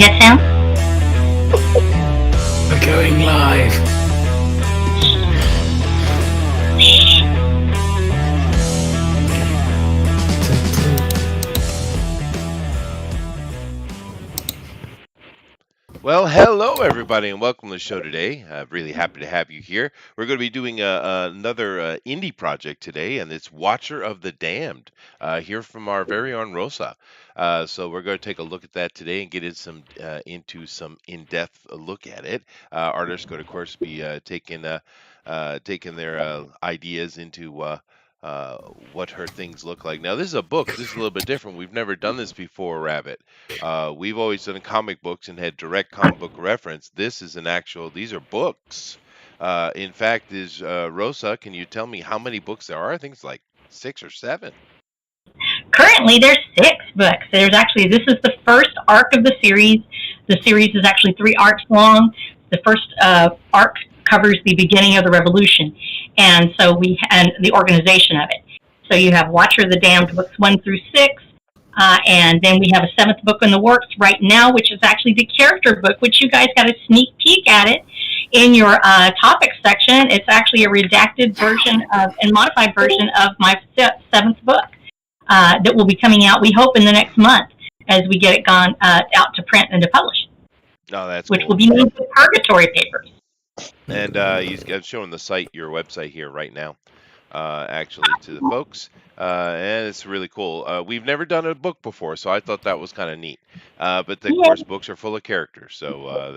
Yes, Sam? We're going live. Well, hello everybody, and welcome to the show today. Really happy to have you here. We're going to be doing another indie project today, and it's Watcher of the Damned, here from our very own Rosa. So we're going to take a look at that today and get into some in-depth look at it. Artists going to, of course, be taking their ideas into what her things look like. Now, this is a book. This is a little bit different. We've never done this before, Rabbit. We've always done comic books and had direct comic book reference. This is these are books. In fact, Rosa, can you tell me how many books there are? I think it's like 6 or 7. Currently, there's 6 books. This is the first arc of the series. The series is actually 3 arcs long. The first arc covers the beginning of the revolution, and the organization of it. So you have Watcher of the Damned books 1 through 6, and then we have a 7th book in the works right now, which is actually the character book, which you guys got a sneak peek at it in your topics section. It's actually a redacted version and modified version of my 7th book that will be coming out, we hope, in the next month as we get it gone out to print and to publish. Oh, that's which cool. will be named the Purgatory Papers. And he's showing your website here right now, actually, to the folks. And it's really cool. We've never done a book before, so I thought that was kind of neat. Of course, books are full of characters, so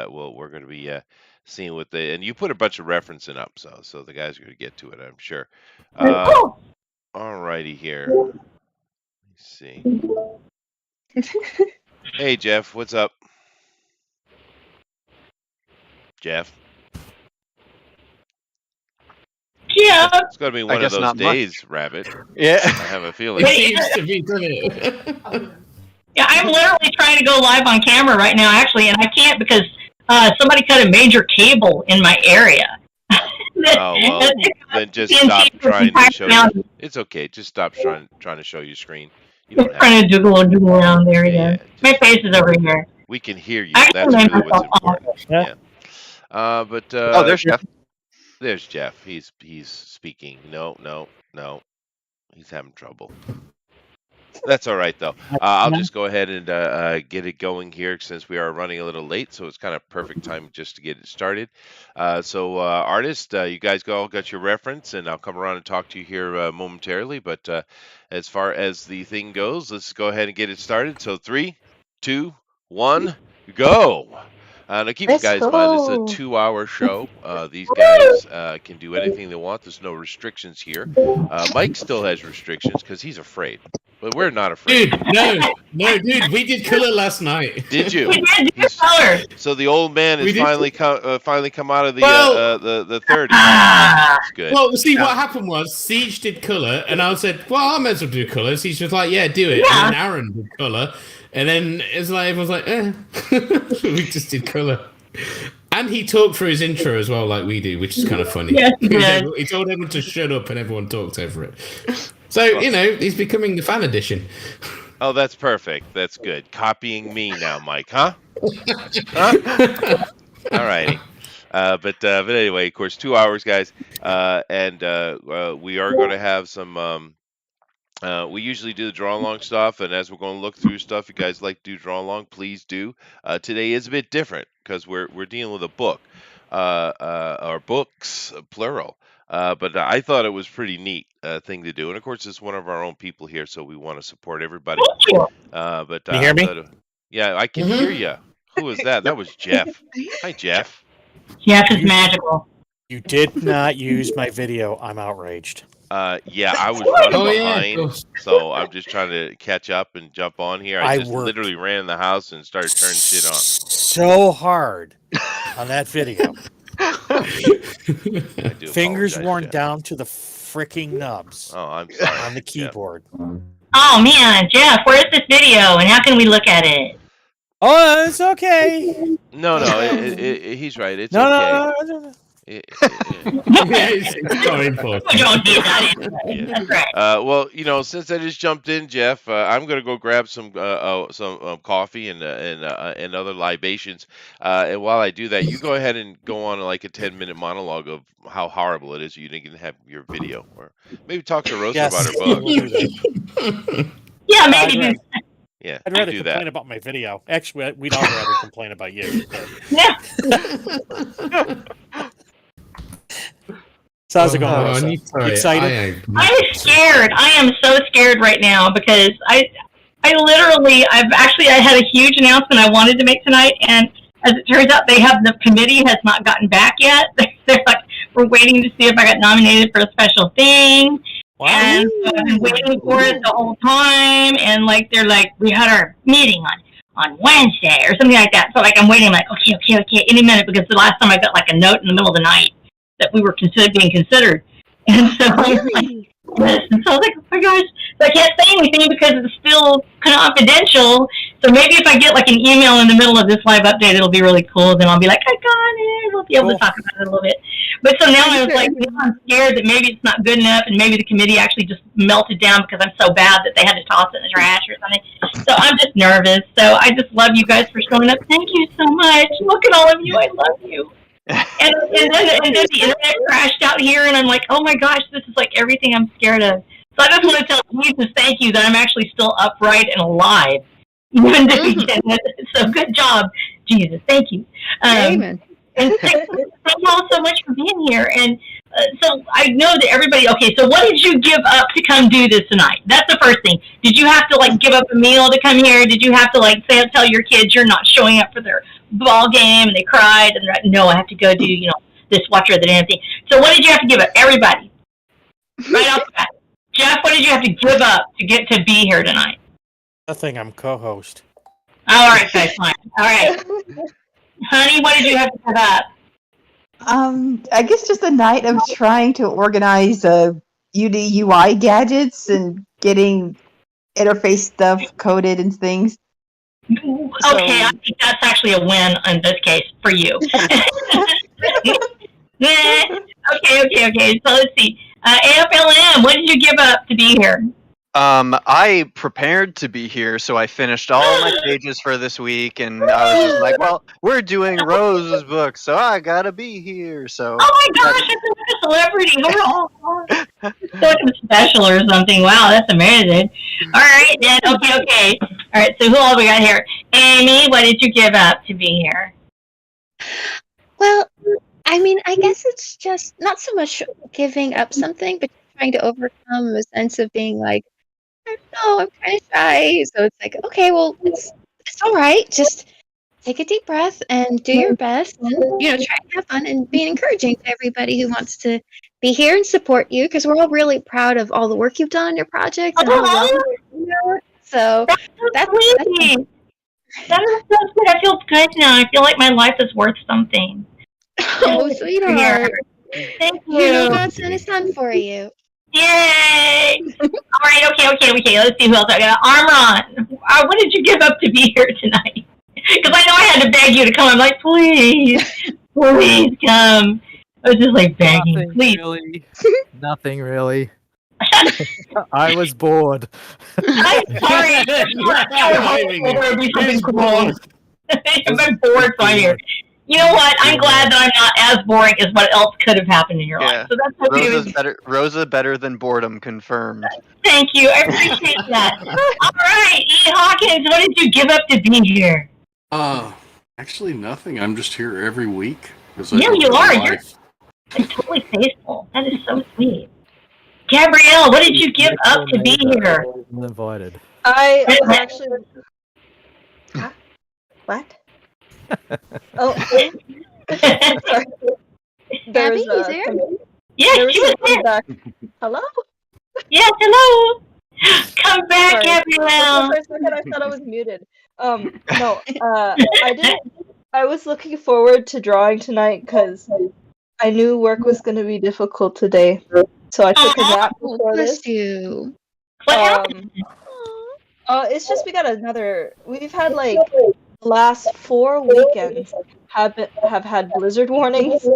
we're going to be seeing and you put a bunch of referencing up, so the guys are going to get to it, I'm sure. Cool. All righty here. Let's see. Hey, Jeff, what's up? Jeff? Yeah. It's going to be one of those days, Rabbit. Yeah. I have a feeling. It seems to be, doesn't it? Yeah, I'm literally trying to go live on camera right now, actually, and I can't because somebody cut a major cable in my area. Then just stop trying to show you. It's okay. Just stop trying to show your screen. You don't have trying to jiggle around there again. My face is over here. We can hear you. That's really what's important. Yeah. There's Jeff. There's Jeff. He's speaking. No. He's having trouble. That's all right, though. I'll just go ahead and get it going here since we are running a little late, so it's kind of perfect time just to get it started. Artist, you guys all got your reference, and I'll come around and talk to you here momentarily. But as far as the thing goes, let's go ahead and get it started. So 3, 2, 1, go! Now keep you guys in mind, it's a 2-hour show. These guys can do anything they want. There's no restrictions here. Mike still has restrictions because he's afraid. But we're not afraid. Dude, we did color last night. Did you? We did do color. So the old man has finally come out of the 30s. That's good. Well, see, what happened was Siege did color, and I said, well, I might as well do color. Siege was like, yeah, do it. Yeah. And then Aaron did color. And then it's like, everyone's like, we just did color. And he talked through his intro as well, like we do, which is kind of funny. Yes, he did. He told everyone to shut up, and everyone talked over it. So, he's becoming the fan edition. Oh, that's perfect. That's good. Copying me now, Mike, huh? All righty. But anyway, of course, 2 hours, guys. And we are going to have some... we usually do the draw-along stuff, and as we're going to look through stuff, you guys like to do draw-along, please do. Today is a bit different because we're dealing with a book, or books, plural. But I thought it was pretty neat thing to do, and of course, it's one of our own people here, so we want to support everybody. Thank you. Can you hear me? Yeah, I can hear you. Who was that? That was Jeff. Hi, Jeff. Jeff is magical. You did not use my video. I'm outraged. Yeah, I was running behind, yeah. so I'm just trying to catch up and jump on here. I just worked literally ran in the house and started turning shit on. So hard on that video. Fingers worn down to the freaking nubs. Oh, I'm sorry. On the keyboard. Oh man, Jeff, where's this video and how can we look at it? Oh, it's okay. No, he's right. It's No. It's not important. We don't need that. Yeah. That's right. Well, since I just jumped in, Jeff, I'm gonna go grab some coffee and other libations. And while I do that, you go ahead and go on like a 10-minute monologue of how horrible it is you didn't have your video, or maybe talk to Rosa Yes. about her I bug. will do that. Yeah, I'd maybe. rather, Yeah, I'd rather do complain that. about my video. Actually, we'd all rather complain about you. But. Yeah. So how's it going, Oh, Rosa? sorry, Excited? I'm scared. I am so scared right now because I had a huge announcement I wanted to make tonight, and as it turns out, the committee has not gotten back yet. They're like, we're waiting to see if I got nominated for a special thing. Wow. And so I've been waiting for it the whole time, and like they're like, we had our meeting on Wednesday or something like that. So like I'm waiting, like okay, any minute, because the last time I got like a note in the middle of the night that we were being considered, and so I was like, yes. And so I was like, oh my gosh, so I can't say anything because it's still confidential. So maybe if I get like an email in the middle of this live update, it'll be really cool. Then I'll be like, I got it. We'll be able to talk about it a little bit. But so now I was like, I'm scared that maybe it's not good enough, and maybe the committee actually just melted down because I'm so bad that they had to toss it in the trash or something. So I'm just nervous. So I just love you guys for showing up. Thank you so much. Look at all of you. I love you. And then the internet crashed out here, and I'm like, oh my gosh, this is like everything I'm scared of. So I just want to tell Jesus thank you that I'm actually still upright and alive, even to begin with. So good job, Jesus. Thank you. Amen. And thank you all so much for being here. And so I know that everybody, okay, so what did you give up to come do this tonight? That's the first thing. Did you have to like give up a meal to come here? Did you have to like tell your kids you're not showing up for their ball game and they cried and they're like, no, I have to go do, this Watcher of the Damn thing. So what did you have to give up? Everybody. Right off the bat. Jeff, what did you have to give up to get to be here tonight? Nothing. I'm co-host. All right, guys, fine. All right. Honey, what did you have to give up? I guess just a night of trying to organize UI gadgets and getting interface stuff coded and things. Okay, I think that's actually a win in this case for you. Okay. So let's see. AFLM, what did you give up to be here? I prepared to be here, so I finished all my pages for this week, and I was just like, well, we're doing Rose's book, so I gotta be here. So. Oh my gosh, it's like a celebrity. We're all like a special or something. Wow, that's amazing. All right, then. Okay. All right, so who all we got here? Amy, what did you give up to be here? Well, I mean, I guess it's just not so much giving up something, but trying to overcome a sense of being like, I don't know, I'm kind of shy. So it's like, okay, well, it's all right. Just take a deep breath and do your best, and try to have fun and be encouraging to everybody who wants to be here and support you, because we're all really proud of all the work you've done on your projects and how well you know. So that's sweet. That is so good. I feel good now. I feel like my life is worth something. Oh, sweetheart. Thank you. You know God sent his son for you. Yay! All right, okay. Let's see who else I got. Armron, what did you give up to be here tonight? Because I know I had to beg you to come. I'm like, please come. I was just like begging, please. Nothing really. I was bored. I'm sorry. I've been bored, so I'm here. You know what? I'm glad that I'm not as boring as what else could have happened in your life. So that's okay. Rosa better than boredom, confirmed. Thank you. I appreciate that. All right, E. Hawkins, what did you give up to be here? Actually nothing. I'm just here every week. Yeah, you are. You're totally faithful. That is so sweet. Gabrielle, what did you give up to be here? Invited. I was actually. Huh? What? Oh, sorry. Gabby, you there? Yes, she was there. Back. Hello? Yes, hello. Come back, Sorry. Gabrielle. For a second, I thought I was muted. No, I didn't. I was looking forward to drawing tonight because I knew work was going to be difficult today. So I took a nap before this. You. What happened? It's just we've had like last 4 weekends have had blizzard warnings,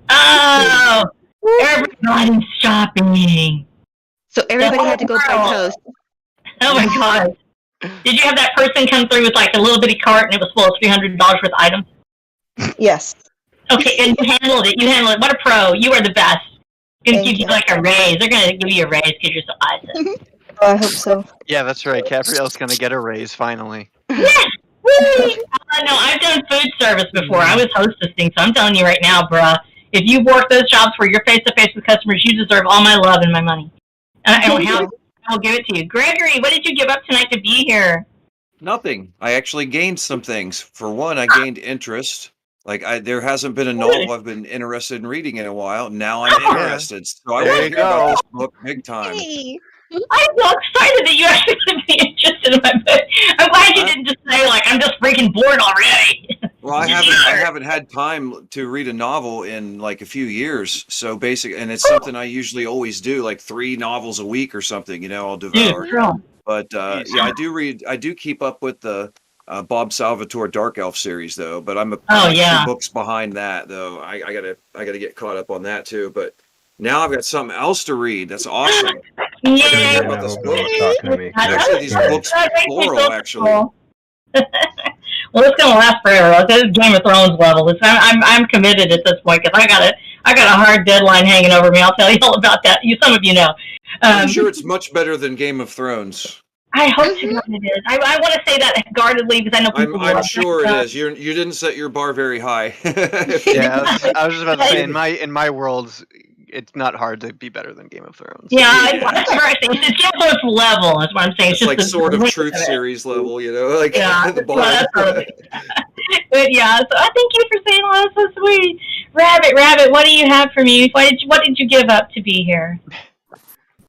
Oh, everybody's shopping. So everybody had to go buy toast. Oh my god! Did you have that person come through with like a little bitty cart and it was full of $300 worth of items? Yes. Okay, and you handled it. You handled it. What a pro! You are the best. Gonna give you like a raise. They're gonna give you a raise because you're so awesome. Oh, I hope so. Yeah, that's right. Gabrielle's gonna get a raise finally. Yes! Whee! No, I've done food service before. I was hostessing, so I'm telling you right now, bruh. If you work those jobs where you're face to face with customers, you deserve all my love and my money. I'll give it to you. Gregory, what did you give up tonight to be here? Nothing. I actually gained some things. For one, I gained interest. There hasn't been a novel I've been interested in reading in a while. Now I'm interested. So I want to hear about this book big time. Hey. I'm so excited that you actually would be interested in my book. I'm glad you didn't just say like I'm just freaking bored already. Well, I haven't had time to read a novel in like a few years. So and it's something I usually always do, like 3 novels a week or something. I'll devour. But yeah, I do keep up with the Bob Salvatore Dark Elf series though. But I'm 2 books behind that though. I gotta get caught up on that too. But now I've got something else to read. That's awesome. Yeah. I about this book. Actually, these books plural actually. Well, it's gonna last forever. This is Game of Thrones level. I'm committed at this point because I got a hard deadline hanging over me. I'll tell you all about that. Some of you know. I'm sure it's much better than Game of Thrones. I hope to God it is. I want to say that guardedly because I know people. I'm sure it is. You didn't set your bar very high. Yeah, I was just about to say in my world, it's not hard to be better than Game of Thrones. Yeah, that's what I think. It's Game of Thrones level. That's what I'm saying. It's like Sword of Truth series level, like the bar. But yeah, so I thank you for saying all that's so sweet. Rabbit, what do you have for me? What did you give up to be here?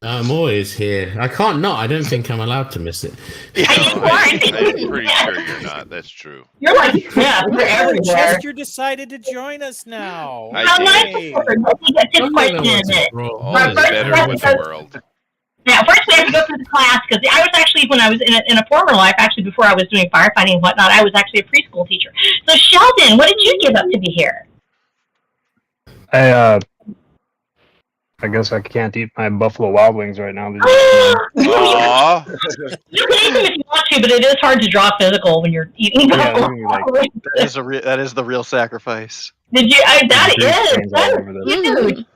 I'm always here. I can't not. I don't think I'm allowed to miss it. I'm pretty sure you're not. That's true. You're like, yeah, you're everywhere. Chester decided to join us now. How nice of her. That's his question, isn't it? All is better with the world. Now, first we have to go through the class, because I was actually, when I was in a former life, actually before I was doing firefighting and whatnot, I was actually a preschool teacher. So Sheldon, what did you give up to be here? I guess I can't eat my Buffalo Wild Wings right now. Aww. You can eat them if you want to, but it is hard to draw physical when you're eating Buffalo Wild Wings. That is the real sacrifice. Did you? That is huge.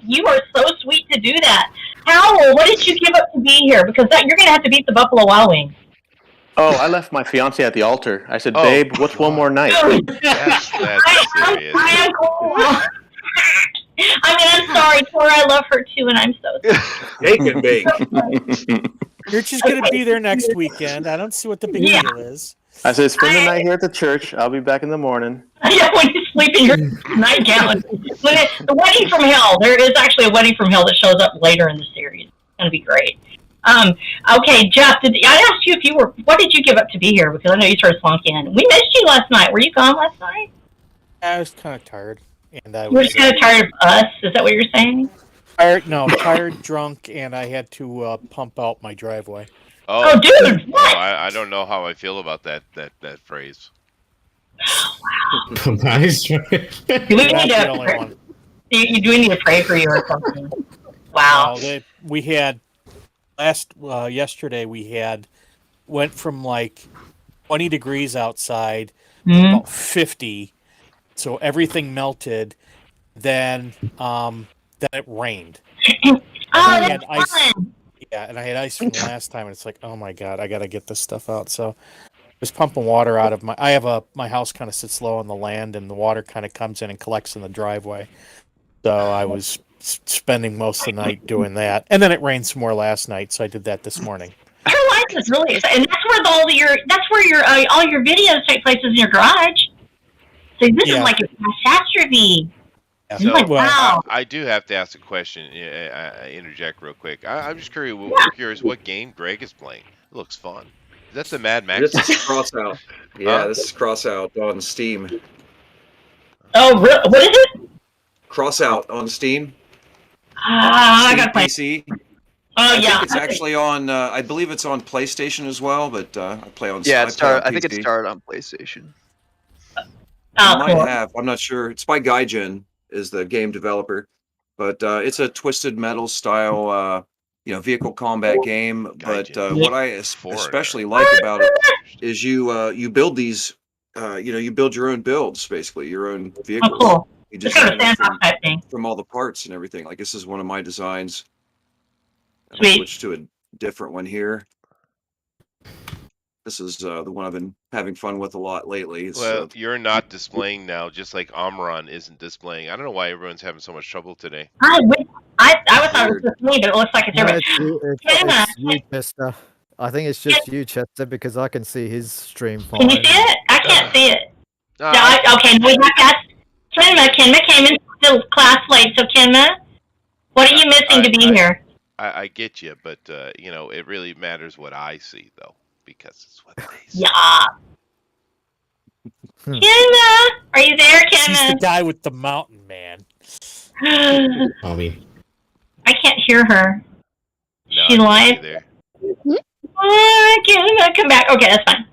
You are so sweet to do that. Howell, what did you give up to be here? Because you're going to have to beat the Buffalo Wild Wings. Oh, I left my fiance at the altar. I said, babe, what's one more night? That's serious. I am cool. I mean, I'm sorry, Tora. I love her too, and I'm so sorry. Bake and bake. You're just going to be there next weekend. I don't see what the big deal is. I said, spend the night here at the church. I'll be back in the morning. Yeah, when you sleep in your nightgown. The Wedding from Hell. There is actually a Wedding from Hell that shows up later in the series. It's going to be great. Okay, Jeff, I asked you what did you give up to be here? Because I know you started slunking in. We missed you last night. Were you gone last night? I was kind of tired. And I was just kind of tired of us? Is that what you're saying? Tired, drunk, and I had to pump out my driveway. Oh, dude! What? I don't know how I feel about that phrase. Wow. Nice. Do we need to pray for you or something? Wow. We had yesterday. Went from like 20 degrees outside to about 50. So everything melted. Then it rained. That's fun. Yeah, and I had ice from last time, and it's like, oh my god, I gotta get this stuff out. So I was pumping water out of my house kind of sits low on the land, and the water kind of comes in and collects in the driveway. So I was spending most of the night doing that, and then it rained some more last night, so I did that this morning. Your life is really exciting, and that's where all your videos take place is in your garage. So this is like a catastrophe. So, wow. I do have to ask a question. Interject real quick. I'm just curious what game Greg is playing. It looks fun. Is that the Mad Max? This is Crossout. Yeah, this is Crossout on Steam. Oh, really? What is it? Crossout on Steam. I got PC. Oh yeah. I think it's actually on. I believe it's on PlayStation as well, but I play on. Yeah, I think it started on PlayStation. I might have. I'm not sure. It's by Gaijin. is the game developer. But it's a Twisted Metal style, vehicle combat game. But what I especially like about it is you build these, you build your own builds, basically your own vehicles. Oh, cool. You It's kind of design a them sandbox type thing. from all the parts and everything. Like this is one of my designs. I'll Sweet. switch to a different one here. This is the one I've been having fun with a lot lately. It's, Well, you're not displaying now, just like Omron isn't displaying. I don't know why everyone's having so much trouble today. I thought it was just me, but it looks like it's No, everybody. it's you, Chester. I think it's just you, Chester, because I can see his stream fine. Can you see it? I can't see it. No, No, okay, no, we have to ask Kenma. Kenma came into class late, so Kenma, what are you missing to be here? I get you, but it really matters what I see, though, because it's what they see. Yeah. Kenma, are you there, He's the Kenma? guy with the mountain man. Tommy. I can't hear her. No, She I can't live? see there. Kenma, come back. Okay, that's fine.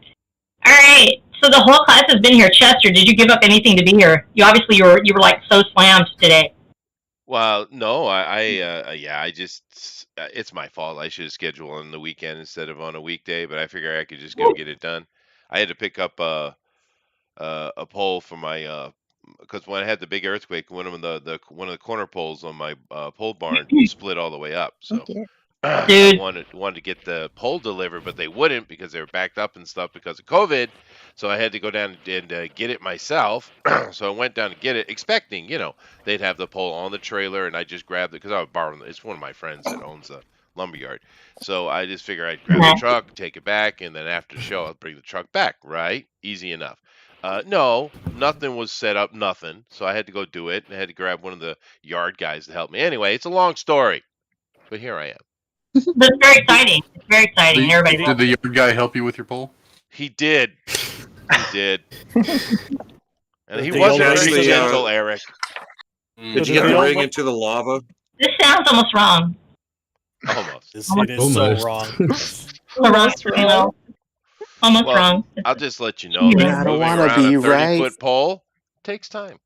All right. So the whole class has been here. Chester, did you give up anything to be here? You obviously you were like so slammed today. Well, no, I just, it's my fault. I should have scheduled on the weekend instead of on a weekday, but I figure I could just go get it done. I had to pick up a pole for my, because when I had the big earthquake, one of the corner poles on my pole barn split all the way up. So I wanted to get the pole delivered, but they wouldn't because they were backed up and stuff because of COVID. So I had to go down and get it myself. So I went down to get it, expecting, they'd have the pole on the trailer, and I just grabbed it because I was borrowing it. It's one of my friends that owns a lumberyard. So I just figured I'd grab the truck, take it back, and then after the show, I'll bring the truck back, right? Easy enough. No, nothing was set up, nothing. So I had to go do it, and I had to grab one of the yard guys to help me. Anyway, it's a long story, but here I am. That's very exciting. It's very exciting. Everybody. Did the yard guy help you with your pole? He did. He did. And he Did wasn't you very actually, gentle, Eric. Did you get the rig into the lava? This sounds almost wrong. Almost. It is so wrong. Almost wrong. Almost Well, wrong. I'll just let you know Yeah, that I don't moving wanna around be a 30-foot right. pole takes time.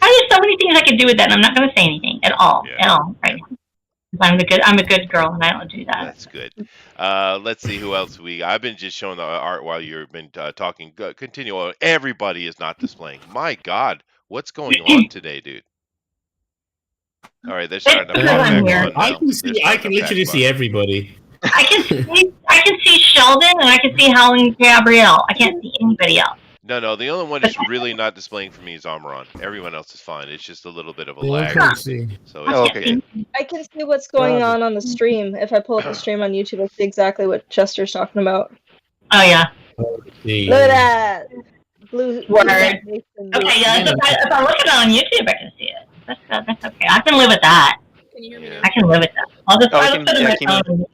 There's so many things I could do with that, and I'm not going to say anything at all. At all right now. I'm a good girl, and I don't do that. That's good. Let's see who else I've been just showing the art while you've been talking. Continue on. Everybody is not displaying. My God, what's going on today, dude? All right, they're starting to pop back on now. I can literally see everybody. I can see Sheldon, and I can see Helen and Gabrielle. I can't see anybody else. No, the only one that's really not displaying for me is Omron. Everyone else is fine. It's just a little bit of a lag. So it's okay. I can see what's going on the stream. If I pull up the stream on YouTube, I see exactly what Chester's talking about. Oh, yeah. Look at that! Blue. Word. Blue Okay, yeah, if I look at it on YouTube, I can see it. That's okay. I can live with that. Can you hear me? I can live with that. I'll just Oh, I I'll can- put it yeah, on can my you- phone.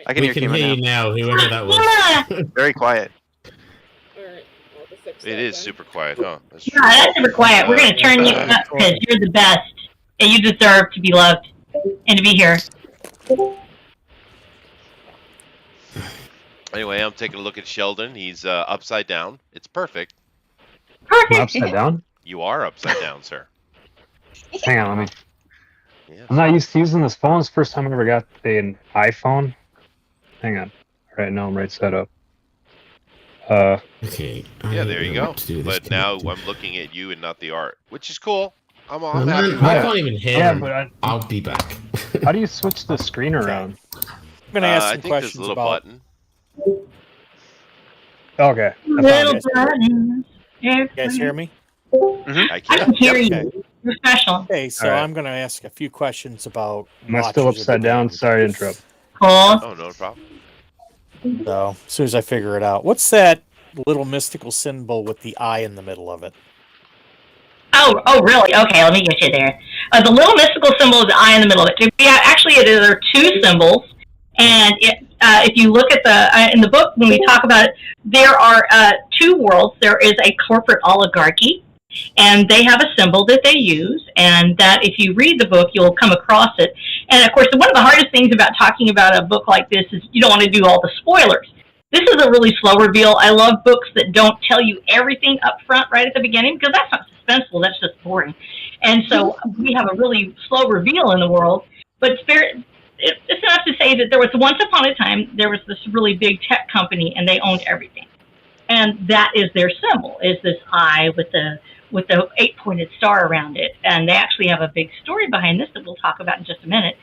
I can We hear can Kima hear now. you now, whoever that was. Very quiet. It is super quiet, huh? That's Yeah, that's super quiet. We're going to turn you up because you're the best. And you deserve to be loved and to be here. Anyway, I'm taking a look at Sheldon. He's upside down. It's perfect. I'm upside down? You are upside down, sir. Hang on, let me. I'm not used to using this phone. It's the first time I ever got an iPhone. Hang on. All right, now I'm right set up. Okay. Yeah, there you go. But now I'm looking at you and not the art, which is cool. I'm No, happy with I that. can't even hear Yeah, him. but I'll be back. How do you switch the screen around? I'm gonna ask I some think there's a questions little about. button. Okay. Little buttons. You guys hear me? I I can hear you. You're special. Okay, so All right. I'm gonna ask a few questions about. Am I still Watchers of the upside down? Damned. Sorry to interrupt. Cool. Oh, no problem. So as soon as I figure it out, what's that little mystical symbol with the eye in the middle of it? Oh, really? Okay, let me get you there. The little mystical symbol is the eye in the middle of it. Yeah, actually, there are two symbols, and if you look at the in the book when we talk about it, there are two worlds. There is a corporate oligarchy, and they have a symbol that they use, and that if you read the book, you'll come across it. And of course, one of the hardest things about talking about a book like this is you don't want to do all the spoilers. This is a really slow reveal. I love books that don't tell you everything up front right at the beginning because that's not suspenseful. That's just boring. And so we have a really slow reveal in the world, but it's enough to say that there was once upon a time there was this really big tech company and they owned everything, and that is their symbol, is this eye with the 8-pointed star around it. And they actually have a big story behind this that we'll talk about in just a minute,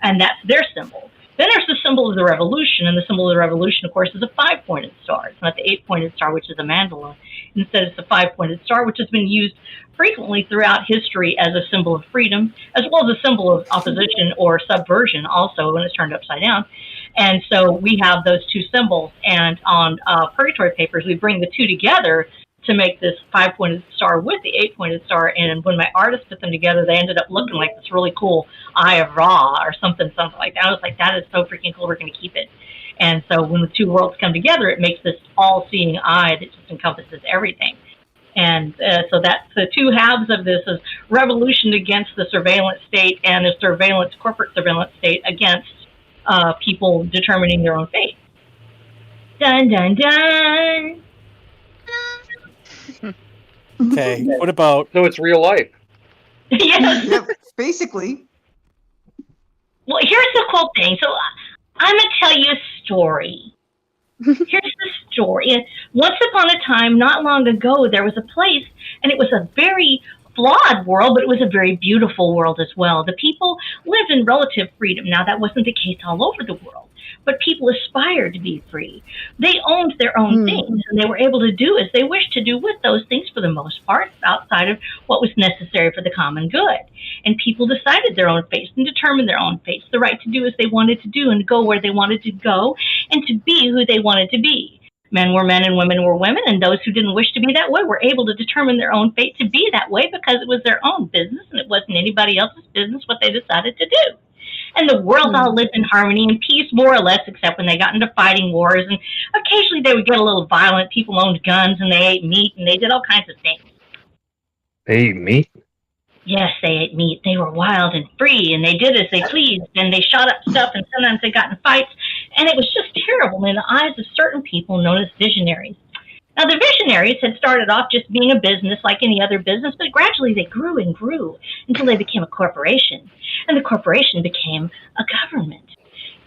and that's their symbol. Then there's the symbol of the revolution, and the symbol of the revolution, of course, is a 5-pointed star. It's not the 8-pointed star, which is a mandala. Instead, it's a 5-pointed star, which has been used frequently throughout history as a symbol of freedom, as well as a symbol of opposition or subversion also when it's turned upside down. And so we have those two symbols, and on Purgatory Papers, we bring the two together to make this 5-pointed star with the 8-pointed star. And when my artists put them together, they ended up looking like this really cool Eye of Ra or something like that. I was like, that is so freaking cool. We're going to keep it. And so when the two worlds come together, it makes this all-seeing eye that just encompasses everything. And so that's the two halves of this: is revolution against the surveillance state and the corporate surveillance state against people determining their own fate. Dun, dun, dun. Okay, what about? So it's real life. Yes. Yep, basically. Well, here's the cool thing. So I'm going to tell you a story. Here's the story. Once upon a time, not long ago, there was a place, and it was a very flawed world, but it was a very beautiful world as well. The people lived in relative freedom. Now, that wasn't the case all over the world, but people aspired to be free. They owned their own things, and they were able to do as they wished to do with those things for the most part, outside of what was necessary for the common good. And people decided their own fates and determined their own fates, the right to do as they wanted to do and go where they wanted to go and to be who they wanted to be. Men were men and women were women, and those who didn't wish to be that way were able to determine their own fate to be that way because it was their own business and it wasn't anybody else's business what they decided to do. And the world all lived in harmony and peace, more or less, except when they got into fighting wars, and occasionally they would get a little violent. People owned guns and they ate meat and they did all kinds of things. They eat meat? Yes, they ate meat. They were wild and free, and they did as they pleased, and they shot up stuff, and sometimes they got in fights, and it was just terrible in the eyes of certain people known as visionaries. Now, the visionaries had started off just being a business like any other business, but gradually they grew and grew until they became a corporation, and the corporation became a government,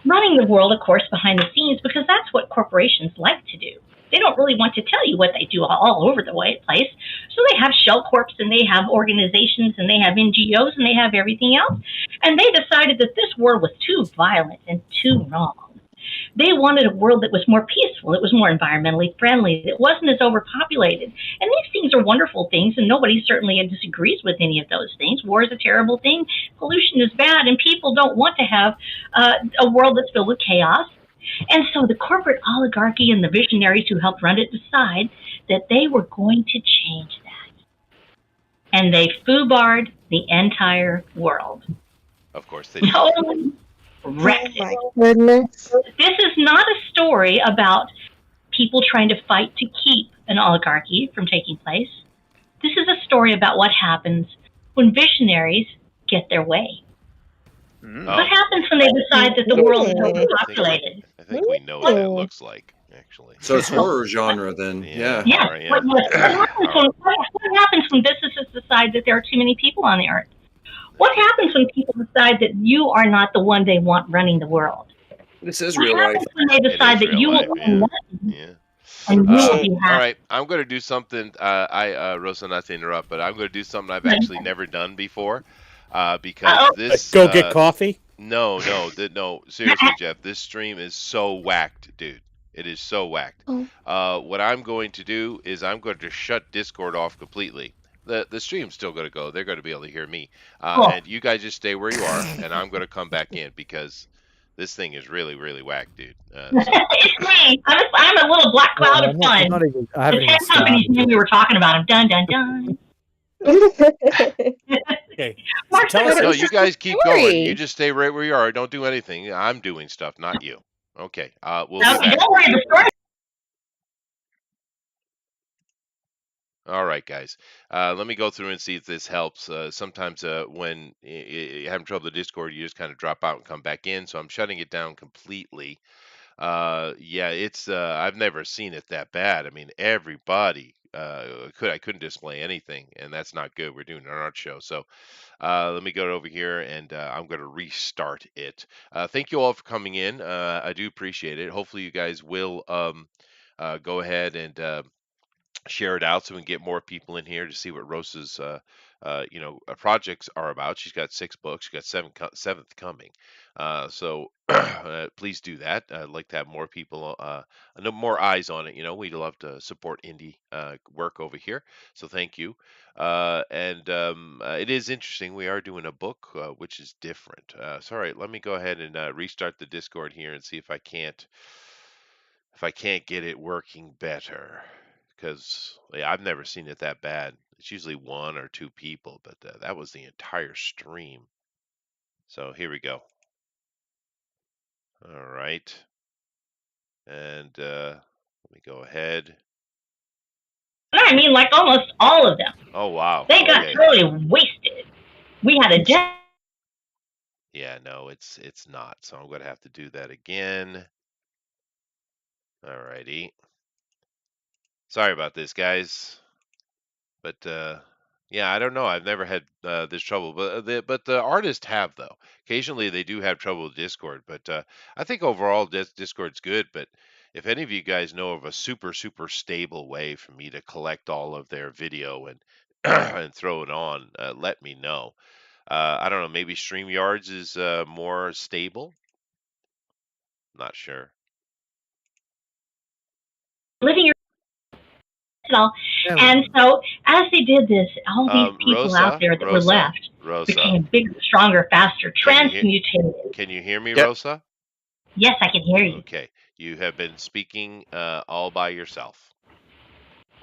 running the world, of course, behind the scenes, because that's what corporations like to do. They don't really want to tell you what they do all over the place. So they have shell corps, and they have organizations, and they have NGOs, and they have everything else. And they decided that this world was too violent and too wrong. They wanted a world that was more peaceful. It was more environmentally friendly. It wasn't as overpopulated. And these things are wonderful things, and nobody certainly disagrees with any of those things. War is a terrible thing. Pollution is bad, and people don't want to have a world that's filled with chaos. And so the corporate oligarchy and the visionaries who helped run it decide that they were going to change that. And they foobarred the entire world. Of course they did. Totally wrecked it. Goodness. This is not a story about people trying to fight to keep an oligarchy from taking place. This is a story about what happens when visionaries get their way. What happens when they decide that the world is overpopulated? I think we know what that looks like, actually. So it's horror genre then. Yeah. Yeah. Alright, What happens when businesses decide that there are too many people on the earth? What happens when people decide that you are not the one they want running the world? This is What real life. happens when they decide that real you life, will yeah. own one Yeah. and you will be All happy? right, I'm going to do something. Rosa, not to interrupt, but I'm going to do something I've actually never done before. Because this. Go get coffee? No, seriously, Jeff. This stream is so whacked, dude. It is so whacked. What I'm going to do is I'm going to shut Discord off completely. The stream's still going to go. They're going to be able to hear me. And you guys just stay where you are, and I'm going to come back in because this thing is really, really whacked, dude. It's me. I'm a little black cloud of fun. I haven't The even tech companies knew we were talking about them. Dun, dun, dun. Okay. Mark, Tell us- No, you guys keep story. going. You just stay right where you are. Don't do anything. I'm doing stuff, not you. Okay. We'll be Okay, back. don't worry. The story. All right, guys. Let me go through and see if this helps. Sometimes when you're having trouble with Discord, you just kind of drop out and come back in. So I'm shutting it down completely. Yeah, it's I've never seen it that bad. I mean, everybody I couldn't display anything, and that's not good. We're doing an art show, so let me go over here and I'm going to restart it. Thank you all for coming in. I do appreciate it. Hopefully, you guys will go ahead and share it out so we can get more people in here to see what Rosa's projects are about. She's got 6 books. She's got seventh coming. So please do that. I'd like to have more people, more eyes on it. We'd love to support indie work over here. So thank you. And it is interesting. We are doing a book, which is different. Sorry, let me go ahead and restart the Discord here and see if I can't get it working better. Because I've never seen it that bad. It's usually 1 or 2 people, but that was the entire stream. So here we go. All right. And let me go ahead. I mean, like almost all of them. Oh, wow. They got totally wasted. We had a death. Yeah, no, it's not. So I'm going to have to do that again. All righty. Sorry about this, guys. But yeah, I don't know. I've never had this trouble, but the artists have, though. Occasionally, they do have trouble with Discord, but I think overall Discord's good. But if any of you guys know of a super stable way for me to collect all of their video and and throw it on, let me know. I don't know. Maybe StreamYards is more stable. Not sure. Living your all. And so as they did this, all these people Rosa, out there that were left became bigger, stronger, faster, transmutated. Can you hear me, Rosa? Yes, I can hear you. Okay. You have been speaking all by yourself.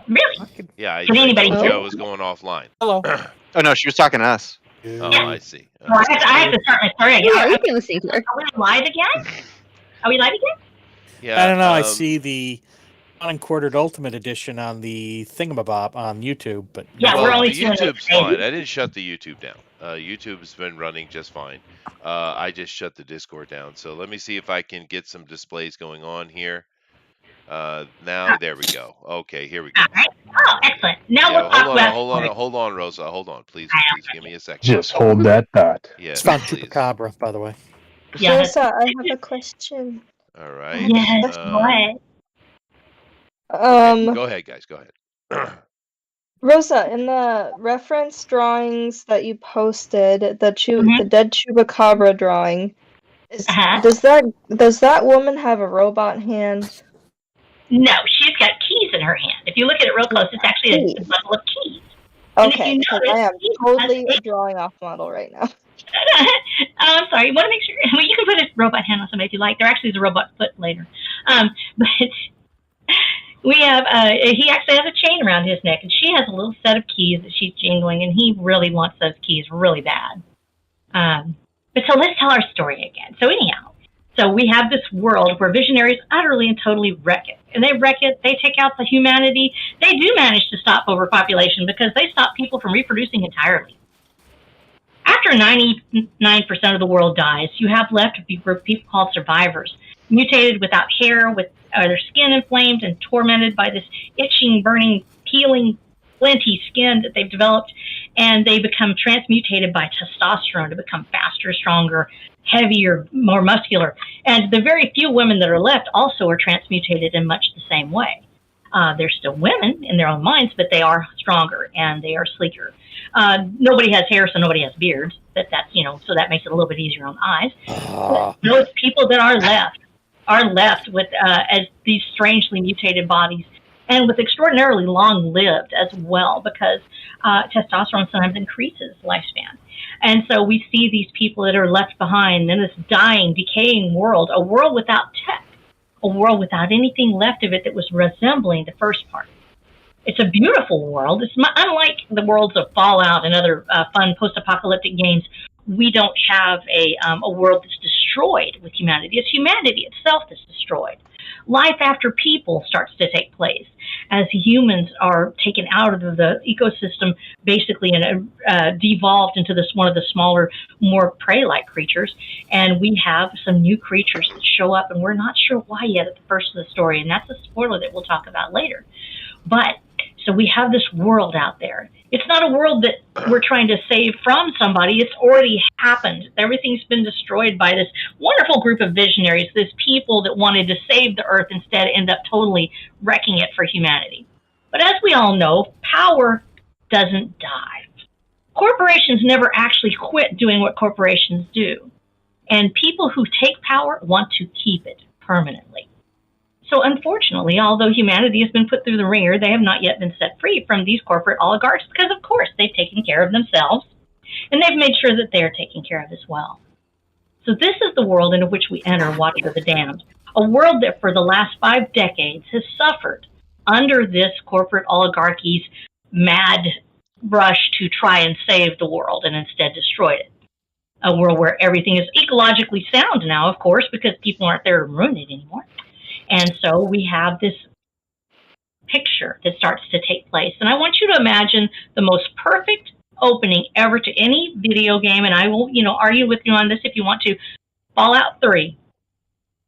Really? Yeah, I Can anybody told hear? you I was going offline. Hello. Oh no, she was talking to us. Oh, I see. Well, I have to start my story again. Yeah, we can listen to her. Are we live again? Are we live again? Yeah. I don't know. I see the unquartered Ultimate Edition on the Thingamabob on YouTube, but Yeah, well, we're only the doing YouTube's it. fine. I didn't shut the YouTube down. YouTube's been running just fine. I just shut the Discord down. So let me see if I can get some displays going on here. Now there we go. Okay, here we go. All right. Oh, excellent. Now Yeah, we'll talk about. hold on, Rosa. Hold on, please give me a second. Just hold that thought. Yes, it's found please. Chupacabra, by the way. Yeah. Rosa, I have a question. All right. Yes. What? Okay, go ahead, guys. Go ahead. Rosa, in the reference drawings that you posted, the dead Chupacabra drawing, does that woman have a robot hand? No, she's got keys in her hand. If you look at it real close, it's actually a bundle of keys. And if Okay, you because notice, I am she totally has drawing off model right now. I'm sorry. You want to make sure. Well, you can put a robot hand on somebody if you like. There actually is a robot foot later. But we have. He actually has a chain around his neck, and she has a little set of keys that she's jingling, and he really wants those keys really bad. But so let's tell our story again. So anyhow. So we have this world where visionaries utterly and totally wreck it. And they wreck it. They take out the humanity. They do manage to stop overpopulation because they stop people from reproducing entirely. After 99% of the world dies, you have left a group of people called survivors, mutated without hair, with their skin inflamed and tormented by this itching, burning, peeling, flinty skin that they've developed. And they become transmutated by testosterone to become faster, stronger, heavier, more muscular. And the very few women that are left also are transmutated in much the same way. They're still women in their own minds, but they are stronger and they are sleeker. Nobody has hair, so nobody has beards. That's so that makes it a little bit easier on the eyes. Those people that are left with as these strangely mutated bodies and with extraordinarily long-lived as well, because testosterone sometimes increases lifespan. And so we see these people that are left behind in this dying, decaying world, a world without tech, a world without anything left of it that was resembling the first part. It's a beautiful world. It's unlike the worlds of Fallout and other fun post-apocalyptic games. We don't have a world that's destroyed with humanity. It's humanity itself that's destroyed. Life after people starts to take place as humans are taken out of the ecosystem, basically, and devolved into this one of the smaller, more prey-like creatures. And we have some new creatures that show up, and we're not sure why yet at the first of the story, and that's a spoiler that we'll talk about later. But so we have this world out there. It's not a world that we're trying to save from somebody. It's already happened. Everything's been destroyed by this wonderful group of visionaries, this people that wanted to save the earth, instead end up totally wrecking it for humanity. But as we all know, power doesn't die. Corporations never actually quit doing what corporations do. And people who take power want to keep it permanently. So unfortunately, although humanity has been put through the ringer, they have not yet been set free from these corporate oligarchs because, of course, they've taken care of themselves, and they've made sure that they are taken care of as well. So this is the world into which we enter Watcher of the Damned, a world that for the last 5 decades has suffered under this corporate oligarchy's mad rush to try and save the world and instead destroyed it. A world where everything is ecologically sound now, of course, because people aren't there to ruin it anymore. And so we have this picture that starts to take place. And I want you to imagine the most perfect opening ever to any video game. And I will, argue with you on this if you want to. Fallout 3.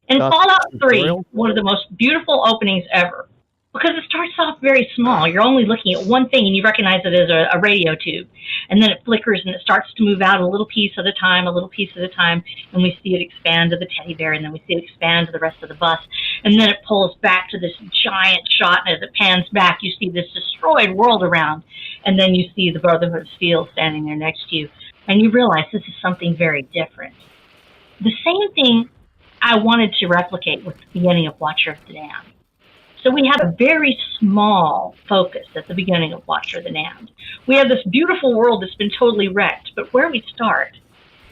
And Fallout 3, one of the most beautiful openings ever. Because it starts off very small. You're only looking at one thing and you recognize it as a radio tube. And then it flickers and it starts to move out a little piece at a time, and we see it expand to the teddy bear, and then we see it expand to the rest of the bus. And then it pulls back to this giant shot, and as it pans back, you see this destroyed world around. And then you see the Brotherhood of Steel standing there next to you. And you realize this is something very different. The same thing I wanted to replicate with the beginning of Watcher of the Damned. So we have a very small focus at the beginning of Watcher of the Damned. We have this beautiful world that's been totally wrecked, but where we start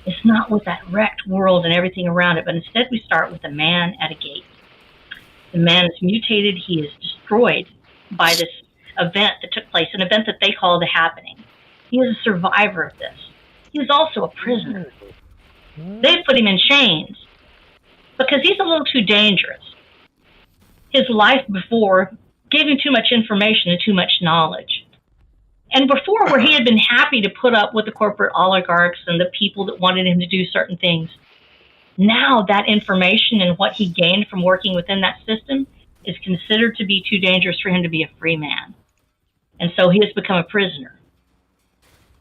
is not with that wrecked world and everything around it, but instead we start with a man at a gate. The man is mutated. He is destroyed by this event that took place, an event that they call the Happening. He is a survivor of this. He is also a prisoner. They've put him in chains because he's a little too dangerous. His life before gave him too much information and too much knowledge. And before, where he had been happy to put up with the corporate oligarchs and the people that wanted him to do certain things, now that information and what he gained from working within that system is considered to be too dangerous for him to be a free man. And so he has become a prisoner.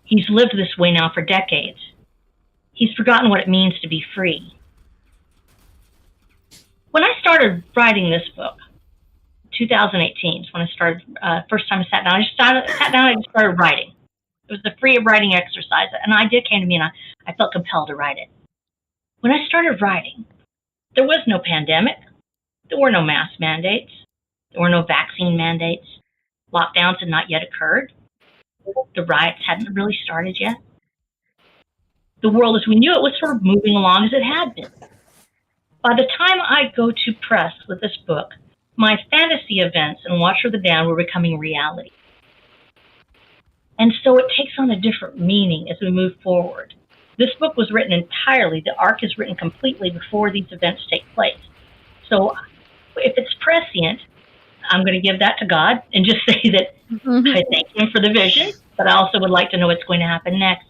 He's lived this way now for decades. He's forgotten what it means to be free. When I started writing this book, 2018 is when I started, first time I sat down. I just started writing. It was the free writing exercise. An idea came to me, and I felt compelled to write it. When I started writing, there was no pandemic. There were no mask mandates. There were no vaccine mandates. Lockdowns had not yet occurred. The riots hadn't really started yet. The world as we knew it was sort of moving along as it had been. By the time I go to press with this book, my fantasy events in Watcher of the Damned were becoming reality. And so it takes on a different meaning as we move forward. This book was written entirely, the arc is written completely before these events take place. So if it's prescient, I'm going to give that to God and just say that I thank him for the vision, but I also would like to know what's going to happen next.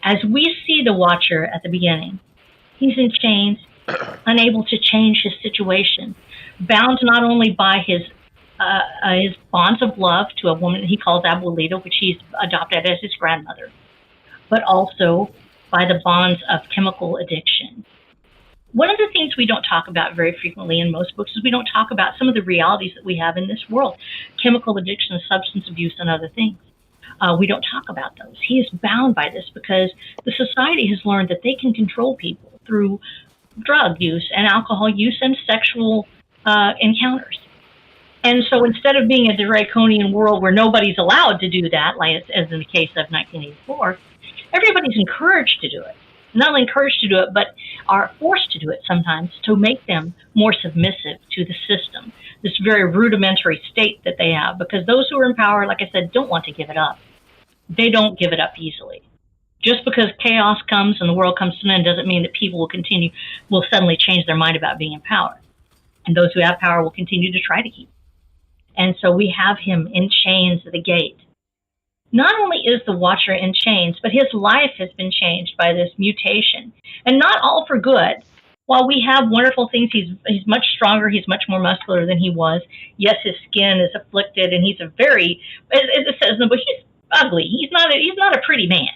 As we see the Watcher at the beginning, he's in chains, unable to change his situation, bound not only by his bonds of love to a woman he calls Abuelita, which he's adopted as his grandmother, but also by the bonds of chemical addiction. One of the things we don't talk about very frequently in most books is we don't talk about some of the realities that we have in this world, chemical addiction, substance abuse, and other things. We don't talk about those. He is bound by this because the society has learned that they can control people through drug use and alcohol use and sexual encounters. And so instead of being a draconian world where nobody's allowed to do that, like as in the case of 1984, everybody's encouraged to do it. Not only encouraged to do it, but are forced to do it sometimes to make them more submissive to the system, this very rudimentary state that they have. Because those who are in power, like I said, don't want to give it up. They don't give it up easily. Just because chaos comes and the world comes to an end doesn't mean that people will suddenly change their mind about being in power. And those who have power will continue to try to keep it. And so we have him in chains at the gate. Not only is the Watcher in chains, but his life has been changed by this mutation. And not all for good. While we have wonderful things, he's much stronger, he's much more muscular than he was. Yes, his skin is afflicted, and he's a very, as it says in the book, he's ugly. He's not a pretty man.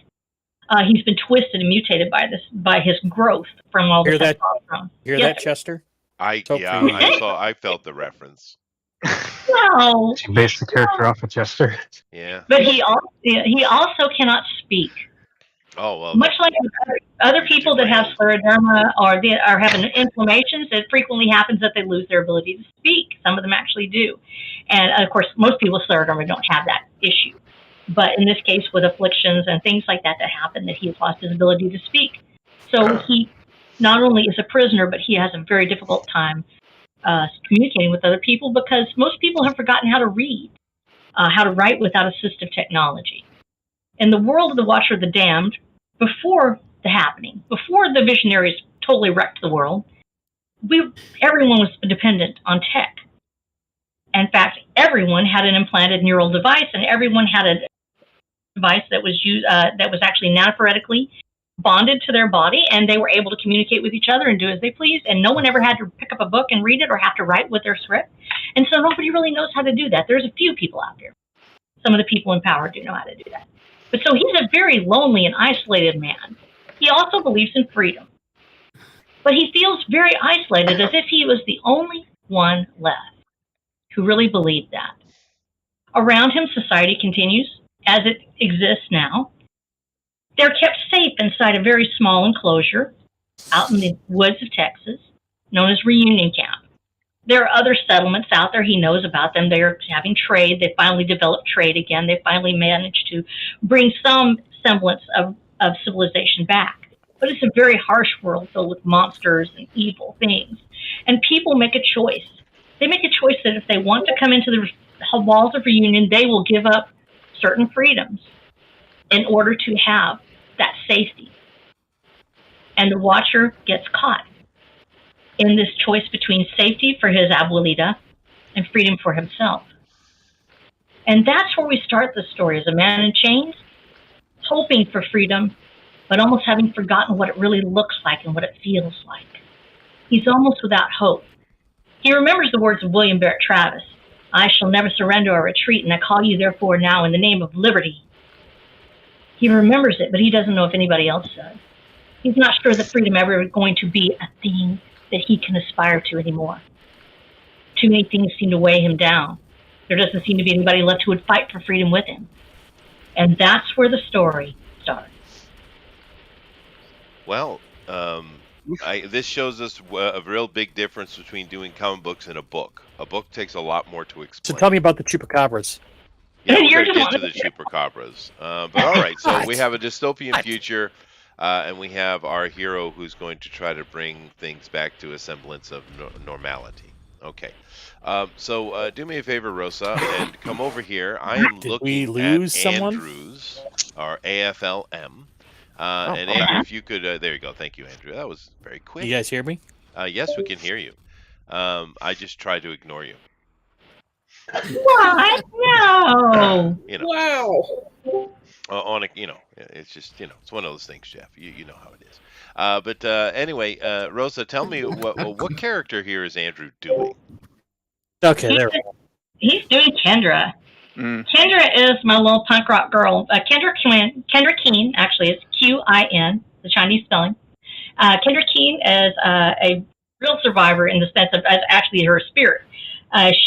He's been twisted and mutated by his growth from all the testosterone. Hear that, Chester? I felt the reference. No. She based the character off of Chester. Yeah. But he also cannot speak. Oh well. Much like other people that have scleroderma or are having inflammations, it frequently happens that they lose their ability to speak. Some of them actually do, and of course, most people with scleroderma don't have that issue. But in this case, with afflictions and things like that happen, that he has lost his ability to speak. So he not only is a prisoner, but he has a very difficult time communicating with other people because most people have forgotten how to read, how to write without assistive technology. In the world of the Watcher of the Damned, before the happening, before the visionaries totally wrecked the world, everyone was dependent on tech. In fact, everyone had an implanted neural device, and everyone had a device that was actually nanophoretically bonded to their body, and they were able to communicate with each other and do as they pleased, and no one ever had to pick up a book and read it or have to write with their script. And so nobody really knows how to do that. There's a few people out there. Some of the people in power do know how to do that. But so he's a very lonely and isolated man. He also believes in freedom. But he feels very isolated, as if he was the only one left who really believed that. Around him, society continues as it exists now. They're kept safe inside a very small enclosure out in the woods of Texas, known as Reunion Camp. There are other settlements out there. He knows about them. They're having trade. They finally developed trade again. They finally managed to bring some semblance of civilization back. But it's a very harsh world filled with monsters and evil things. And people make a choice. They make a choice that if they want to come into the walls of Reunion, they will give up certain freedoms in order to have that safety. And the Watcher gets caught in this choice between safety for his abuelita and freedom for himself. And that's where we start the story, as a man in chains, hoping for freedom, but almost having forgotten what it really looks like and what it feels like. He's almost without hope. He remembers the words of William Barrett Travis, "I shall never surrender or retreat, and I call you therefore now in the name of liberty." He remembers it, but he doesn't know if anybody else does. He's not sure that freedom ever is going to be a thing that he can aspire to anymore. Too many things seem to weigh him down. There doesn't seem to be anybody left who would fight for freedom with him. And that's where the story starts. Well, this shows us a real big difference between doing comic books and a book. A book takes a lot more to explain. So tell me about the chupacabras. Yeah, we're going to get to the chupacabras. But all right, so we have a dystopian future, and we have our hero who's going to try to bring things back to a semblance of normality. Okay. So do me a favor, Rosa, and come over here. I am looking at Andrews, our AFLM. And Andrew, if you could, there you go. Thank you, Andrew. That was very quick. You guys hear me? Yes, we can hear you. I just tried to ignore you. What? No. Wow. It's just, it's one of those things, Jeff. You know how it is. But anyway, Rosa, tell me what character here is Andrew doing? Okay, there we go. He's doing Kendra. Kendra is my little punk rock girl. Kendra Keen, actually, it's Q-I-N, the Chinese spelling. Kendra Keen is a real survivor in the sense of actually her spirit.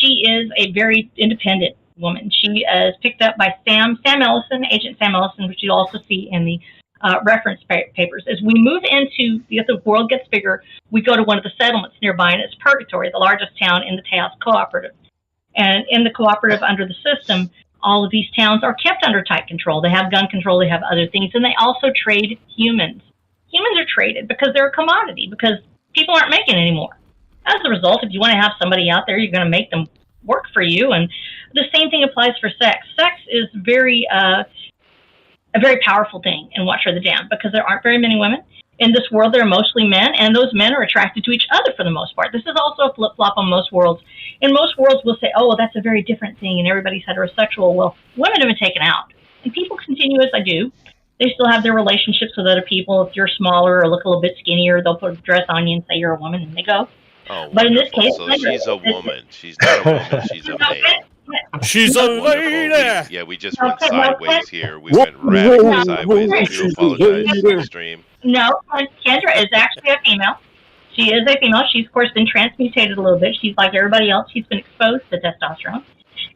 She is a very independent woman. She is picked up by Sam Ellison, Agent Sam Ellison, which you also see in the reference papers. As we move into, as the world gets bigger, we go to one of the settlements nearby, and it's Purgatory, the largest town in the Taos Cooperative. And in the cooperative under the system, all of these towns are kept under tight control. They have gun control, they have other things, and they also trade humans. Humans are traded because they're a commodity, because people aren't making anymore. As a result, if you want to have somebody out there, you're going to make them work for you. And the same thing applies for sex. Sex is a very powerful thing in Watcher of the Damned, because there aren't very many women. In this world, there are mostly men, and those men are attracted to each other for the most part. This is also a flip-flop on most worlds. In most worlds, we'll say, oh, well, that's a very different thing, and everybody's heterosexual. Well, women have been taken out. And people continue as I do. They still have their relationships with other people. If you're smaller or look a little bit skinnier, they'll put a dress on you and say you're a woman, and they go. Oh, but in this case, so she's a woman. She's not a woman. She's a man. She's a lady. We just went sideways here. We went radically sideways. I do apologize to the stream. No, Kendra is actually a female. She is a female. She's, of course, been transmutated a little bit. She's like everybody else. She's been exposed to testosterone.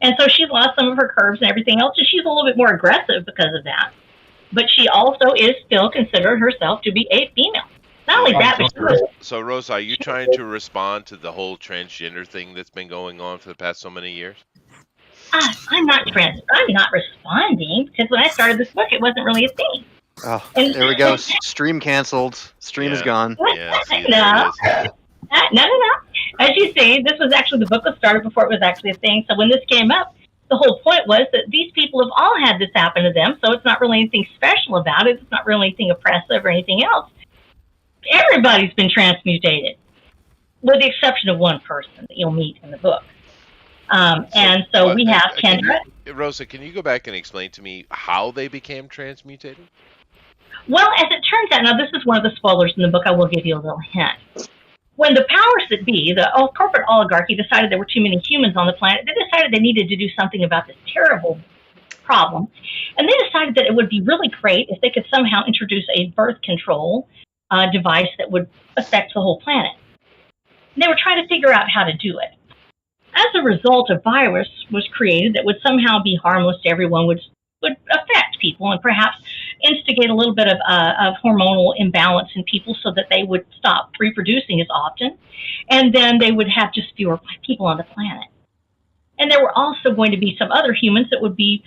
And so she's lost some of her curves and everything else. And she's a little bit more aggressive because of that. But she also is still considered herself to be a female. Not only that, but she was... So, Rosa, are you trying to respond to the whole transgender thing that's been going on for the past so many years? I'm not responding, because when I started this book, it wasn't really a thing. Oh, there we go. Stream canceled. Stream is gone. Yeah, see, No. As you see, this was actually, the book was started before it was actually a thing. So when this came up, the whole point was that these people have all had this happen to them, so it's not really anything special about it. It's not really anything oppressive or anything else. Everybody's been transmutated, with the exception of one person that you'll meet in the book. And so we have Kendra. Rosa, can you go back and explain to me how they became transmutated? Well, as it turns out, now this is one of the spoilers in the book, I will give you a little hint. When the powers that be, the corporate oligarchy, decided there were too many humans on the planet, they decided they needed to do something about this terrible problem. And they decided that it would be really great if they could somehow introduce a birth control device that would affect the whole planet. And they were trying to figure out how to do it. As a result, a virus was created that would somehow be harmless to everyone, would affect people and perhaps instigate a little bit of hormonal imbalance in people so that they would stop reproducing as often, and then they would have just fewer people on the planet. And there were also going to be some other humans that would be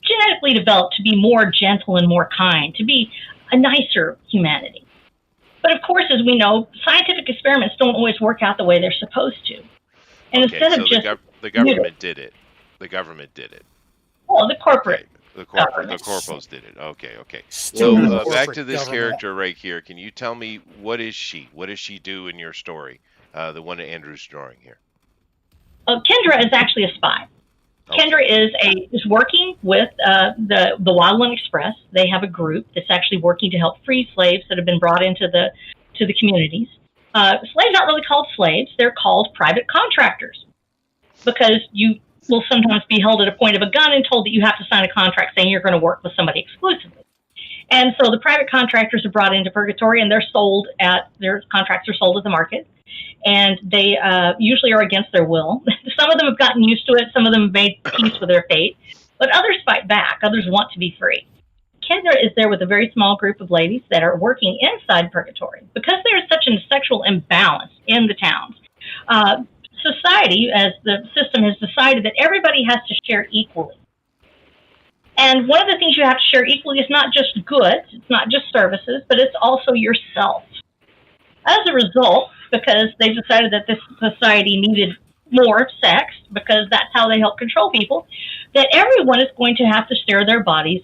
genetically developed to be more gentle and more kind, to be a nicer humanity. But of course, as we know, scientific experiments don't always work out the way they're supposed to. And okay, instead so of just the government did it. The government did it. Well, the corporate. The corpos did it. Okay. Still So back to this government. character right here. Can you tell me what is she? What does she do in your story? The one that Andrew's drawing here. Kendra is actually a spy. Okay. Kendra is working with the Wildland Express. They have a group that's actually working to help free slaves that have been brought into the communities. Slaves aren't really called slaves; they're called private contractors, because you will sometimes be held at a point of a gun and told that you have to sign a contract saying you're going to work with somebody exclusively. And so the private contractors are brought into Purgatory, and their contracts are sold at the market, and they usually are against their will. Some of them have gotten used to it. Some of them have made peace with their fate, but others fight back. Others want to be free. Kendra is there with a very small group of ladies that are working inside Purgatory. Because there is such a sexual imbalance in the towns, society, as the system has decided, that everybody has to share equally. And one of the things you have to share equally is not just goods, it's not just services, but it's also yourself. As a result, because they decided that this society needed more sex, because that's how they help control people, that everyone is going to have to share their bodies.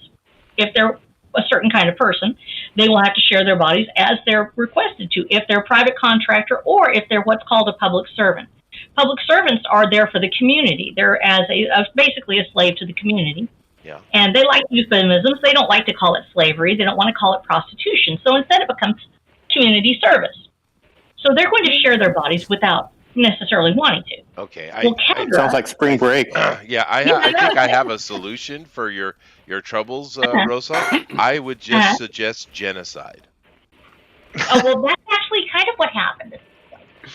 If they're a certain kind of person, they will have to share their bodies as they're requested to, if they're a private contractor or if they're what's called a public servant. Public servants are there for the community. They're basically a slave to the community. Yeah. And they like euphemisms. They don't like to call it slavery. They don't want to call it prostitution. So instead it becomes community service. So they're going to share their bodies without necessarily wanting to. Okay. It sounds like spring break. Yeah, I think I have a solution for your troubles, Rosa. I would just suggest genocide. Oh, well, that's actually kind of what happened.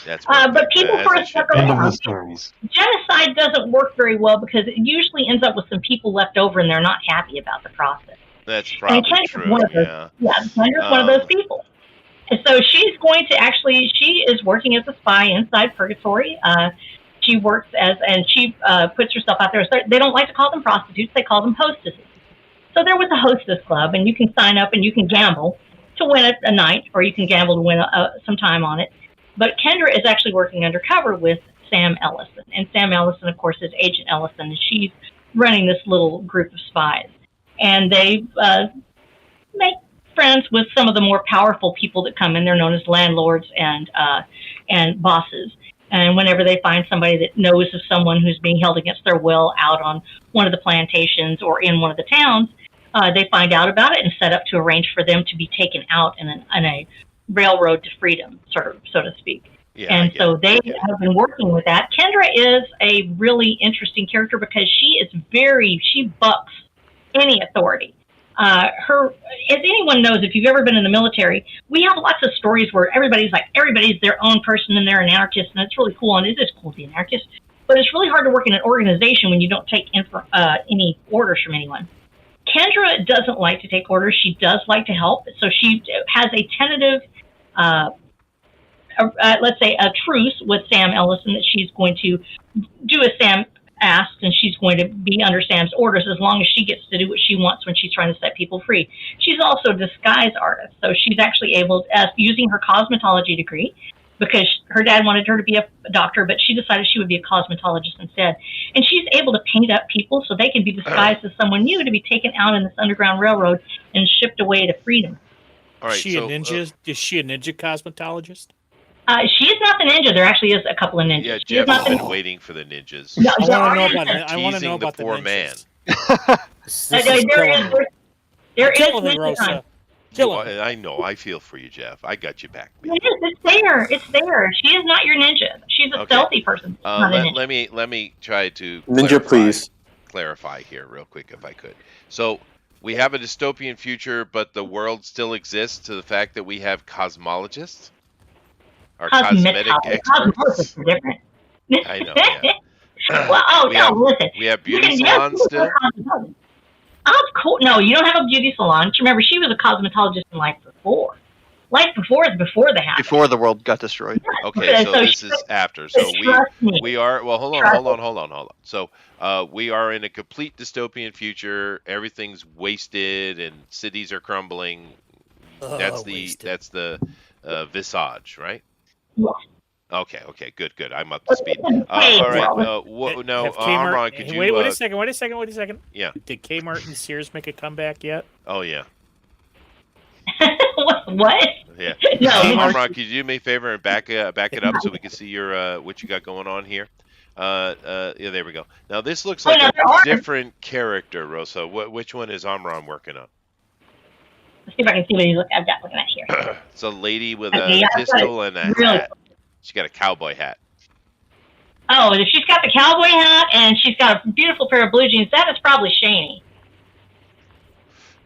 That's but people first stories. Genocide doesn't work very well because it usually ends up with some people left over and they're not happy about the process. That's probably true. Kendra's one of those people. And so she is working as a spy inside Purgatory. She works she puts herself out there. They don't like to call them prostitutes, they call them hostesses. So they're with the hostess club, and you can sign up and you can gamble to win a night, or you can gamble to win some time on it. But Kendra is actually working undercover with Sam Ellison. And Sam Ellison, of course, is Agent Ellison, and she's running this little group of spies. And they make friends with some of the more powerful people that come in. They're known as landlords and bosses. And whenever they find somebody that knows of someone who's being held against their will out on one of the plantations or in one of the towns, they find out about it and set up to arrange for them to be taken out in a railroad to freedom, sort of, so to speak. Yeah, and so they have been working with that. Kendra is a really interesting character because she bucks any authority. As anyone knows, if you've ever been in the military, we have lots of stories where everybody's their own person and they're an anarchist, and it's really cool, and it is cool to be an anarchist, but it's really hard to work in an organization when you don't take any orders from anyone. Kendra doesn't like to take orders. She does like to help, so she has a tentative, let's say, a truce with Sam Ellison that she's going to do as Sam asks, and she's going to be under Sam's orders as long as she gets to do what she wants when she's trying to set people free. She's also a disguise artist, so she's actually able, using her cosmetology degree, because her dad wanted her to be a doctor, but she decided she would be a cosmetologist instead. And she's able to paint up people so they can be disguised as someone new to be taken out in this Underground Railroad and shipped away to freedom. All right, is she a ninja? Is she a ninja cosmetologist? She is not the ninja. There actually is a couple of ninjas. Yeah, Jeff has been waiting for the ninjas. No, I want to know about the poor ninjas. man. There is Kill me, ninja Rosa. time. Kill him. I know. I feel for you, Jeff. I got you back. Man. It's there. It's there. She is not your ninja. She's a stealthy person. Not a ninja. Let me try to clarify here real quick if I could. So we have a dystopian future, but the world still exists to the fact that we have cosmologists. Our cosmetic experts. Are different. I know. Yeah. Well, listen. We have beauty salons still. Oh, cool. No, you don't have a beauty salon. Remember, she was a cosmetologist in life before. Life before is before the house. Before the world got destroyed. Okay, so this is after. So we are. Well, hold on. So we are in a complete dystopian future. Everything's wasted and cities are crumbling. That's the visage, right? Yeah. Okay, good. I'm up to speed. All right. Amron, could you... Wait a second. Yeah. Did Kmart and Sears make a comeback yet? Oh, yeah. What? Yeah. No. Amron, could you do me a favor and back it up so we can see your what you got going on here? Yeah, there we go. Now, this looks like a different character, Rosa. Which one is Amron working on? Let's see if I can see what he's looking at here. It's a lady with a pistol and a hat. She's got a cowboy hat. Oh, if she's got the cowboy hat and she's got a beautiful pair of blue jeans, that is probably Shani.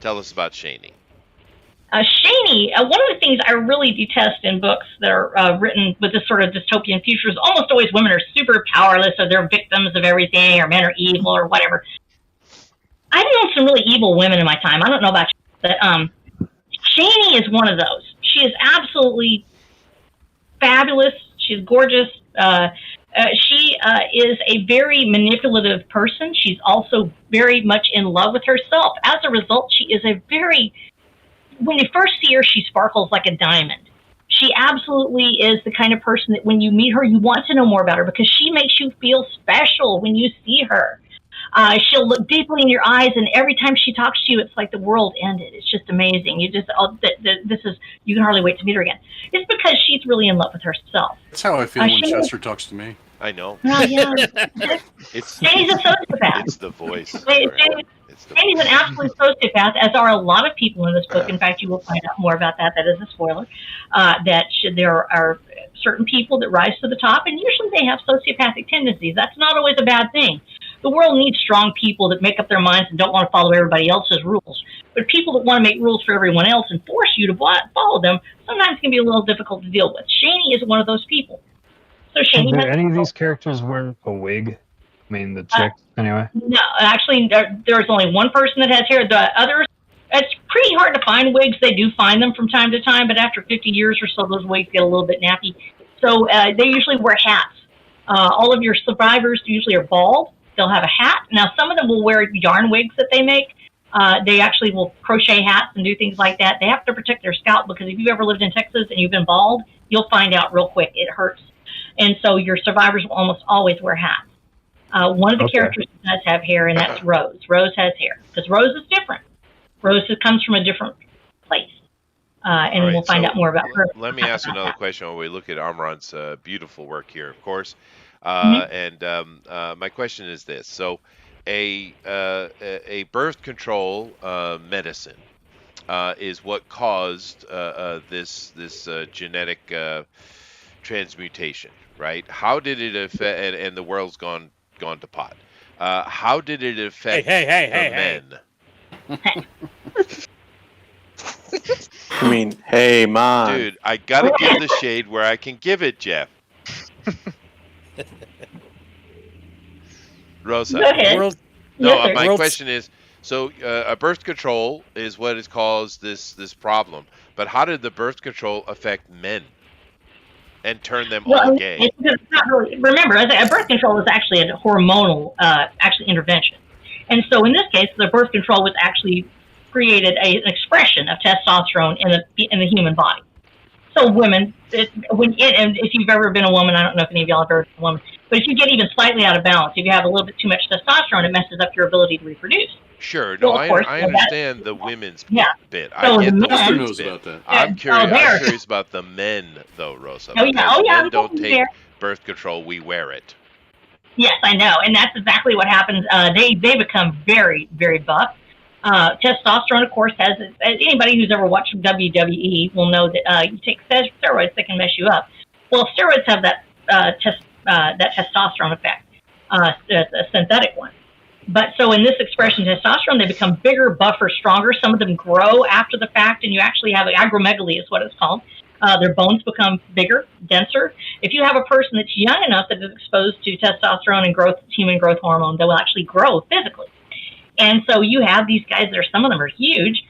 Tell us about Shani. Shani, one of the things I really detest in books that are written with this sort of dystopian future is almost always women are super powerless or they're victims of everything or men are evil or whatever. I've known some really evil women in my time. I don't know about you, but Shani is one of those. She is absolutely fabulous. She's gorgeous. She is a very manipulative person. She's also very much in love with herself. As a result, she is when you first see her, she sparkles like a diamond. She absolutely is the kind of person that when you meet her, you want to know more about her because she makes you feel special when you see her. She'll look deeply in your eyes, and every time she talks to you, it's like the world ended. It's just amazing. You can hardly wait to meet her again. It's because she's really in love with herself. That's how I feel when Chester talks to me. I know. Oh, yeah. Shani's a sociopath. It's the voice. Shani's an absolute sociopath, as are a lot of people in this book. In fact, you will find out more about that. That is a spoiler. There are certain people that rise to the top, and usually they have sociopathic tendencies. That's not always a bad thing. The world needs strong people that make up their minds and don't want to follow everybody else's rules. But people that want to make rules for everyone else and force you to follow them sometimes can be a little difficult to deal with. Shani is one of those people. So Shani Did any of these characters wear a wig? I mean, the chick, anyway. No, actually, there's only one person that has hair. The others, it's pretty hard to find wigs. They do find them from time to time, but after 50 years or so, those wigs get a little bit nappy. So they usually wear hats. All of your survivors usually are bald. They'll have a hat. Now, some of them will wear yarn wigs that they make. They actually will crochet hats and do things like that. They have to protect their scalp because if you've ever lived in Texas and you've been bald, you'll find out real quick. It hurts. And so your survivors will almost always wear hats. One of the characters does have hair, and that's Rose. Rose has hair because Rose is different. Rose comes from a different place. and All right, we'll find so out more about her. let me ask you another question while we look at Amran's beautiful work here, of course. Mhm. And my question is this: so, a birth control medicine is what caused this genetic transmutation, right? How did it affect? And the world's gone to pot. How did it affect the men? I mean, hey, man. Dude, I gotta give the shade where I can give it, Jeff. Rosa. Go ahead. No, Yes, sir. my question is, so a birth control is what has caused this problem, but how did the birth control affect men and turn them all gay? It's not really, remember, a birth control is actually a hormonal intervention. And so in this case, the birth control was actually created an expression of testosterone in the human body. So women, and if you've ever been a woman, I don't know if any of y'all have ever been a woman, but if you get even slightly out of balance, if you have a little bit too much testosterone, it messes up your ability to reproduce. Sure, no, Well, of course, I so understand the women's bit. So I get the the men- women's knows bit. about that. I'm curious. they're- I'm curious about the men, though, Rosa. Oh, yeah. because Oh, yeah, men don't they're take there. birth control; we wear it. Yes, I know, and that's exactly what happens. They become very, very buff. Testosterone, of course, has anybody who's ever watched WWE will know that you take steroids that can mess you up. Well, steroids have that testosterone effect, a synthetic one. But so in this expression, testosterone, they become bigger, buffer, stronger. Some of them grow after the fact, and you actually have agromegaly is what it's called. Their bones become bigger, denser. If you have a person that's young enough that is exposed to testosterone and human growth hormone, they will actually grow physically. And so you have these guys that some of them are huge.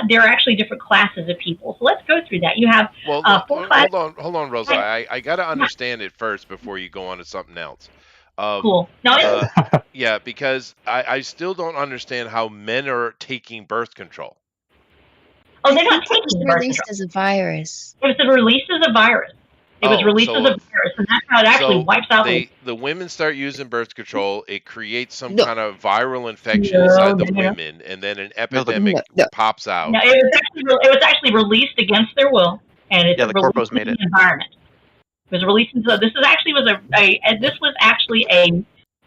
There are actually different classes of people. So let's go through that. You have Well, four classes. hold on, Rosa. I got to understand it first before you go on to something else. Cool. No, Yeah, because I still don't understand how men are taking birth control. oh, they're not It taking was the birth released control. as a virus. It was released as a virus. It was released so- as a virus, and that's how it actually So wipes out the women start using birth control. It creates some No. kind of viral infection No, inside the no. women, and then an epidemic no. pops out. No, it was actually released against their will, and it's Yeah, the released corpos made in it. the environment. It was released into this was actually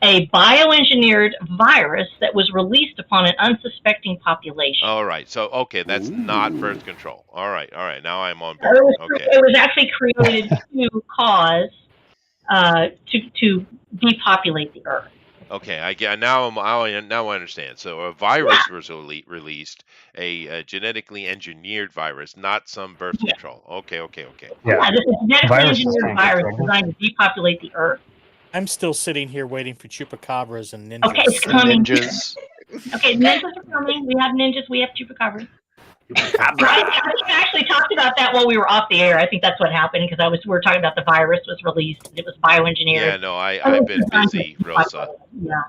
a bioengineered virus that was released upon an unsuspecting population. All right. So okay, that's not birth control. All right. Now I'm on It board. was, Okay. it was actually created to cause to depopulate the earth. Okay, I get now. Now I understand. So a virus was released, a genetically engineered virus, not some birth control. Okay. Yeah, this is a genetically Viruses engineered can't virus control. designed to depopulate the earth. I'm still sitting here waiting for chupacabras and ninjas. Okay, it's coming. Ninjas. Okay, ninjas are coming. We have ninjas. We have chupacabras. I think I actually talked about that while we were off the air. I think that's what happened because we were talking about the virus was released. It was bioengineered. Yeah. No, I've been busy, Rosa. Yeah.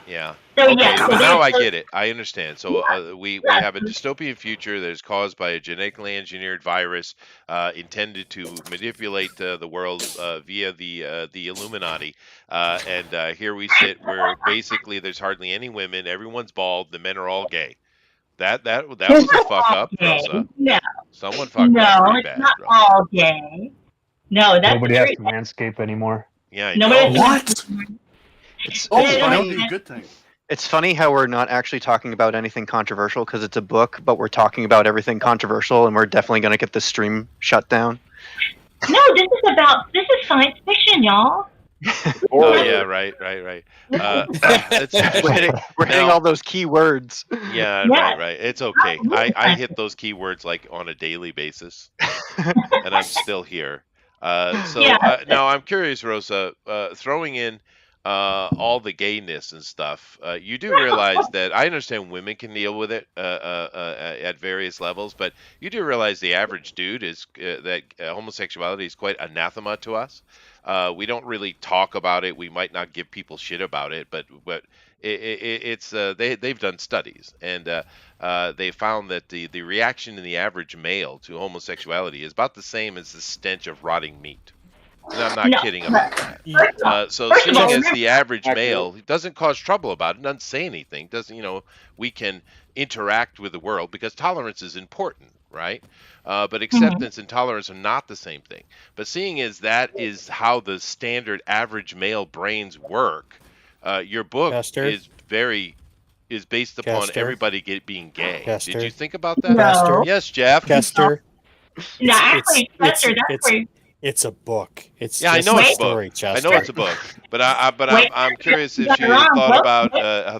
Yeah. So Okay, yeah. So now I there's- get it. I understand. So we have a dystopian future that is caused by a genetically engineered virus intended to manipulate the world via the Illuminati. And here we sit where basically there's hardly any women. Everyone's bald. The men are all gay. That was a fuck up, gay. Rosa. No, Someone fucked up no, pretty it's bad, not Rosa. all gay. No, that's Nobody the has truth. to manscape anymore. Yeah. I Nobody know. has to- It's, Oh, it's Yeah, that funny. would be a good thing. It's funny how we're not actually talking about anything controversial because it's a book, but we're talking about everything controversial, and we're definitely going to get the stream shut down. No, this is science fiction, y'all. Oh yeah, right. It's We're hitting, Now- all those key words. Yeah, Yeah. right. It's okay. I hit those keywords like on a daily basis, and I'm still here. Yeah. Now I'm curious, Rosa. Throwing in all the gayness and stuff, you do realize that I understand women can deal with it at various levels, but you do realize the average dude is that homosexuality is quite anathema to us. We don't really talk about it. We might not give people shit about it, but it's they've done studies and they found that the reaction in the average male to homosexuality is about the same as the stench of rotting meat. I'm not No, kidding but about that. first of all, So first of seeing all, as remember, the average male, he doesn't cause trouble about it, doesn't say anything, doesn't, we can interact with the world because tolerance is important, right? But acceptance and tolerance are not the same thing. But seeing as that is how the standard average male brains work, your book Chester, is based upon Chester, everybody being gay. Did Chester, you think about that? Chester, Yes, Jeff. Chester. no, actually, Chester, that's where. It's a book. It's Yeah, I just know a it's a story, book. Chester. I know it's a book, but Wait, I'm curious you if got it you wrong,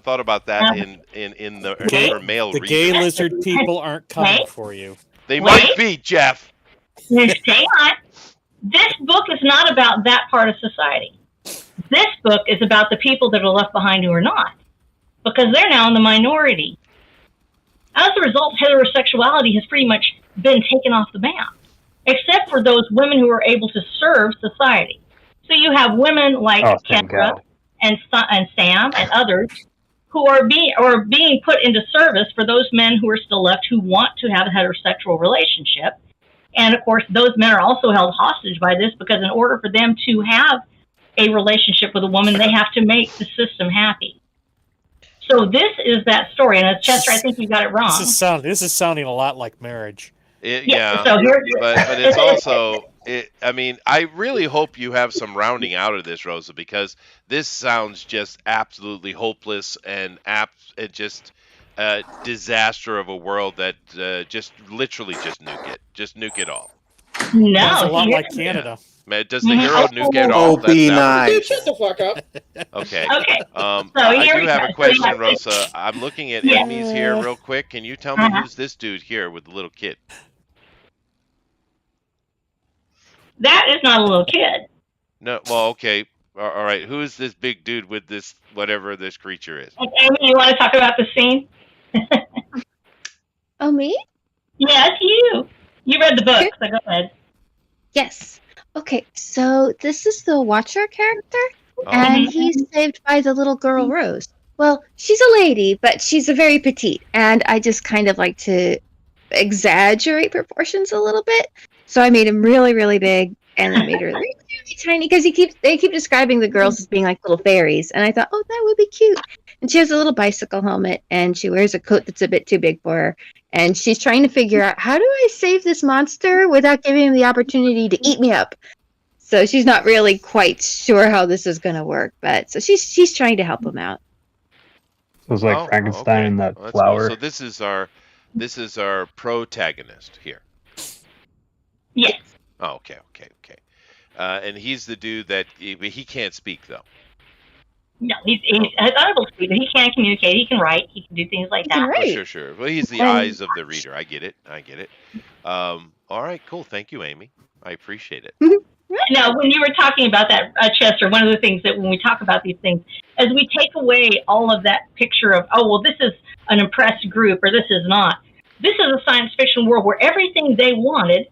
thought about that in the Gay, for male the readers. gay lizard people aren't coming Wait. for you. They Wait. might be, Jeff. Stay on. This book is not about that part of society. This book is about the people that are left behind who are not, because they're now in the minority. As a result, heterosexuality has pretty much been taken off the map, except for those women who are able to serve society. So you have women like thank Kendra God. and Sam and others who are being put into service for those men who are still left who want to have a heterosexual relationship. And of course, those men are also held hostage by this because in order for them to have a relationship with a woman, they have to make the system happy. So this is that story. And Chester, I think you got it wrong. This is sounding a lot like marriage. Yeah, So but it's also I mean, I really hope you have some rounding out of this, Rosa, because this sounds just absolutely hopeless and just a disaster of a world that just literally just nuke it all. No, Sounds a lot like Canada. Man, does the hero nuke it all? Oh, be nice. Dude, shut the fuck up. Okay. Okay. I here do we have go. a question, So, yeah. Rosa. I'm looking at Yeah. enemies here real quick. Can you tell me who's this dude here with the little kid? That is not a little kid. No, well, okay. All right. Who is this big dude with this, whatever this creature is? Amy, you want to talk about the scene? Oh, me? Yes, you. You read the book, so go ahead. Yes. Okay, so this is the Watcher character, Oh. and he's saved by the little girl Rose. Well, she's a lady, but she's a very petite, and I just kind of like to exaggerate proportions a little bit. So I made him really, really big, and I made her really, really tiny because they keep describing the girls as being like little fairies, and I thought, oh, that would be cute. And she has a little bicycle helmet, and she wears a coat that's a bit too big for her. And she's trying to figure out, how do I save this monster without giving him the opportunity to eat me up? So she's not really quite sure how this is going to work, but so she's trying to help him out. So it's like Frankenstein and that Well, that's flower. cool. So this is our protagonist here. Yes. Oh, okay. And he's the dude that he can't speak though. No, he's unable to speak, but he can communicate. He can write. He can do things like that. Oh, sure. Well, he's the eyes of the reader. I get it. All right, cool. Thank you, Amy. I appreciate it. Now, when you were talking about that, Chester, one of the things that when we talk about these things, as we take away all of that picture of, oh, well, this is an oppressed group or this is not. This is a science fiction world where everything they wanted,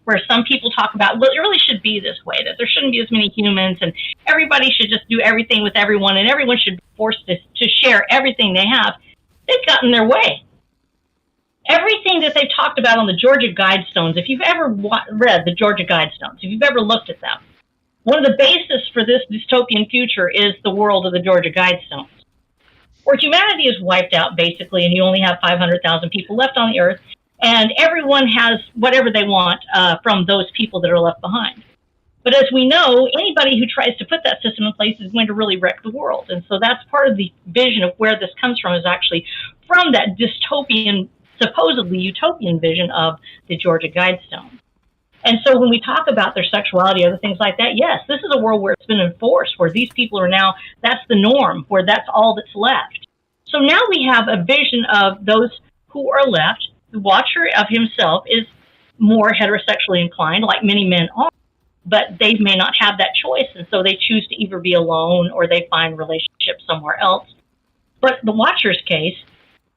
where some people talk about, well, it really should be this way, that there shouldn't be as many humans and everybody should just do everything with everyone and everyone should be forced to share everything they have. They've gotten their way. Everything that they've talked about on the Georgia Guidestones, if you've ever read the Georgia Guidestones, if you've ever looked at them, one of the bases for this dystopian future is the world of the Georgia Guidestones, where humanity is wiped out, basically, and you only have 500,000 people left on the earth, and everyone has whatever they want from those people that are left behind. But as we know, anybody who tries to put that system in place is going to really wreck the world. And so that's part of the vision of where this comes from, is actually from that dystopian, supposedly utopian vision of the Georgia Guidestones. And so when we talk about their sexuality, other things like that, yes, this is a world where it's been enforced, where these people are now, that's the norm, where that's all that's left. So now we have a vision of those who are left. The Watcher of himself is more heterosexually inclined, like many men are, but they may not have that choice, and so they choose to either be alone or they find relationships somewhere else. But the Watcher's case,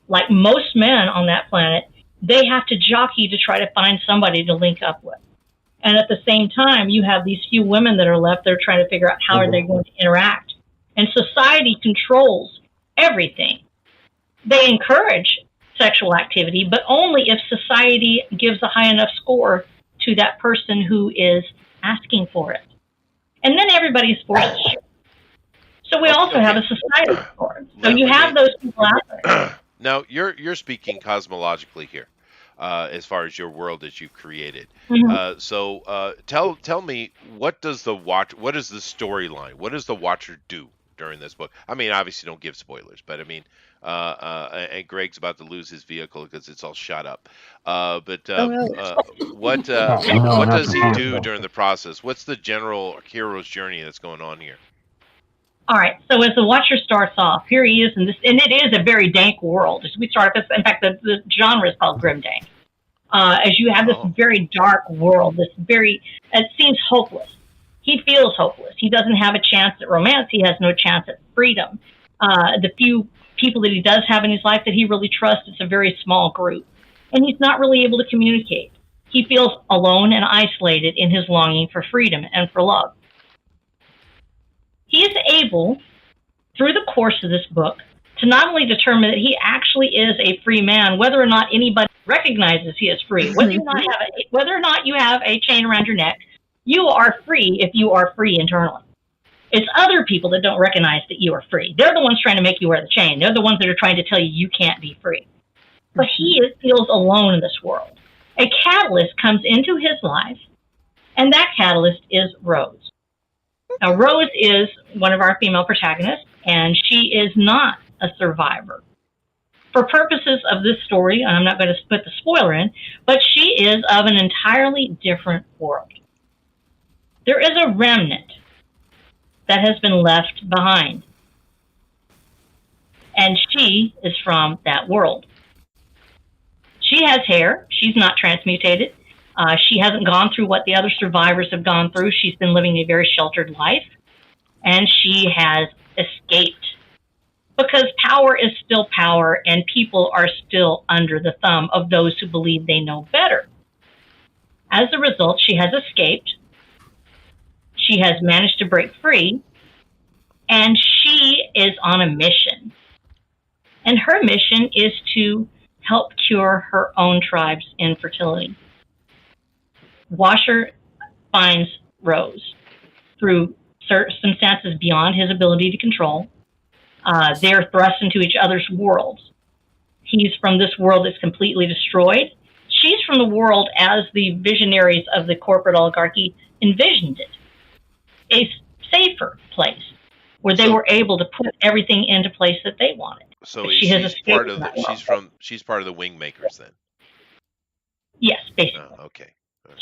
like most men on that planet, they have to jockey to try to find somebody to link up with. And at the same time, you have these few women that are left. They're trying to figure out how are they going to interact. And society controls everything. They encourage sexual activity, but only if society gives a high enough score to that person who is asking for it. And then everybody's forced to share. So we also have a society for it. So you have those people out there. Now you're speaking cosmologically here, as far as your world that you've created. So tell me, what is the storyline? What does the Watcher do during this book? I mean, obviously don't give spoilers, but I mean, and Greg's about to lose his vehicle because it's all shot up. What does he do during the process? What's the general hero's journey that's going on here? All right. So as the Watcher starts off, here he is in this, and it is a very dank world. As we start this, in fact, the genre is called grimdank. As you have this very dark world, it seems hopeless. He feels hopeless. He doesn't have a chance at romance. He has no chance at freedom. The few people that he does have in his life that he really trusts, it's a very small group. And he's not really able to communicate. He feels alone and isolated in his longing for freedom and for love. He is able, through the course of this book, to not only determine that he actually is a free man, whether or not anybody recognizes he is free, whether or not you have a chain around your neck, you are free if you are free internally. It's other people that don't recognize that you are free. They're the ones trying to make you wear the chain. They're the ones that are trying to tell you you can't be free. But he feels alone in this world. A catalyst comes into his life, and that catalyst is Rose. Now, Rose is one of our female protagonists, and she is not a survivor. For purposes of this story, and I'm not going to put the spoiler in, but she is of an entirely different world. There is a remnant that has been left behind, and she is from that world. She has hair. She's not transmutated. She hasn't gone through what the other survivors have gone through. She's been living a very sheltered life, and she has escaped because power is still power, and people are still under the thumb of those who believe they know better. As a result, she has escaped. She has managed to break free, and she is on a mission. And her mission is to help cure her own tribe's infertility. Watcher finds Rose through circumstances beyond his ability to control. They're thrust into each other's worlds. He's from this world that's completely destroyed. She's from the world as the visionaries of the corporate oligarchy envisioned it. A safer place where they were able to put everything into place that they wanted. So she's part of the Wingmakers then. Yes, basically. Okay.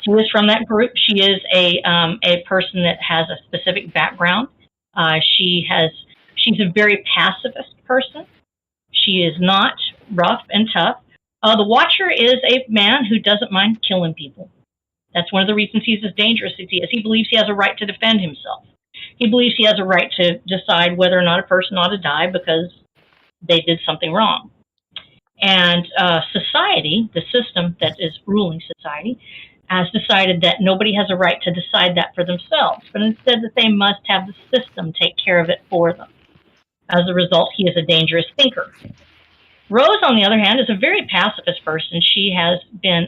She is from that group. She is a person that has a specific background. She's a very pacifist person. She is not rough and tough. The Watcher is a man who doesn't mind killing people. That's one of the reasons he's as dangerous as he is. He believes he has a right to defend himself. He believes he has a right to decide whether or not a person ought to die because they did something wrong. And society, the system that is ruling society, has decided that nobody has a right to decide that for themselves, but instead that they must have the system take care of it for them. As a result, he is a dangerous thinker. Rose, on the other hand, is a very pacifist person. She has been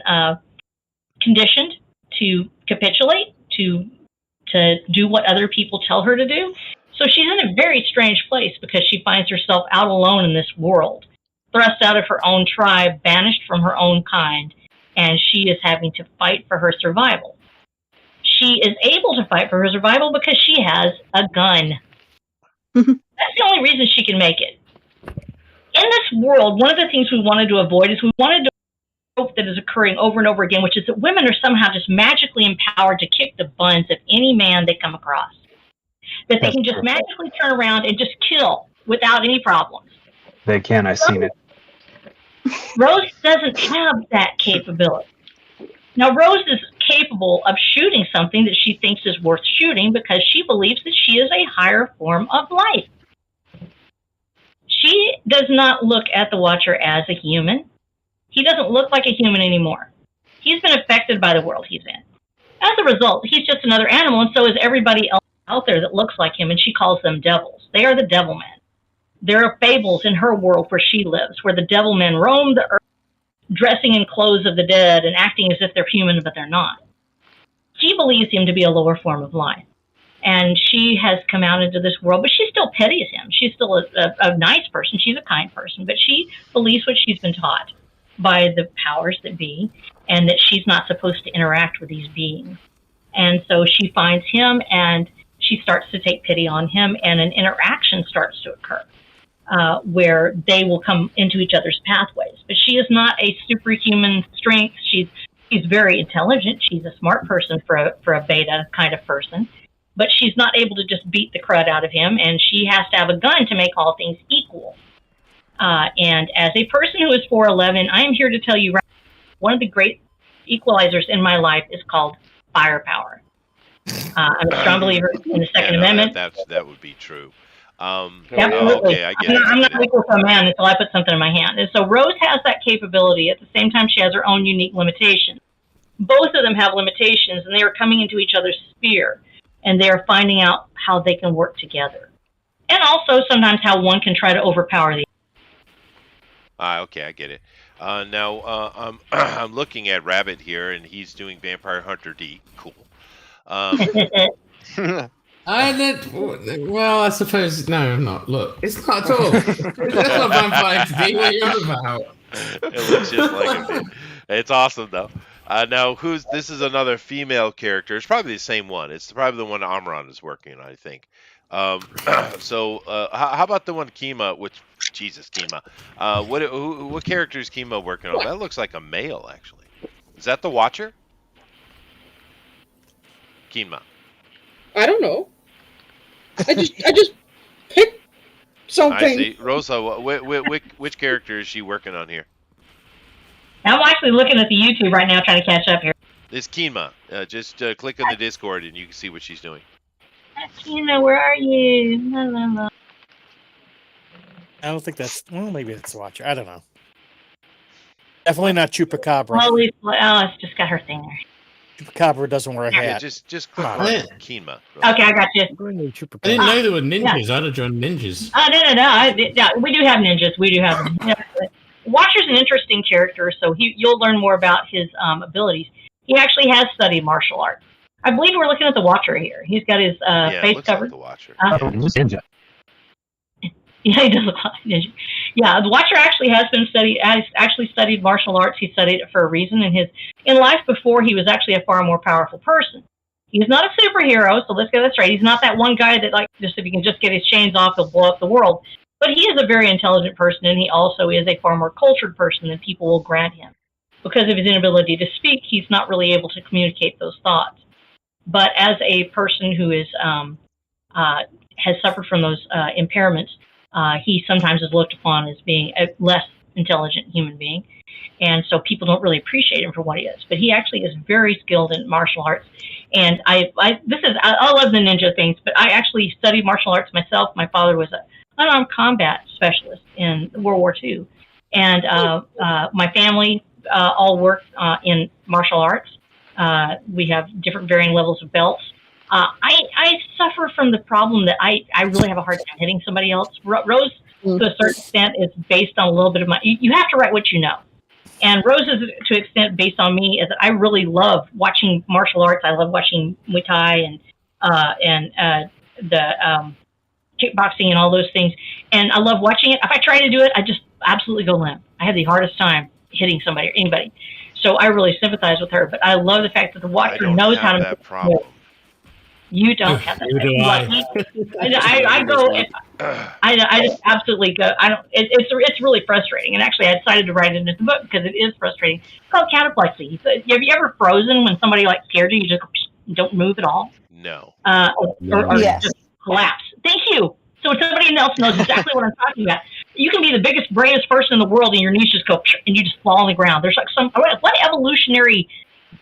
conditioned to capitulate, to do what other people tell her to do. So she's in a very strange place because she finds herself out alone in this world, thrust out of her own tribe, banished from her own kind, and she is having to fight for her survival. She is able to fight for her survival because she has a gun. That's the only reason she can make it. In this world, one of the things we wanted to avoid is we wanted to hope that is occurring over and over again, which is that women are somehow just magically empowered to kick the buns of any man they come across. That they can just magically turn around and just kill without any problems. They can. I've seen it. Rose doesn't have that capability. Now, Rose is capable of shooting something that she thinks is worth shooting because she believes that she is a higher form of life. She does not look at the Watcher as a human. He doesn't look like a human anymore. He's been affected by the world he's in. As a result, he's just another animal, and so is everybody else out there that looks like him, and she calls them devils. They are the devil men. There are fables in her world where she lives, where the devil men roam the earth, dressing in clothes of the dead and acting as if they're human, but they're not. She believes him to be a lower form of life. and she has come out into this world, but she still pities him. She's still a nice person. She's a kind person, but she believes what she's been taught by the powers that be, and that she's not supposed to interact with these beings. And so she finds him, and she starts to take pity on him, and an interaction starts to occur where they will come into each other's pathways. But she is not a superhuman strength. She's very intelligent. She's a smart person for a beta kind of person. But she's not able to just beat the crud out of him, and she has to have a gun to make all things equal. And as a person who is 4'11", I am here to tell you, one of the great equalizers in my life is called firepower. I'm a strong believer in the Second Amendment. That would be true. Absolutely. Okay, I get it. I'm not equal to a man until I put something in my hand. And so Rose has that capability. At the same time, she has her own unique limitations. Both of them have limitations, and they are coming into each other's sphere, and they are finding out how they can work together. And also sometimes how one can try to overpower the other. Okay, I get it. Now, I'm looking at Rabbit here, and he's doing Vampire Hunter D. Cool. Well, I suppose no, I'm not. Look, it's not at all. That's not Vampire D. What are you on about? It looks just like him. It's awesome though. Now, this is another female character. It's probably the same one. It's probably the one Amron is working on, I think. So how about the one Kima? Kima. What character is Kima working on? That looks like a male, actually. Is that the Watcher? Kima. I don't know. I just picked something. I see. Rosa, which character is she working on here? I'm actually looking at the YouTube right now trying to catch up here. It's Kima. Just click on the Discord and you can see what she's doing. Kima, where are you? La, la, la. I don't think that's... Well, maybe it's the Watcher. I don't know. Definitely not Chupacabra. It's just got her thing there. Chupacabra doesn't wear a Yeah, hat. just click on Kima. Okay, I got you. I didn't know there were ninjas. I'd have joined ninjas. No. We do have ninjas. We do have them. Watcher's an interesting character, so you'll learn more about his abilities. He actually has studied martial arts. I believe we're looking at the Watcher here. He's got his face covered. Like the Watcher. Ninja. Yeah, he does look like a ninja. Yeah, the Watcher actually has studied martial arts. He studied it for a reason. In life before, he was actually a far more powerful person. He's not a superhero, so let's get that straight. He's not that one guy that, just if he can just get his chains off, he'll blow up the world. But he is a very intelligent person, and he also is a far more cultured person than people will grant him. Because of his inability to speak, he's not really able to communicate those thoughts. But as a person who is has suffered from those impairments, he sometimes is looked upon as being a less intelligent human being. And so people don't really appreciate him for what he is. But he actually is very skilled in martial arts. And I love the ninja things, but I actually studied martial arts myself. My father was an unarmed combat specialist in World War II. And my family all worked in martial arts. We have different varying levels of belts. I suffer from the problem that I really have a hard time hitting somebody else. Rose, to a certain extent, is based on a little bit of you have to write what you know. And Rose is, to an extent, based on me, is that I really love watching martial arts. I love watching Muay Thai and the kickboxing and all those things. And I love watching it. If I try to do it, I just absolutely go limp. I have the hardest time hitting somebody or anybody. So I really sympathize with her. But I love the fact that the Watcher knows how to make that problem. You don't have that. I go. I just absolutely go. I don't. It's really frustrating. And actually, I decided to write it in the book because it is frustrating. It's called cataplexy. So, have you ever frozen when somebody scared you? You just don't move at all. No. Or just collapse. Thank you. So somebody else knows exactly what I'm talking about. You can be the biggest, bravest person in the world, and your knees just go, and you just fall on the ground. There's what evolutionary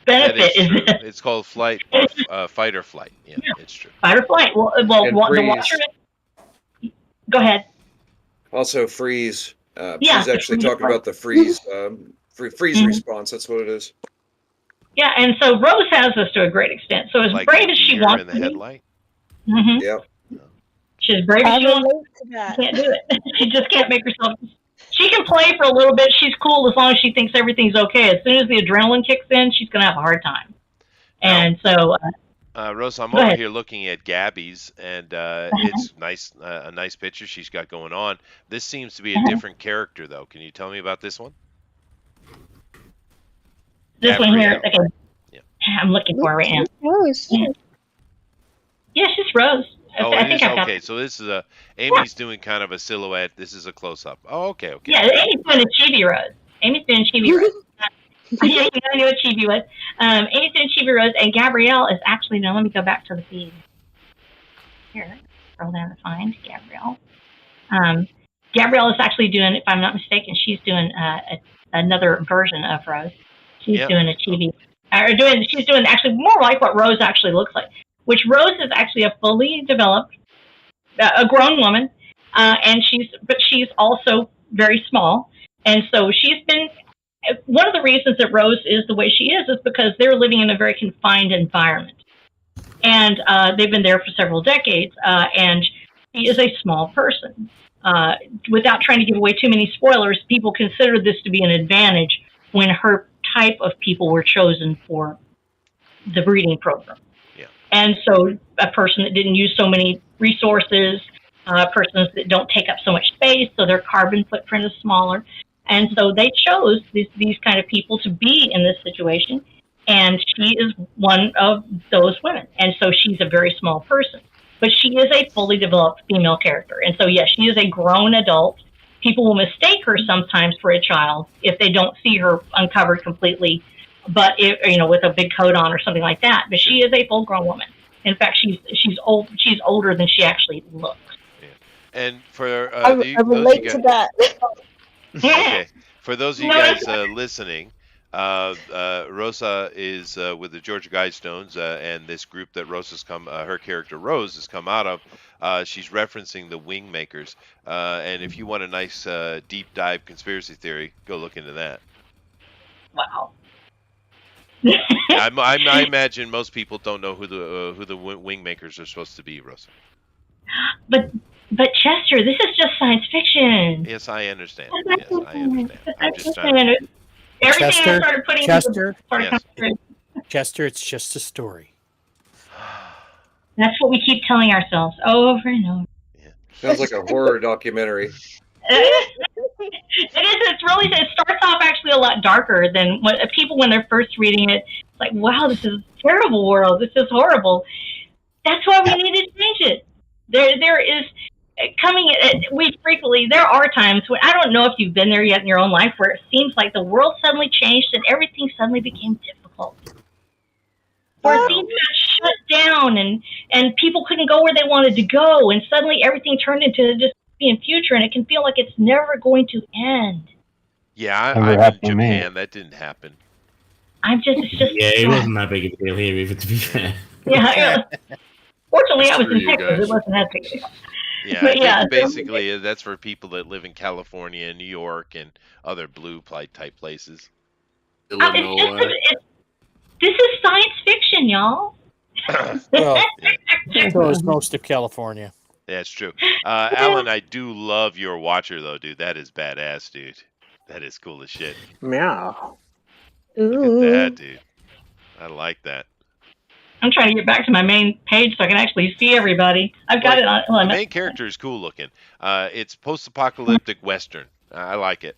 benefit is this? It's called fight or flight. Yeah, it's true. Fight or flight. Well, the Watcher. Go ahead. Also, freeze. She's actually talking about the freeze response. That's what it is. Yeah, and so Rose has this to a great extent. So as brave as she wants to be. Headlight. Mm-hmm. Yep. She's brave as she wants. She can't do it. She just can't make herself. She can play for a little bit. She's cool as long as she thinks everything's okay. As soon as the adrenaline kicks in, she's going to have a hard time. And so, Rosa, I'm Go over ahead. here looking at Gabby's, and it's nice, a nice picture she's got going on. This seems to be a different character, though. Can you tell me about this one? This one here, Gabrielle. okay. I'm looking for it right now. Rose. Yeah, she's Rose. Oh, I it think is I've got. okay. So this is Amy's doing kind of a silhouette. This is a close up. Oh, okay, okay. Yeah, Amy's doing a Chibi Rose. Amy's doing Chibi Rose. Yeah, you know what Chibi was. Amy's doing Chibi Rose, and Gabrielle is actually. Now let me go back to the feed. Here, scroll down to find Gabrielle. Gabrielle is actually doing, if I'm not mistaken, she's doing another version of Rose. She's doing a chibi, she's doing actually more like what Rose actually looks like. Which Rose is actually a fully developed, a grown woman, and she's also very small, and so she's been. One of the reasons that Rose is the way she is because they're living in a very confined environment, and they've been there for several decades, and she is a small person. Without trying to give away too many spoilers, people consider this to be an advantage when her type of people were chosen for the breeding program. Yeah. And so a person that didn't use so many resources, persons that don't take up so much space, so their carbon footprint is smaller. And so they chose these kind of people to be in this situation, and she is one of those women. And so she's a very small person. But she is a fully developed female character. And so, yes, she is a grown adult. People will mistake her sometimes for a child if they don't see her uncovered completely, but with a big coat on or something like that. But she is a full-grown woman. In fact, she's old. She's older than she actually looks. Yeah. And for I relate to that. Okay, for those of you guys listening, Rosa is with the Georgia Guidestones, and this group that Rosa's her character Rose has come out of. She's referencing the Wingmakers, and if you want a nice deep dive conspiracy theory, go look into that. Wow. I imagine most people don't know who the Wingmakers are supposed to be, Rosa. But Chester, this is just science fiction. Yes, I understand. Yes, I understand. I'm just trying to... Everything I started putting Chester, Chester, it's just a story. That's what we keep telling ourselves over and over. Sounds like a horror documentary. It starts off actually a lot darker than what people, when they're first reading it, it's like, wow, this is a terrible world. This is horrible. That's why we need to change it. There is there are times when, I don't know if you've been there yet in your own life, where it seems like the world suddenly changed and everything suddenly became difficult. Or things got shut down and people couldn't go where they wanted to go, and suddenly everything turned into a dystopian future, and it can feel like it's never going to end. Yeah, I'm in Japan. That didn't happen. It wasn't that big a deal here, either, to be fair. Yeah. Fortunately, I was in you Texas. guys. It wasn't that big a deal. Yeah, But I think basically that's for people that live in California and New York and other blue type places. This is science fiction, y'all. Well, so is most of California. That's true. Alan, I do love your watcher, though, dude. That is badass, dude. That is cool as shit. Meow. Look at that, dude. I like that. I'm trying to get back to my main page so I can actually see everybody. I've got it on. The main character is cool looking. It's post-apocalyptic Western. I like it.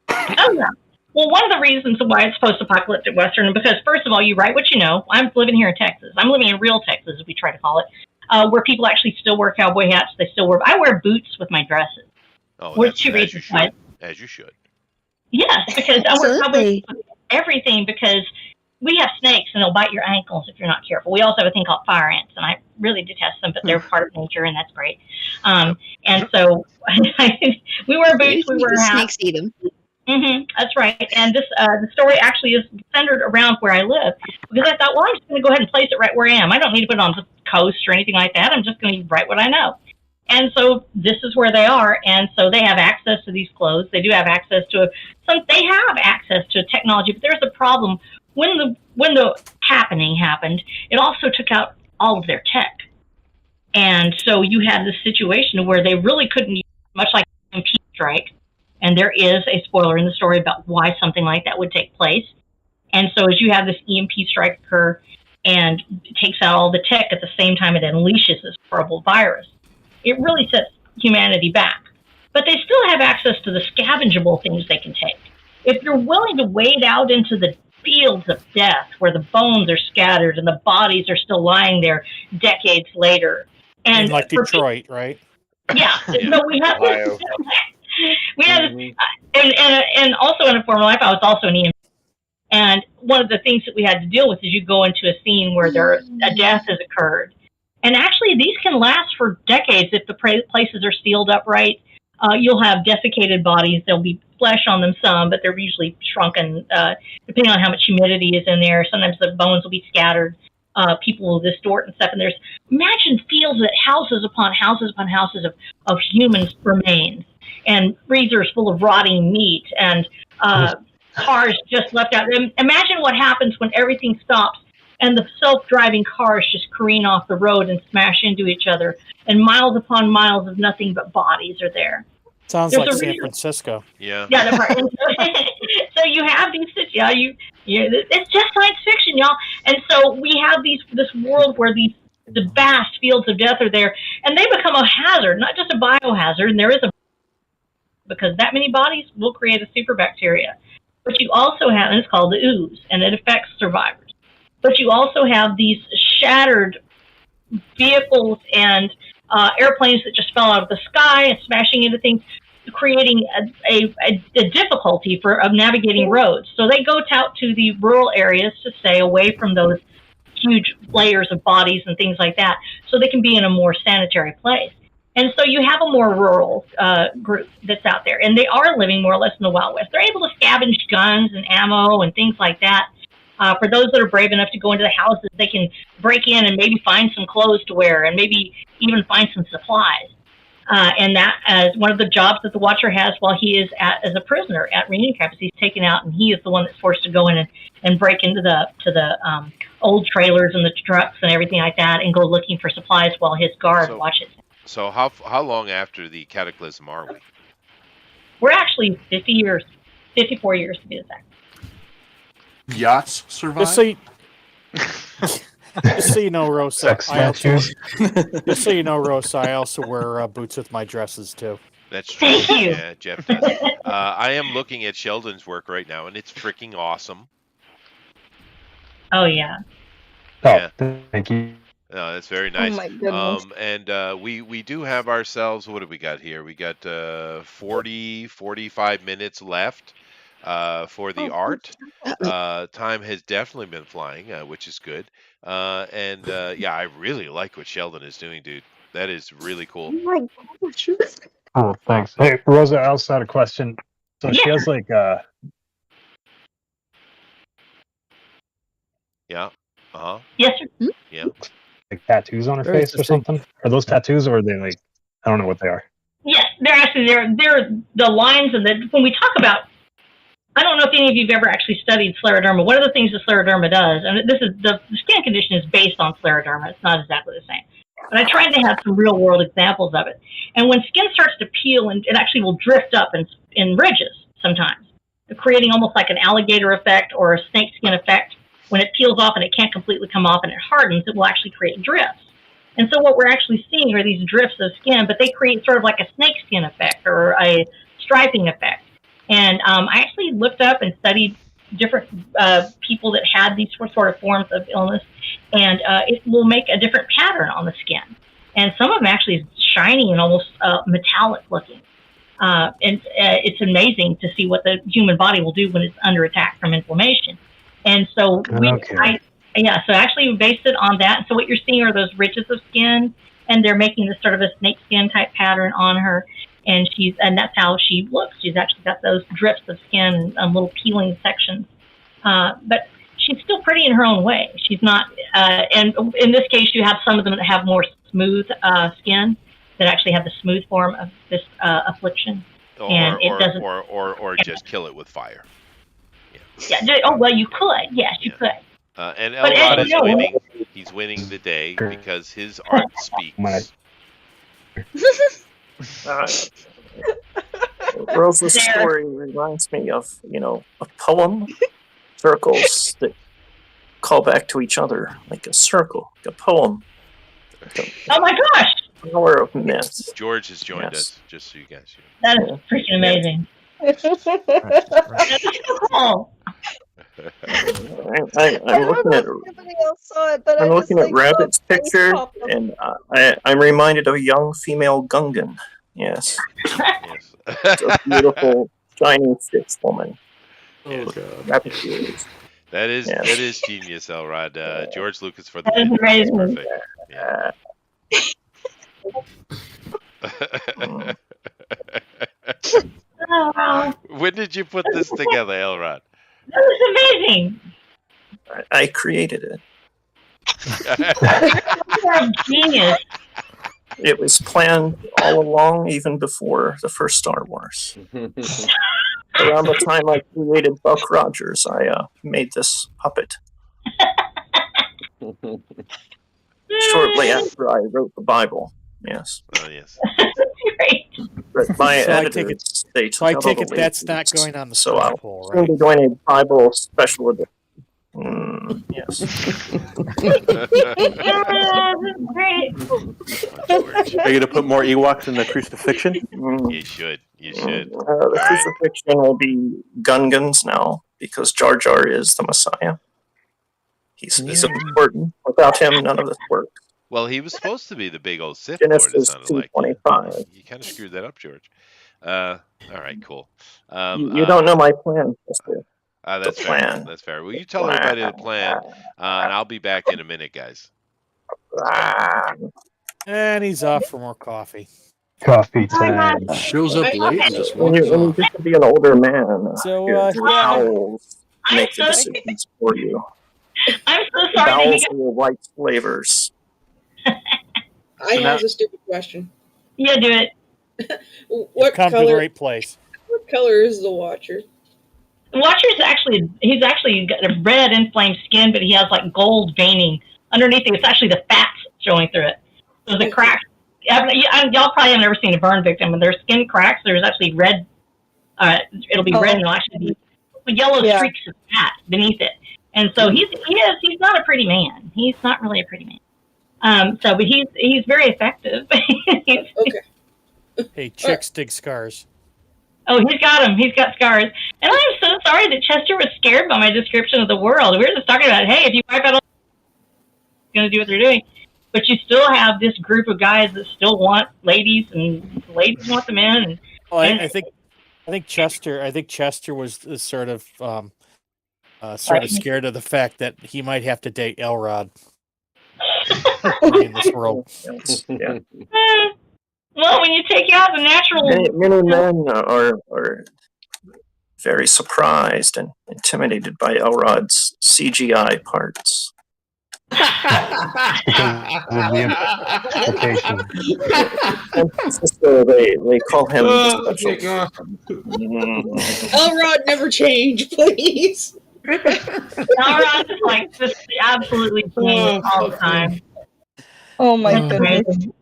Oh, yeah. Well, one of the reasons why it's post-apocalyptic Western is because, first of all, you write what you know. I'm living here in Texas. I'm living in real Texas, as we try to call it, where people actually still wear cowboy hats. I wear boots with my dresses. Oh, that's as you should. As you should. Yes, because I wear cowboy boots with everything, because we have snakes and they'll bite your ankles if you're not careful. We also have a thing called fire ants, and I really detest them, but they're part of nature, and that's great. And so we wear boots, we wear hats. Snakes eat them. That's right. And this the story actually is centered around where I live, because I thought, well, I'm just going to go ahead and place it right where I am. I don't need to put it on the coast or anything like that. I'm just going to write what I know. And so this is where they are, and so they have access to these clothes. They do have access to they have access to technology, but there's a problem. When the happening happened, it also took out all of their tech. And so you had this situation where they really couldn't use, much like an EMP strike. And there is a spoiler in the story about why something like that would take place. And so as you have this EMP strike occur, and takes out all the tech at the same time it unleashes this horrible virus. It really sets humanity back. But they still have access to the scavengeable things they can take. If you're willing to wade out into the fields of death where the bones are scattered and the bodies are still lying there decades later. And like Detroit, right? Yeah. So we have this, and also in a former life, I was also an EMT. And one of the things that we had to deal with is you go into a scene where a death has occurred. And actually, these can last for decades if the places are sealed up right. You'll have desiccated bodies. There'll be flesh on them some, but they're usually shrunken, depending on how much humidity is in there. Sometimes the bones will be scattered. People will distort and stuff. And imagine fields that houses upon houses upon houses of human remains, and freezers full of rotting meat, and cars just left out. Imagine what happens when everything stops and the self-driving cars just careen off the road and smash into each other, and miles upon miles of nothing but bodies are there. Sounds like San Francisco. Yeah. Yeah. So you have these, it's just science fiction, y'all. And so we have this world where the vast fields of death are there, and they become a hazard, not just a biohazard. And there is because that many bodies will create a super bacteria. But you also have, and it's called the ooze, and it affects survivors. But you also have these shattered vehicles and airplanes that just fell out of the sky and smashing into things, creating a difficulty of navigating roads. So they go out to the rural areas to stay away from those huge layers of bodies and things like that, so they can be in a more sanitary place. And so you have a more rural group that's out there, and they are living more or less in the Wild West. They're able to scavenge guns and ammo and things like that. For those that are brave enough to go into the houses, they can break in and maybe find some clothes to wear and maybe even find some supplies. And that is one of the jobs that the Watcher has while he is as a prisoner at reunion camp. He's taken out, and he is the one that's forced to go in and break into the old trailers and the trucks and everything like that, and go looking for supplies while his guard watches. So how long after the cataclysm are we? We're actually 54 years to be exact. Yachts survive? Just so you know, Rosa, just so you know, Rosa, I also wear boots with my dresses too. That's true. Thank you. Yeah, Jeff does. I am looking at Sheldon's work right now, and it's freaking awesome. Oh yeah. Yeah. Thank you. No, that's very nice. Oh my goodness. And we do have ourselves, what do we got here? We got 45 minutes left for the art. Time has definitely been flying, which is good. Yeah, I really like what Sheldon is doing, dude. That is really cool. Oh my gosh. Oh, thanks. Hey, Rosa, I also had a question. So she has like Yeah. Uh-huh. Yes, sir. Yeah. like tattoos on her face or something? Are those tattoos, or are they like, I don't know what they are? Yes, they're the lines, and when we talk about, I don't know if any of you have ever actually studied scleroderma. One of the things that scleroderma does, and this is the skin condition is based on scleroderma. It's not exactly the same, but I tried to have some real world examples of it. And when skin starts to peel, and it actually will drift up in ridges sometimes, creating almost like an alligator effect or a snake skin effect. When it peels off and it can't completely come off and it hardens, it will actually create drifts. And so what we're actually seeing are these drifts of skin, but they create sort of like a snake skin effect or a striping effect. And I actually looked up and studied different people that had these sort of forms of illness, and it will make a different pattern on the skin. And some of them actually is shiny and almost metallic looking. And it's amazing to see what the human body will do when it's under attack from inflammation. And so so actually we based it on that. So what you're seeing are those ridges of skin, and they're making this sort of a snake skin type pattern on her. And that's how she looks. She's actually got those drifts of skin and little peeling sections. But she's still pretty in her own way. She's not, and in this case, you have some of them that have more smooth skin that actually have the smooth form of this affliction. Or just kill it with fire. Yeah. Oh well, you could. Yes, you could. And Elrod is winning. He's winning the day because his art speaks. call back to each other like a circle, like a poem. Oh my gosh! Power of myths. George has joined us, just so you guys know. That is freaking amazing. That's so cool. I'm looking at I'm looking at Rabbit's picture, and I'm reminded of a young female Gungan. Yes, it's a beautiful, shiny, fixed woman. Yes. Rabbit ears. That is Yes. that is genius, Elrod. George Lucas for the That is win. amazing. Perfect. Yeah. Oh, wow. When did you put this together, Elrod? That was amazing. I created it. You're a genius. It was planned all along, even before the first Star Wars. Around the time I created Buck Rogers, I made this puppet. Shortly after I wrote the Bible. Yes. Oh, yes. Great. But my So I editors, take it- they So I took take out it all the that's not laziness. going on the So Star I'll poll, soon right? be doing a Bible special edition. Yes. Great. Are you gonna put more Ewoks in the crucifixion? You should. You should. The All right. crucifixion will be Gungans now because Jar Jar is the Messiah. He's important. Without him, none of this works. Well, he was supposed to be the big old Sith Lord, it Genesis sounded like. 2:25. You kind of screwed that up, George. All right, cool. You don't know my plan, Chester. That's the fair. plan. That's fair. Will you tell everybody the plan? And I'll be back in a minute, guys. And he's off for more coffee. Coffee time. Shows up late and just When walks you off. get to be an older man, So, your yeah. bowels make the decisions for you. I'm so sorry that Bowels he will write flavors. I have a stupid question. Yeah, do it. What Come to the color? right place. What color is the Watcher? The Watcher's he's actually got a red inflamed skin, but he has like gold veining underneath it. It's actually the fats showing through it. So the cracks. Y'all probably have never seen a burn victim. When there's skin cracks, there's actually red. It'll be red, and it'll actually be yellow streaks of fat beneath it. And so he's not a pretty man. He's not really a pretty man. But he's very effective. Okay. Hey, chicks dig scars. Oh, he's got them. He's got scars. And I'm so sorry that Chester was scared by my description of the world. We were just talking about, hey, if you wipe out all, going to do what they're doing. But you still have this group of guys that still want ladies, and ladies want the men. And, Well, I think Chester was sort of scared of the fact that he might have to date Elrod in this world. Yeah. Well, when you take out the natural... Many men are very surprised and intimidated by Elrod's CGI parts. So they call him special. Elrod, never change, please. Elrod is like just absolutely clean all the time. Oh my That's goodness. amazing.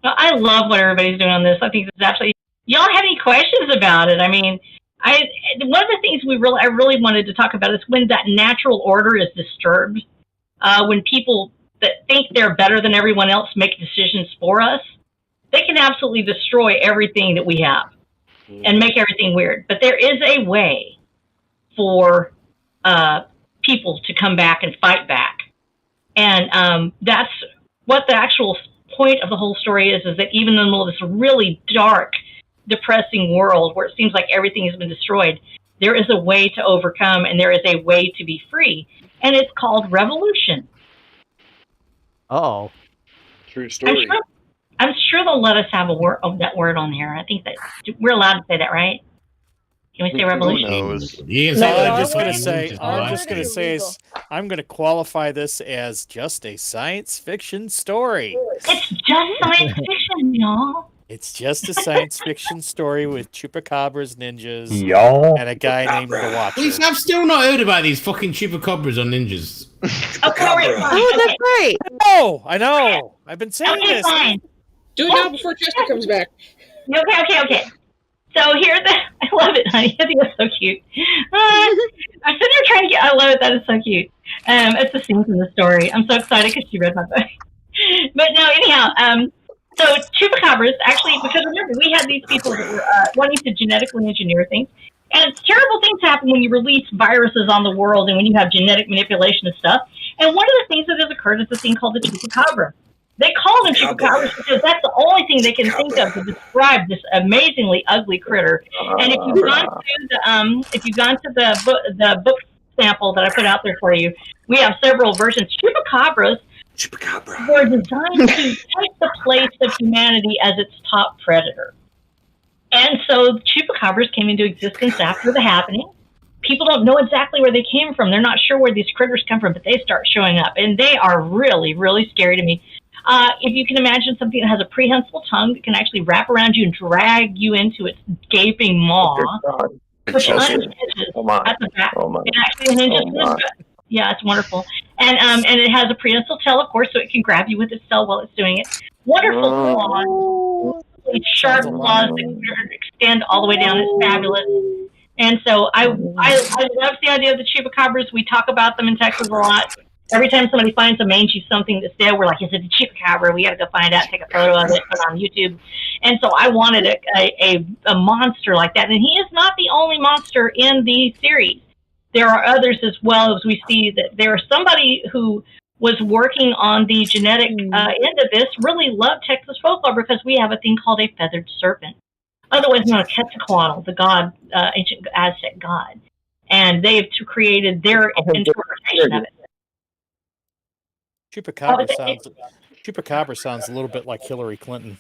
Well, I love what everybody's doing on this. I think it's actually. Y'all have any questions about it? I mean, one of the things I really wanted to talk about is when that natural order is disturbed. When people that think they're better than everyone else make decisions for us, they can absolutely destroy everything that we have and make everything weird. But there is a way for people to come back and fight back. And that's what the actual point of the whole story is that even in the middle of this really dark, depressing world where it seems like everything has been destroyed, there is a way to overcome and there is a way to be free. And it's called revolution. Oh. True story. I'm sure they'll let us have that word on here. I think that we're allowed to say that, right? Can we say revolution? I'm just gonna say is I'm gonna qualify this as just a science fiction story. It's just science fiction, y'all. It's just a science fiction story with chupacabras, ninjas, Y'all. and a guy named the Watcher. Please, I've still not heard about these fucking chupacabras or ninjas. Oh, that's right. Oh, I know. I've been saying Okay, this. fine. Do it now before Chester comes back. Okay. So here's the, I love it, honey. I think it's so cute. I'm sitting there trying to get, I love it. That is so cute. It's the scenes in the story. I'm so excited because she read my book. But no, anyhow, so chupacabras, actually, because remember, we had these people that were wanting to genetically engineer things. And terrible things happen when you release viruses on the world and when you have genetic manipulation and stuff. And one of the things that has occurred is a thing called the chupacabra. They call them chupacabras because that's the only thing they can think of to describe this amazingly ugly critter. And if you've gone to the book sample that I put out there for you, we have several versions. Chupacabras were designed to take the place of humanity as its top predator. And so chupacabras came into existence after the happening. People don't know exactly where they came from. They're not sure where these critters come from, but they start showing up. And they are really, really scary to me. If you can imagine something that has a prehensile tongue that can actually wrap around you and drag you into its gaping maw, which unhinges at the back. It actually hinges. Yeah, it's wonderful. And it has a prehensile tail, of course, so it can grab you with its tail while it's doing it. Wonderful claws. Sharp claws that extend all the way down. It's fabulous. And so I love the idea of the chupacabras. We talk about them in Texas a lot. Every time somebody finds a mangy something that's dead, we're like, is it a chupacabra? We got to go find out, take a photo of it, put it on YouTube. And so I wanted a monster like that. And he is not the only monster in the series. There are others as well, as we see that there is somebody who was working on the genetic end of this, really loved Texas folklore because we have a thing called a feathered serpent, otherwise known as Quetzalcoatl, the god, ancient Aztec god. And they have created their interpretation of it. Chupacabra sounds a little bit like Hillary Clinton.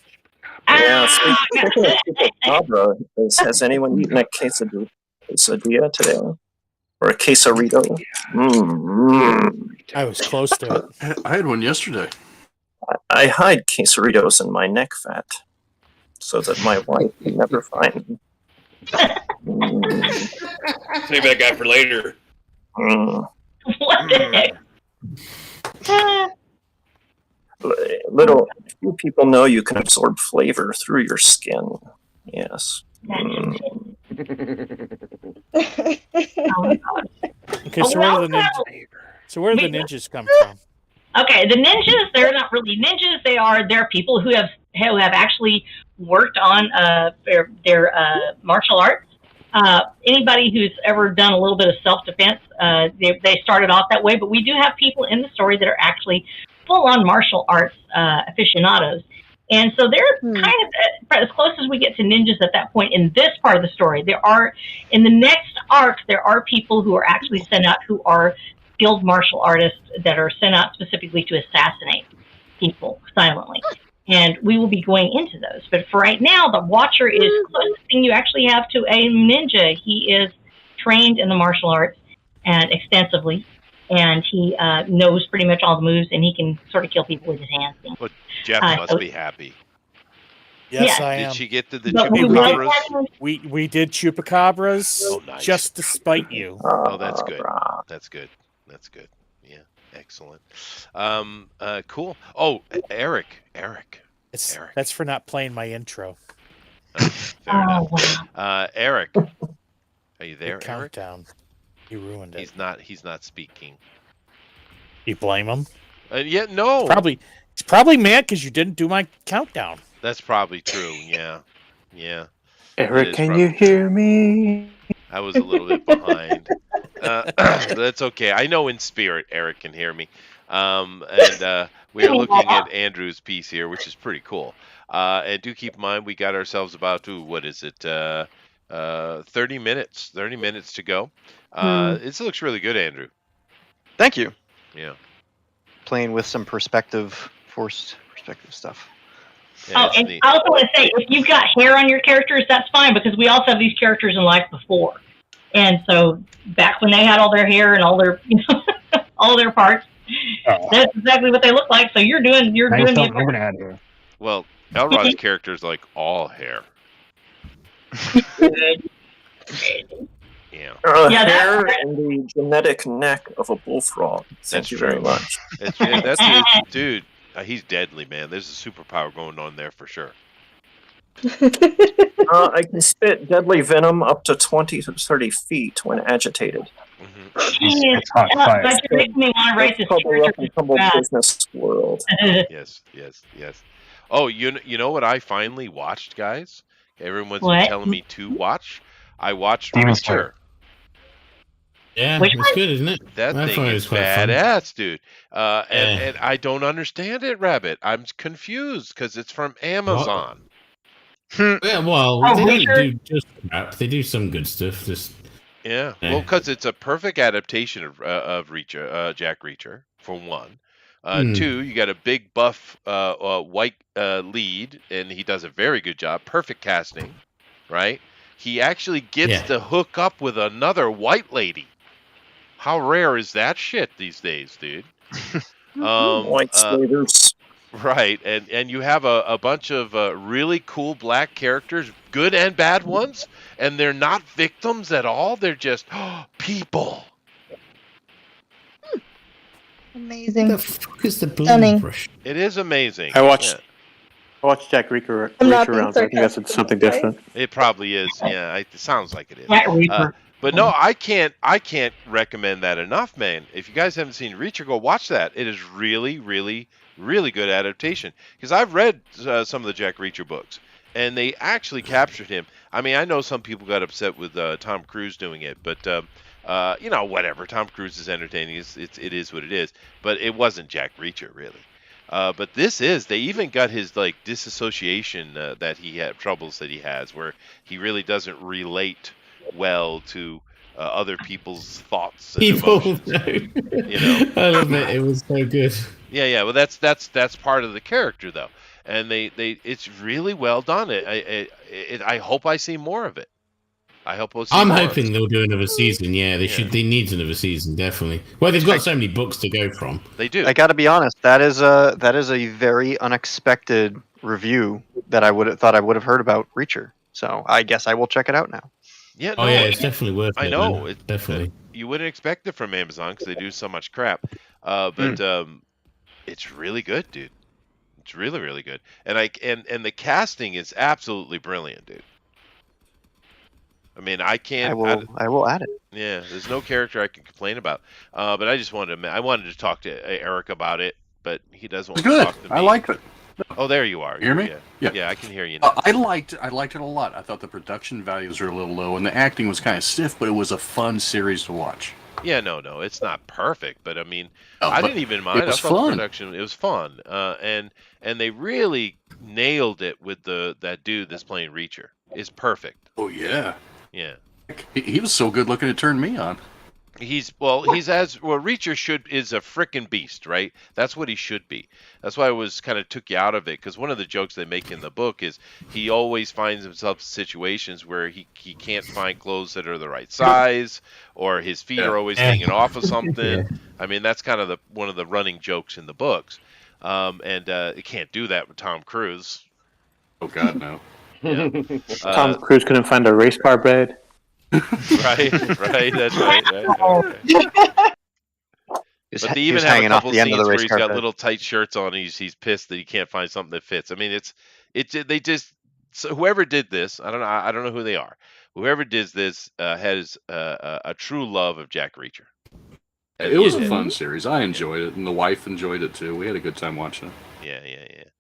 Yeah, speaking of chupacabra, has anyone eaten a quesadilla today? Or a quesarito? I was close to it. I had one yesterday. I hide quesaritos in my neck fat so that my wife can never find them. Save that guy for later. What the heck? Few people know you can absorb flavor through your skin. Yes. Oh my God. Okay, so where do the ninjas come from? Okay, the ninjas, they're not really ninjas. They're people who have actually worked on their martial arts. Anybody who's ever done a little bit of self-defense, they started off that way. But we do have people in the story that are actually full-on martial arts aficionados. And so they're kind of as close as we get to ninjas at that point in this part of the story. In the next arc, there are people who are actually sent out who are skilled martial artists that are sent out specifically to assassinate people silently. And we will be going into those. But for right now, the Watcher is the closest thing you actually have to a ninja. He is trained in the martial arts and extensively. And he knows pretty much all the moves, and he can sort of kill people with his hands. But Jeff must be happy. Yes, I am. Did she get to the chupacabras? We did chupacabras just to spite you. Oh, that's good. That's good. That's good. Yeah, excellent. Cool. Oh, Eric. That's for not playing my intro. Fair enough. Eric, are you there, Eric? Countdown. You ruined it. He's not speaking. You blame him? Yeah, no. He's probably mad because you didn't do my countdown. That's probably true. Yeah. Eric, can you hear me? I was a little bit behind. That's okay. I know in spirit Eric can hear me. And we are looking at Andrew's piece here, which is pretty cool. And do keep in mind we got ourselves about 30 minutes to go. This looks really good, Andrew. Thank you. Yeah. Playing with some forced perspective stuff. Yeah, and I also want to say, if you've got hair on your characters, that's fine, because we also have these characters in life before. And so back when they had all their hair and all their, all their parts, that's exactly what they look like. So you're doing the Well, Elrod's character is like all hair. Yeah. Hair and the genetic neck of a bullfrog. Thank you very much. That's dude. He's deadly, man. There's a superpower going on there for sure. I can spit deadly venom up to 20 to 30 feet when agitated. Jeez, but you're making me want to write this character business world. Yes. Oh, you know what I finally watched, guys? Everyone's been What? telling me to watch. I watched Demon Reacher. Slayer. Yeah, Which it's one? good, isn't it? That I thing thought it is was quite fun. badass, dude. Yeah. And I don't understand it, Rabbit. I'm confused because it's from Amazon. Yeah, well, Oh, they Reacher? don't do just crap. They do some good stuff. Just Yeah, Yeah. well, because it's a perfect adaptation of Reacher, Jack Reacher, for one. Two, you got a big buff white lead, and he does a very good job. Perfect casting, right? He actually gets Yeah. to hook up with another white lady. How rare is that shit these days, dude? White slavers. Right, and you have a bunch of really cool black characters, good and bad ones, and they're not victims at all. They're just people. Amazing. the fuck is the Stunning. brush? It is amazing. I watched Yeah, I watched Jack Reacher I'm not being around. So I think that's sarcastic, something right? different. it probably is. Yeah, it sounds like it is. Jack Reacher. But no, I can't recommend that enough, man. If you guys haven't seen Reacher, go watch that. It is really, really, really good adaptation. Because I've read some of the Jack Reacher books, and they actually captured him. I mean, I know some people got upset with Tom Cruise doing it, but you know, whatever. Tom Cruise is entertaining. It is what it is. But it wasn't Jack Reacher, really. But this is. They even got his like disassociation that he had troubles that he has, where he really doesn't relate well to other people's thoughts and People, emotions. You know. I love it. It was so good. Yeah. Well, that's part of the character, though, and they it's really well done. I hope I see more of it. I hope we'll see I'm more of hoping it. they'll do another season. Yeah, they should. They need another season, definitely. Well, they've got so many books to go from. They do. I got to be honest. That is a very unexpected review that I would have thought I would have heard about Reacher. So I guess I will check it out now. Yeah. Oh no, yeah, it's definitely worth it. I know. Man. Definitely. You wouldn't expect it from Amazon because they do so much crap. But it's really good, dude. It's really, really good. And and the casting is absolutely brilliant, dude. I mean, I can't. I will add it. Yeah, there's no character I can complain about. But I just wanted to talk to Eric about it, but he doesn't want It's good. to talk to me. I liked it. Oh, there you are. You hear me? Yeah, I can hear you now. I liked it a lot. I thought the production values were a little low, and the acting was kind of stiff, but it was a fun series to watch. Yeah, no, it's not perfect, but I mean, No, I but didn't even mind. it was I thought the fun. production it was fun, and they really nailed it with that dude that's playing Reacher. Is perfect. Oh yeah, Yeah. he was so good looking it turned me on. He's Reacher is a frickin' beast, right? That's what he should be. That's why I was kind of took you out of it, because one of the jokes they make in the book is he always finds himself in situations where he can't find clothes that are the right size, or his feet are always hanging off of something. I mean, that's kind of one of the running jokes in the books. And you can't do that with Tom Cruise. Oh God, no. Yeah. Tom Cruise couldn't find a race car bed. Right, that's right. But they even have a couple scenes where he's got little tight shirts on. And he's pissed that he can't find something that fits. I mean, they just so whoever did this, I don't know who they are. Whoever did this has a true love of Jack Reacher. It was a fun series. I enjoyed it, and the wife enjoyed it too. We had a good time watching it.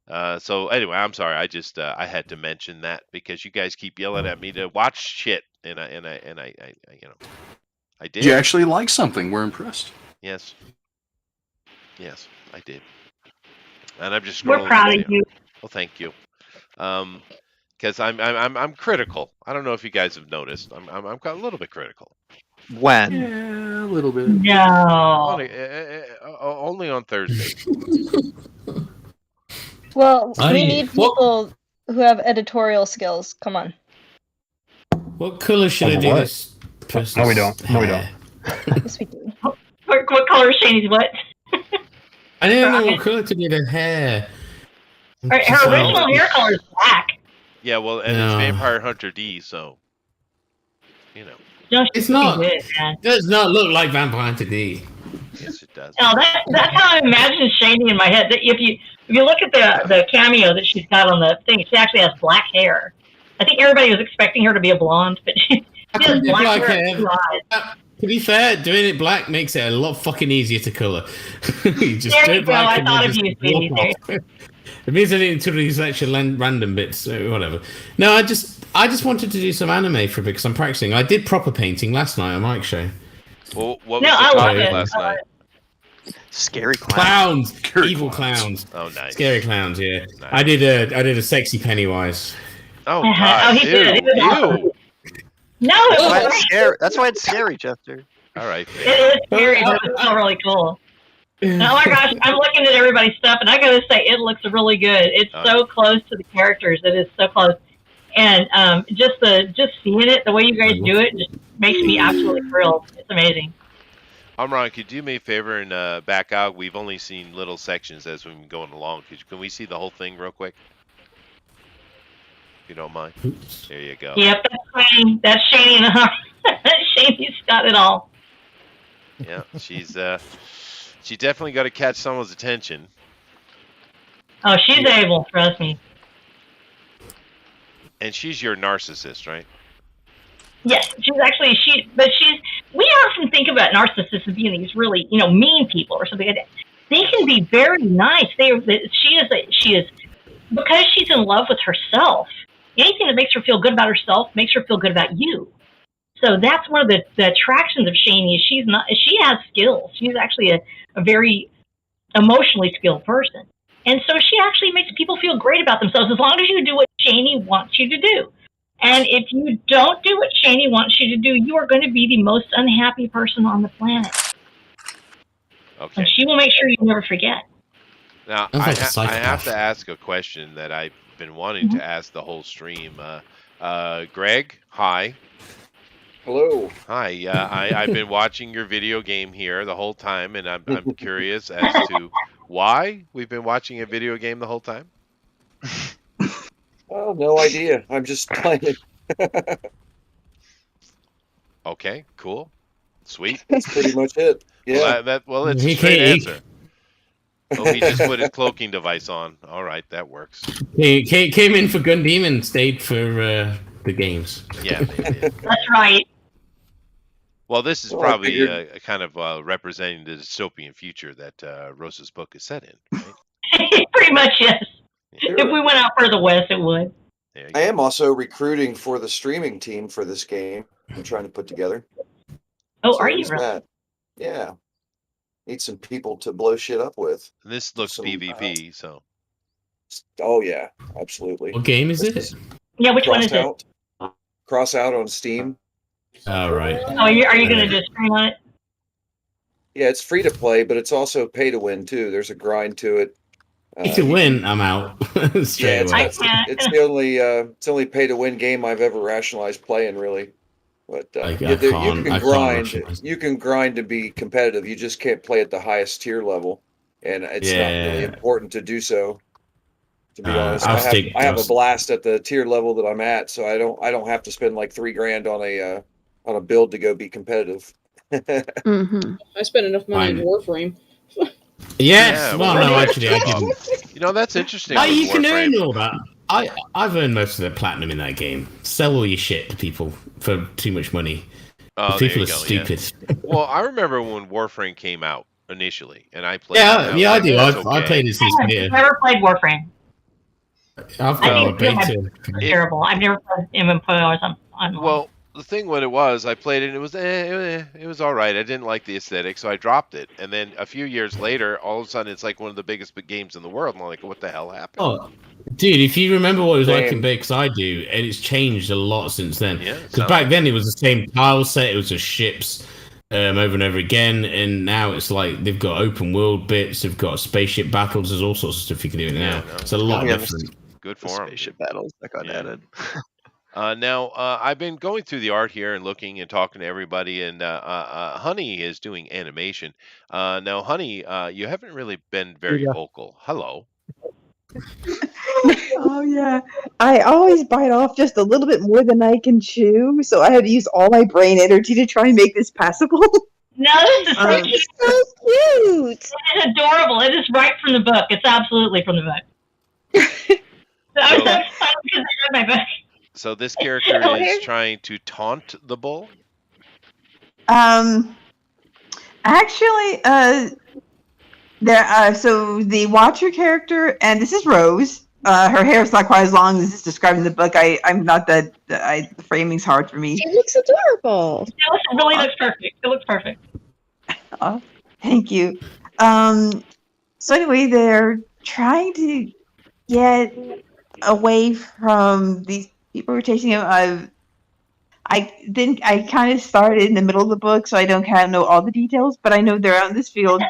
Yeah. So anyway, I'm sorry. I just I had to mention that because you guys keep yelling at me to watch shit, and I you know I did. Did you actually like something? We're impressed. Yes, I did. And I'm just We're scrolling proud down. of you. Well, thank you. Because I'm critical. I don't know if you guys have noticed. I'm a little bit critical. When? Yeah, a little bit. No. Only on Thursday. Well, I we mean, need people who have editorial skills. Come on. What color should I do What? this? No, we don't. No, we don't. Yes, we do. What color is Shane's what? I don't know what color to do the hair. Her original hair color is black. Yeah, well, and No. it's Vampire Hunter D, so you know. No, It's not. Good, man. Does not look like Vampire Hunter D. Yes, it does. Now that's how I imagine Shani in my head. That if you look at the cameo that she's got on the thing, she actually has black hair. I think everybody was expecting her to be a blonde, but she has black hair and 2 eyes. To be fair, doing it black makes it a lot fucking easier to color. You just There do you it go. black I and thought then of just you, Sweetie. walk off. It means I didn't do these extra random bits, so whatever. No, I just wanted to do some anime for a bit because I'm practicing. I did proper painting last night on Mike's show. Well, what was No, the I love topic it. last night? Scary clowns. Evil clowns. Oh, nice. Scary clowns. Yeah, Nice. I did a sexy Pennywise. Oh, Oh, God. he did. It was awesome. Ew. No, That's it why was it's scary. That's why it's scary, Chester. All right. It is scary, but it was still really cool. Oh my gosh, I'm looking at everybody's stuff, and I gotta say, it looks really good. It's so close to the characters. It is so close, and just seeing it, the way you guys do it, just makes me absolutely thrilled. It's amazing. Ron, could you do me a favor and back out? We've only seen little sections as we've been going along. Can we see the whole thing real quick? If you don't mind. There you go. Yep, that's Shani. That's Shani and Shani's got it all. Yeah, she definitely got to catch someone's attention. Oh, she's able. Trust me. And she's your narcissist, right? Yes, we often think about narcissists as being these really, mean people or something like that. They can be very nice. She is because she's in love with herself. Anything that makes her feel good about herself makes her feel good about you. So that's one of the attractions of Shani is she has skills. She's actually a very emotionally skilled person. And so she actually makes people feel great about themselves as long as you do what Shani wants you to do. And if you don't do what Shani wants you to do, you are going to be the most unhappy person on the planet. Okay. And she will make sure you never forget. Now, I have to ask a question that I've been wanting to ask the whole stream. Greg, hi. Hello. Hi. I've been watching your video game here the whole time, and I'm curious as to why we've been watching a video game the whole time. Oh, no idea. I'm just playing. Okay, cool. Sweet. That's pretty much it. Yeah. Well, it's a straight answer. Oh, he just put his cloaking device on. All right, that works. He came in for Gun Demon, stayed for the games. Yeah, they did. That's right. Well, this is probably a kind of representing the dystopian future that Rosa's book is set in, right? Pretty much, yes. If we went out further west, it would. I am also recruiting for the streaming team for this game I'm trying to put together. Oh, So are you there's really? that. Yeah. Need some people to blow shit up with. This looks PvP, so. Oh, yeah. Absolutely. What game is it? Yeah, which one is it? Crossout. Crossout on Steam. All right. Oh, are you going to just stream on it? Yeah, it's free to play, but it's also pay to win, too. There's a grind to it. If you win, I'm out. Straight away. It's the only pay to win game I've ever rationalized playing, really. But I you can't can grind. rationalize. You can grind to be competitive. You just can't play at the highest tier level, and it's not really important to do so. To be honest, I have a blast at the tier level that I'm at, so I don't have to spend like $3,000 on a build to go be competitive. I spent enough money in Warframe. Yes. Yeah, Well, no, actually, I didn't. That's interesting. Oh, with you can Warframe. earn all that. I've earned most of the platinum in that game. Sell all your shit to people for too much money. Oh, People there are you go, stupid. Yeah. Well, I remember when Warframe came out initially, and I played. Yeah, I do. That's I played it since I've beta. never played Warframe. I've I got a think it's beta. terrible. I've never played MMOs on. Well, the thing what it was, I played it, and it was all right. I didn't like the aesthetic, so I dropped it. And then a few years later, all of a sudden, it's like one of the biggest games in the world. And I'm like, what the hell happened? Oh, dude, if you remember what it was like Same. in beta, because I do, and it's changed a lot since then. Yeah, Because sounds back then it was the same tile set, it was just ships over and over again, and now it's like they've got open world bits, they've got spaceship battles, there's all sorts of stuff you can do now. It's a lot different. Good for 'em. Spaceship battles that got added. Now, I've been going through the art here and looking and talking to everybody, and Honey is doing animation. Now, Honey, you haven't really been very Yeah. vocal. Hello. Oh yeah, I always bite off just a little bit more than I can chew, so I had to use all my brain energy to try and make this passable. No, this is so cute. It's so cute. It's adorable. It is right from the book. It's absolutely from the book. I'm so excited because I read my book. So this character is trying to taunt the bull? Actually, so the Watcher character, and this is Rose. Her hair is not quite as long as it's described in the book. I'm not that. The framing's hard for me. She looks adorable. It really looks perfect. It looks perfect. Oh, thank you. So anyway, they're trying to get away from these people who are chasing him. I kind of started in the middle of the book, so I don't kind of know all the details, but I know they're out in this field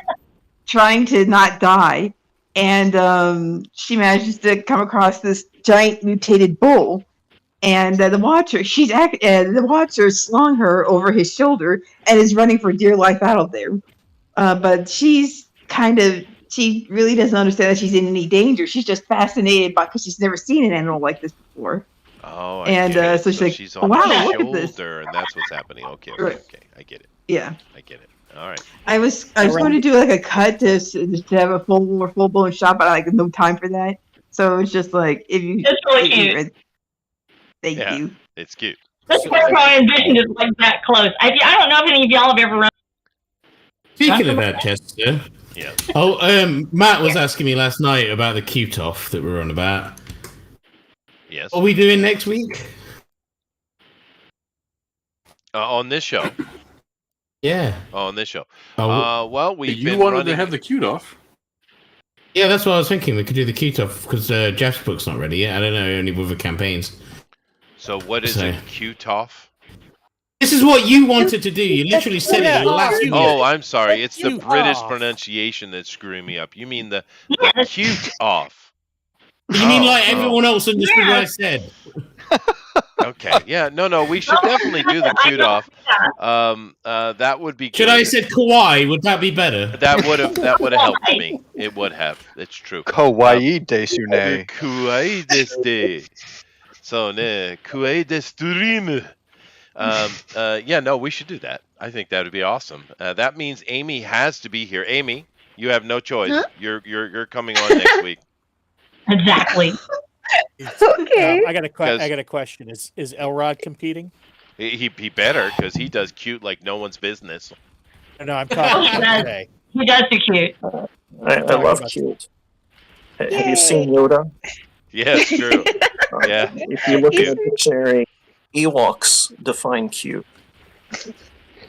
trying to not die. And she manages to come across this giant mutated bull. And the Watcher slung her over his shoulder and is running for dear life out of there. But she really doesn't understand that she's in any danger. She's just fascinated because she's never seen an animal like this before. Oh, so she's like, on wow, the look at this. shoulder, and that's what's happening. Okay, Right. I get it. Yeah. I get it. All right. I was going to do like a cut to have a full blown shot, but I had no time for that. So it's just like if you. It's really cute. Thank Yeah, you. it's cute. That's where my ambition is like that close. I don't know if any of y'all have ever run. Speaking of that, Chester. Yeah. Oh, Matt was asking me last night about the Q-Toff that we're on about. Yes. What are we doing next week? On this show. Yeah. On this show. Oh, well, we've You been wanted running... to have the Q-Off. Yeah, that's what I was thinking. We could do the Q-Toff because Jeff's book's not ready yet. I don't know, only with the campaigns. So what is a Q-Toff? This is what you wanted to do. You literally said it last week. Oh, I'm sorry. It's the Q-Off. British pronunciation that's screwing me up. You mean the cute off. You mean like everyone else understood what I said? Okay. Yeah. No. We should definitely do the cute off. That would be. Should good. I have said Kawaii? Would that be better? That would have helped me. It would have. It's true. Kawaii desune. Kawaii desu. So ne kawaii desu. Yeah, no, we should do that. I think that would be awesome. That means Amy has to be here. Amy, you have no choice. Huh? You're coming on next week. Exactly. Okay. I got a question. Is Elrod competing? He better, because he does cute like no one's business. No, I'm talking about today. He does do cute. I love cute. Have you seen Yoda? Yes, true. Yeah. If you look at the dictionary, Ewoks define cute.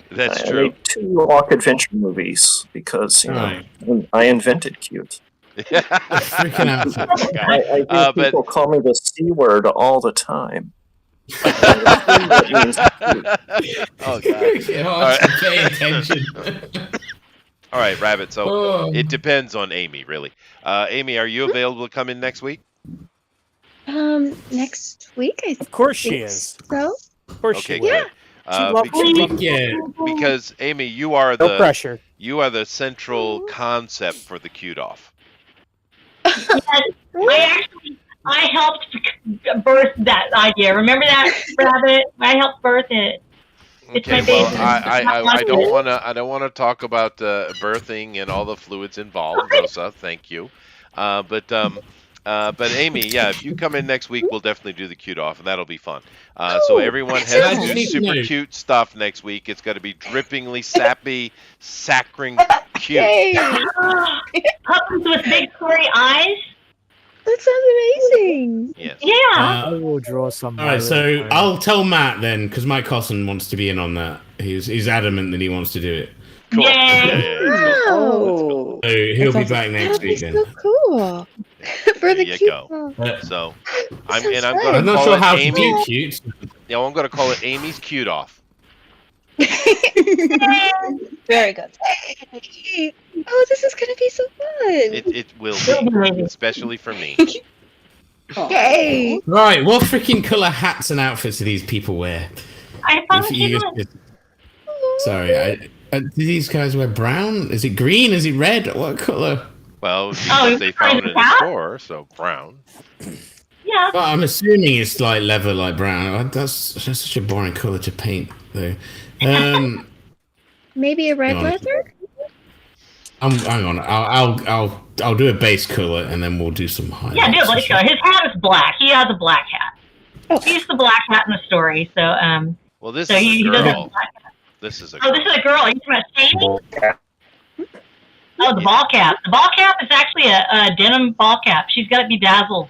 That's I true. made 2 Ewok adventure movies because I invented cute. Freaking out. I hear people call me the C word all the time. That means cute. Oh god. All right. Pay attention. All right, Rabbit. So it depends on Amy, really. Amy, are you available to come in next week? Next week, I think. Of course she is. So. Of course Okay, she will. good. Because Amy, you are No the pressure. You are the central concept for the cute off. I helped birth that idea. Remember that, Rabbit? I helped birth it. It's Okay, my baby. well, I don't want to talk about birthing and all the fluids involved, Rosa. Thank you, but Amy, yeah, if you come in next week, we'll definitely do the cute off, and that'll be fun. So everyone has to do super cute stuff next week. It's got to be drippingly sappy, saccharine cute. Puppies with big furry eyes. That sounds amazing. Yes. Yeah. I will draw some. All right, so I'll tell Matt then, because Mike Cosson wants to be in on that. He's adamant that he wants to do it. Cool. Wow. So he'll be back next week then. So cool. For the There you cute go. one. So Sounds I'm fun. going I'm to not call sure it how to Amy. be cute. Yeah, I'm going to call it Amy's cute off. Very good. Oh, this is gonna be so fun. It will be, especially for me. Yay. Right, what freaking colour hats and outfits do these people wear? I If you sorry, do these guys wear brown? Is it green? Is it red? What colour? Well, because they found it in the store, so brown. Yeah. Well, I'm assuming it's like leather, like brown. That's such a boring colour to paint, though. Maybe a red Hang on. leather? Hang on. I'll do a base color and then we'll do some highlights. Yeah, do a black color. His hat is black. He has a black hat. He's the black hat in the story. So Well, this so is he a does have a girl. black hat. This is a Oh, girl. this is a girl. Are you talking about Shani? Oh, the ball cap. The ball cap is actually a denim ball cap. She's got to be dazzled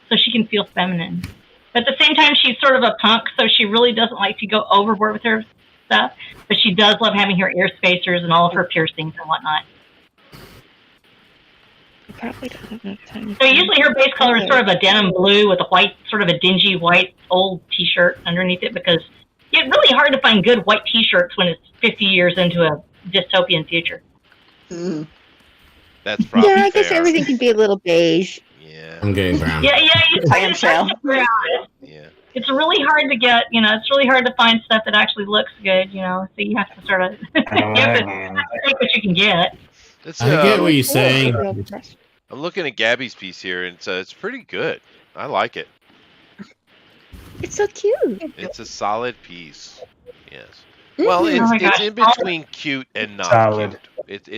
so she can feel feminine. But at the same time, she's sort of a punk, so she really doesn't like to go overboard with her stuff. But she does love having her ear spacers and all of her piercings and whatnot. Probably don't have enough time. So usually her base color is sort of a denim blue with a white, sort of a dingy white old T-shirt underneath it because it's really hard to find good white T-shirts when it's 50 years into a dystopian future. That's probably Yeah, I guess fair. everything can be a little beige. Yeah. I'm getting brown. Yeah, it's shell. Yeah. It's really hard to get, it's really hard to find stuff that actually looks good, so you have to sort of you have to take what you can get. It's, I get what you're saying. I'm looking at Gabby's piece here, and it's pretty good. I like it. It's so cute. It's a solid piece. Yes. Well, Mhm. Oh my it's gosh. in between cute and not Solid. cute.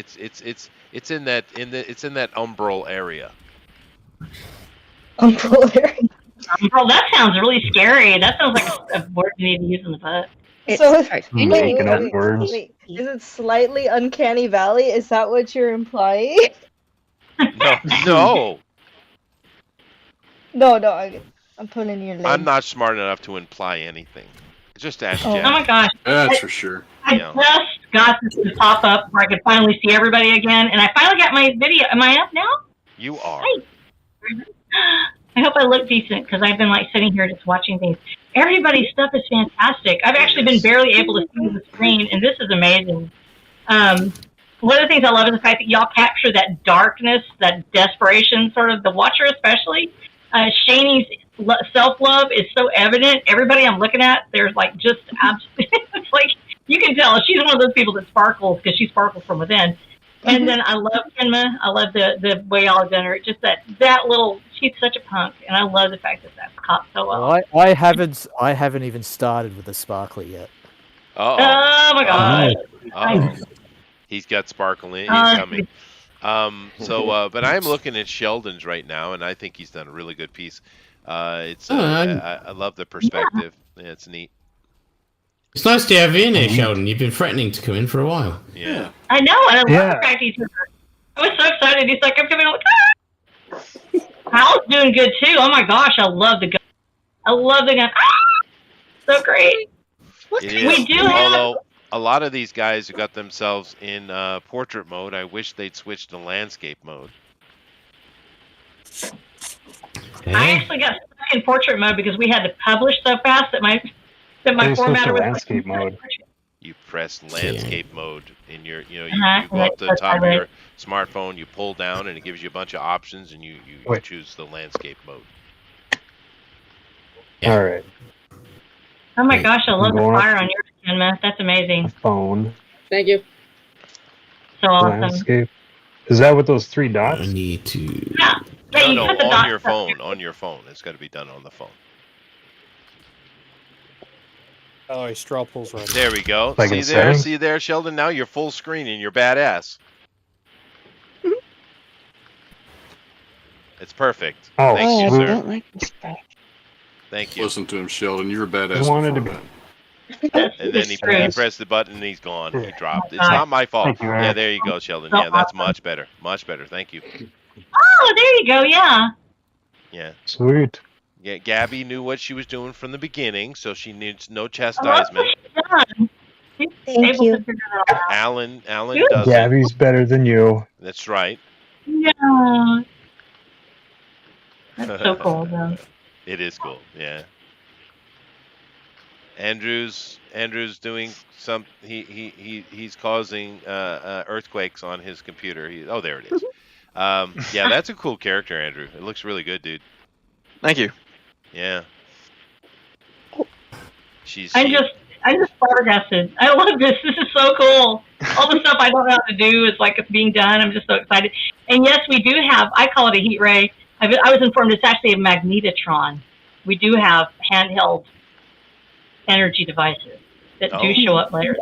It's in that umbral area. Well, that sounds really scary. That sounds like a word you need to use in the book. So, Making up words. wait, is it slightly uncanny valley? Is that what you're implying? No, No, I'm putting your name. I'm not smart enough to imply anything. Just ask Oh Jeff. my gosh. That's for sure. I just got this to pop up where I could finally see everybody again, and I finally got my video. Am I up now? You are. I hope I look decent because I've been sitting here just watching things. Everybody's stuff is fantastic. I've actually been barely able to see the screen, and this is amazing. One of the things I love is the fact that y'all capture that darkness, that desperation, sort of the Watcher especially. Shani's self-love is so evident. Everybody I'm looking at, there's just it's like you can tell she's one of those people that sparkles because she sparkles from within. And then I love Kenma. I love the way y'all have done her. Just that little. She's such a punk, and I love the fact that that's caught so well. Well, I haven't even started with the sparkly yet. Uh-oh. Oh my god. Uh-oh. He's got sparkle in. He's coming. But I'm looking at Sheldon's right now, and I think he's done a really good piece. I love the perspective. Yeah, it's neat. It's nice to have you in here, Sheldon. You've been threatening to come in for a while. Yeah. I know, and I love Yeah. the fact he's. I was so excited. He's like, I'm coming. I'm like, ah! Hal's doing good too. Oh my gosh, I love the gun. I love the gun. Ah! So great. It is. We do have. Although a lot of these guys who got themselves in portrait mode, I wish they'd switch to landscape mode. I actually got stuck in portrait mode because we had to publish so fast that my formatter was landscape mode. You press landscape mode in your, you Uh-huh. go up to the That's top of right. your smartphone, you pull down, and it gives you a bunch of options, and you choose the landscape mode. All right. Oh my gosh, I love the Going fire up on yours, Kenma. That's amazing. phone. Thank you. So awesome. Landscape. Is that with those three dots? I need to. Yeah. Yeah, you No, put the on dots your up. phone. On your phone. It's got to be done on the phone. Oh, straw pulls right. There we go. Like See in there, settings? see there, Sheldon. Now you're full screen and you're badass. It's perfect. Oh, Thank you, sweet. sir. don't like this stuff. Thank you. Listen to him, Sheldon. You're a badass. I wanted to before be- that. And then he pressed the button and he's gone. He dropped. It's not my fault. Thank you, Eric. Yeah, there you go, Sheldon. So Yeah, that's awesome. much better. Much better. Thank you. Oh, there you go. Yeah. Yeah. Sweet. Yeah, Gabby knew what she was doing from the beginning, so she needs no I love chastisement. what she's done. She's Thank able you. to figure that out. Alan Good. does it. Gabby's better than you. That's right. Yeah. That's so cool, though. It is cool. Yeah. Andrew's doing some. He's causing earthquakes on his computer. Oh, there it is. Yeah, that's a cool character, Andrew. It looks really good, dude. Thank you. Yeah. She's. I just flabbergasted. I love this. This is so cool. All the stuff I don't know how to do is like it's being done. I'm just so excited. And yes, we do have. I call it a heat ray. I was informed it's actually a magnetotron. We do have handheld energy devices that do show up later.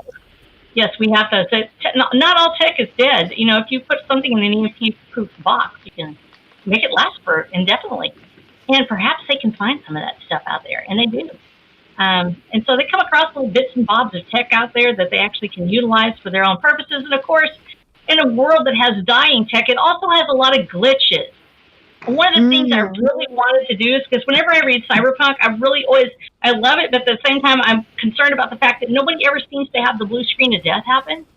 yes, we have to. So not all tech is dead. You know, if you put something in an EMP-proof box, you can make it last for indefinitely. And perhaps they can find some of that stuff out there, and they do. And so they come across little bits and bobs of tech out there that they actually can utilize for their own purposes. And of course, in a world that has dying tech, it also has a lot of glitches. One of the things I really wanted to do is, because whenever I read Cyberpunk, I love it, but at the same time, I'm concerned about the fact that nobody ever seems to have the blue screen of death happen.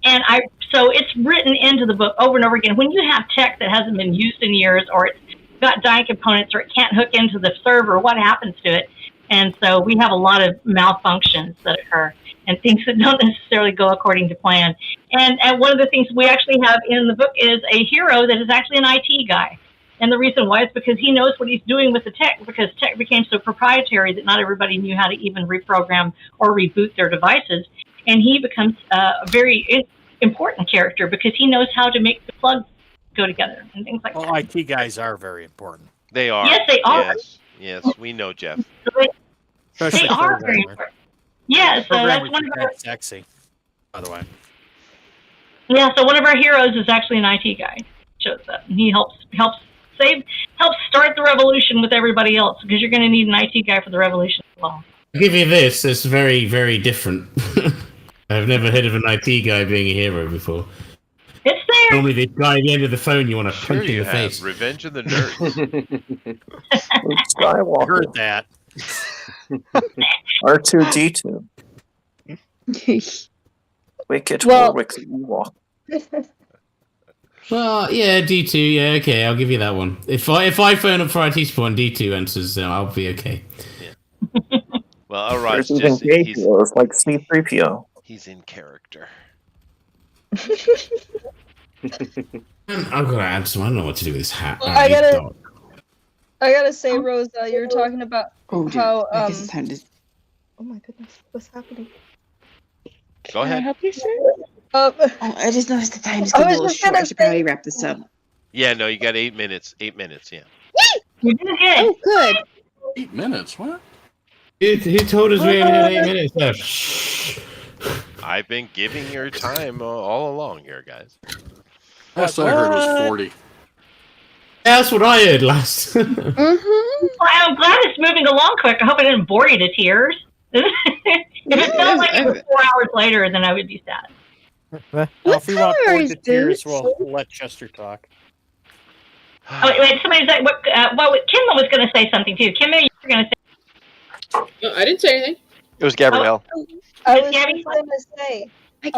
And so it's written into the book over and over again. When you have tech that hasn't been used in years, or it's got dying components, or it can't hook into the server, what happens to it? And so we have a lot of malfunctions that occur and things that don't necessarily go according to plan. And one of the things we actually have in the book is a hero that is actually an IT guy. And the reason why is because he knows what he's doing with the tech, because tech became so proprietary that not everybody knew how to even reprogram or reboot their devices. And he becomes a very important character because he knows how to make the plugs go together and things like that. Well, IT guys are very important. They are. Yes, they are. Yes, we know, Jeff. They are very important. Yeah, so that's one of our sexy, by the way. Yeah, so one of our heroes is actually an IT guy. Shows up. And he helps start the revolution with everybody else, because you're going to need an IT guy for the revolution as well. I'll give you this. It's very, very different. I've never heard of an IT guy being a hero before. It's there. Normally, the guy at the end of the phone you want to punch in the face. Revenge of the Nerds. Skywalker. Heard that. R2D2. Wicket Warwick Ewok. Well, yeah, D2, yeah, okay, I'll give you that one. If I phone up for IT support and D2 answers, I'll be okay. Yeah. Well, all right, There's even Jesse. heroes like C-3PO. He's in character. I've got to answer. I don't know what to do with this hat. I gotta say, Rose, you were talking about how I guess it's time to... Oh my goodness, what's happening? Go ahead. Can I help you, sir? I just noticed the time's getting a little short. I should probably wrap this up. Yeah, no, you got 8 minutes. 8 minutes, yeah. You're doing good. Oh, good. 8 minutes? What? Who told us we only had 8 minutes left? I've been giving your time all along here, guys. Last I heard was 40. That's what I heard last. Well, I'm glad it's moving along quick. I hope I didn't bore you to tears. If it felt like it was 4 hours later, then I would be sad. Well, if you want bored to tears, we'll let Chester talk. Oh, wait, somebody said, Kimma was going to say something too. Kimma, you were going to say. No, I didn't say anything. It was Gabrielle. I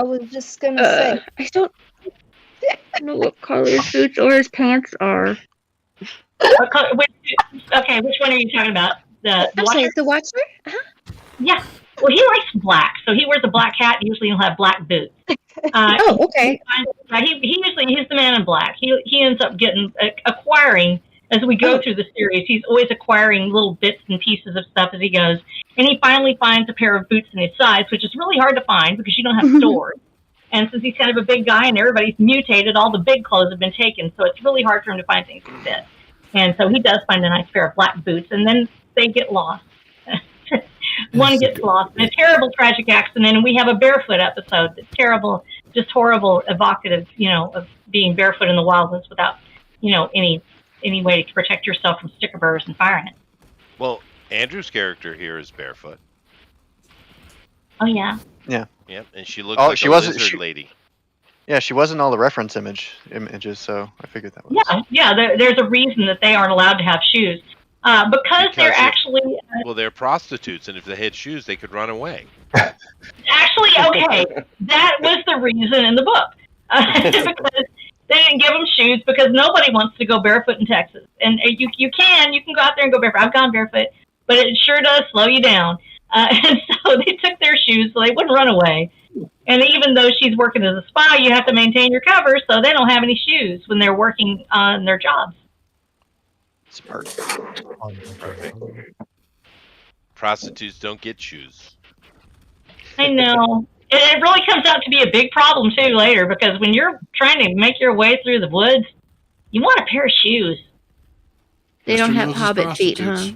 was just gonna say. I don't know what color his boots or his pants are. Okay, which one are you talking about? The Watcher? The Watcher? Uh-huh. Yeah. Well, he likes black, so he wears a black hat. Usually, he'll have black boots. Okay. He's the man in black. He ends up acquiring as we go through the series. He's always acquiring little bits and pieces of stuff as he goes, and he finally finds a pair of boots in his size, which is really hard to find because you don't have stores. And since he's kind of a big guy and everybody's mutated, all the big clothes have been taken, so it's really hard for him to find things that fit. And so he does find a nice pair of black boots, and then they get lost. One gets lost in a terrible tragic accident, and we have a barefoot episode that's terrible, just horrible, evocative, of being barefoot in the wildlands without, any way to protect yourself from sticker burrs and fire in it. Well, Andrew's character here is barefoot. Oh, yeah. Yeah. Yep, and she looks like a lizard lady. Yeah, she wasn't all the reference images, so I figured that was. Yeah. There's a reason that they aren't allowed to have shoes. Because they're actually... well, they're prostitutes, and if they had shoes, they could run away. Actually, okay. That was the reason in the book. Because they didn't give them shoes because nobody wants to go barefoot in Texas. And you can go out there and go barefoot. I've gone barefoot, but it sure does slow you down. And so they took their shoes so they wouldn't run away. And even though she's working as a spy, you have to maintain your cover, so they don't have any shoes when they're working on their jobs. It's perfect. Prostitutes don't get shoes. I know. It really comes out to be a big problem, too, later, because when you're trying to make your way through the woods, you want a pair of shoes. They don't have hobbit feet, huh?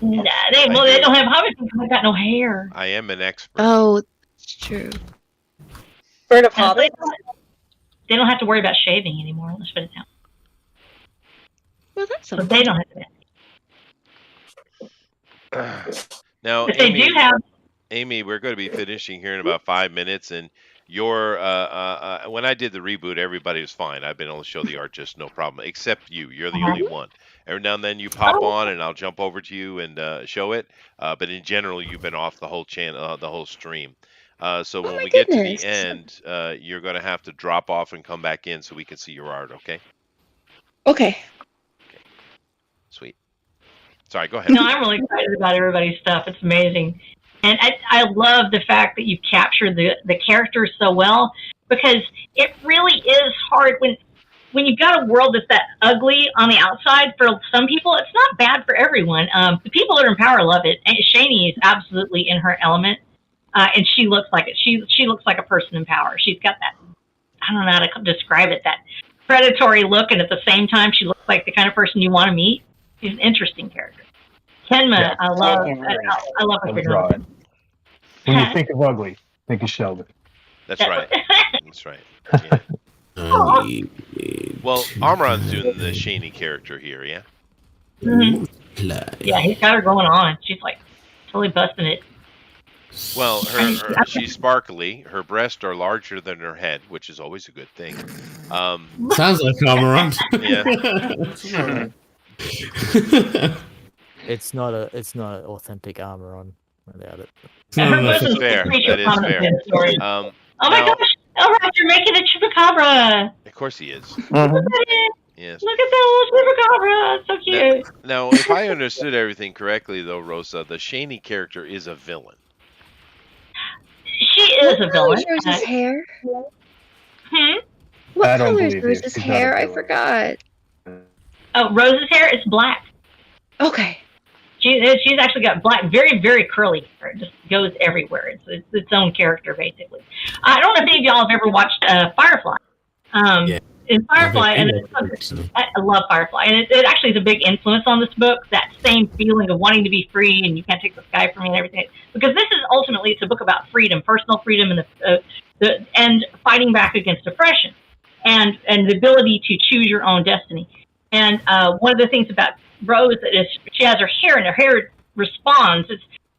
Nah, they don't have hobbit feet because they've got no hair. I am an expert. Oh, it's true. Bird of Hobbit? They don't have to worry about shaving anymore. Let's put it down. Well, that's So they don't have to. Now, But they Amy, do have. Amy, we're going to be finishing here in about 5 minutes, and your when I did the reboot, everybody was fine. I've been able to show the art just no problem, except you. You're the only one. Every now and then you pop on, and I'll jump over to you and show it. But in general, you've been off the whole channel, the whole stream. So when we get to the end, you're going to have to drop off and come back in so we can see your art. Okay? Okay. Sweet. Sorry, go ahead. No, I'm really excited about everybody's stuff. It's amazing. And I love the fact that you've captured the characters so well, because it really is hard when you've got a world that's that ugly on the outside. For some people, it's not bad for everyone. The people that are in power love it. And Shani is absolutely in her element, and she looks like it. She looks like a person in power. She's got that, I don't know how to describe it, that predatory look, and at the same time, she looks like the kind of person you want to meet. She's an interesting character. Kenma, Yeah. I love her. Draw it. When you think of ugly, think of Sheldon. That's right. That's right. Yeah. Well, Amron's doing the Shani character here, yeah? Mhm. Yeah, he's got her going on. She's like totally busting it. Well, she's sparkly. Her breasts are larger than her head, which is always a good thing. Sounds like Amaran. Yeah. It's not an authentic armor on without it. That is fair. That is fair. Oh my gosh! All right, you're making a chupacabra. Of course he is. Look at it. Yes. Look at that little chupacabra. It's so cute. Now, if I understood everything correctly, though, Rosa, the Shani character is a villain. She is a villain. What color is his hair? Hmm? What color is Rose's hair? I forgot. Oh, Rose's hair is black. Okay. She's actually got black, very, very curly hair. It just goes everywhere. It's its own character, basically. I don't know if any of y'all have ever watched Firefly. In Firefly, and I love Firefly, and it actually is a big influence on this book. That same feeling of wanting to be free, and you can't take the sky from me, and everything. Because this is ultimately, it's a book about freedom, personal freedom, and and fighting back against oppression, and the ability to choose your own destiny. And one of the things about Rose is she has her hair, and her hair responds.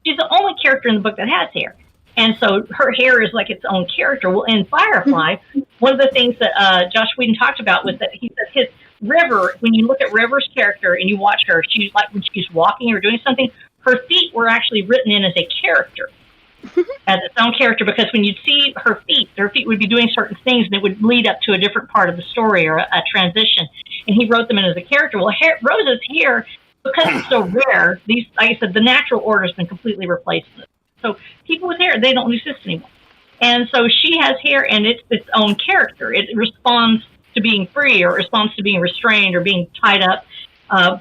She's the only character in the book that has hair. And so her hair is like its own character. Well, in Firefly, one of the things that Josh Whedon talked about was that he said his River, when you look at River's character and you watch her, she's like when she's walking or doing something, her feet were actually written in as a character, as its own character, because when you'd see her feet would be doing certain things and it would lead up to a different part of the story or a transition. And he wrote them in as a character. Well, Rose's hair, because it's so rare, like I said, the natural order has been completely replaced. So people with hair, they don't exist anymore. And so she has hair, and it's its own character. It responds to being free, or responds to being restrained, or being tied up,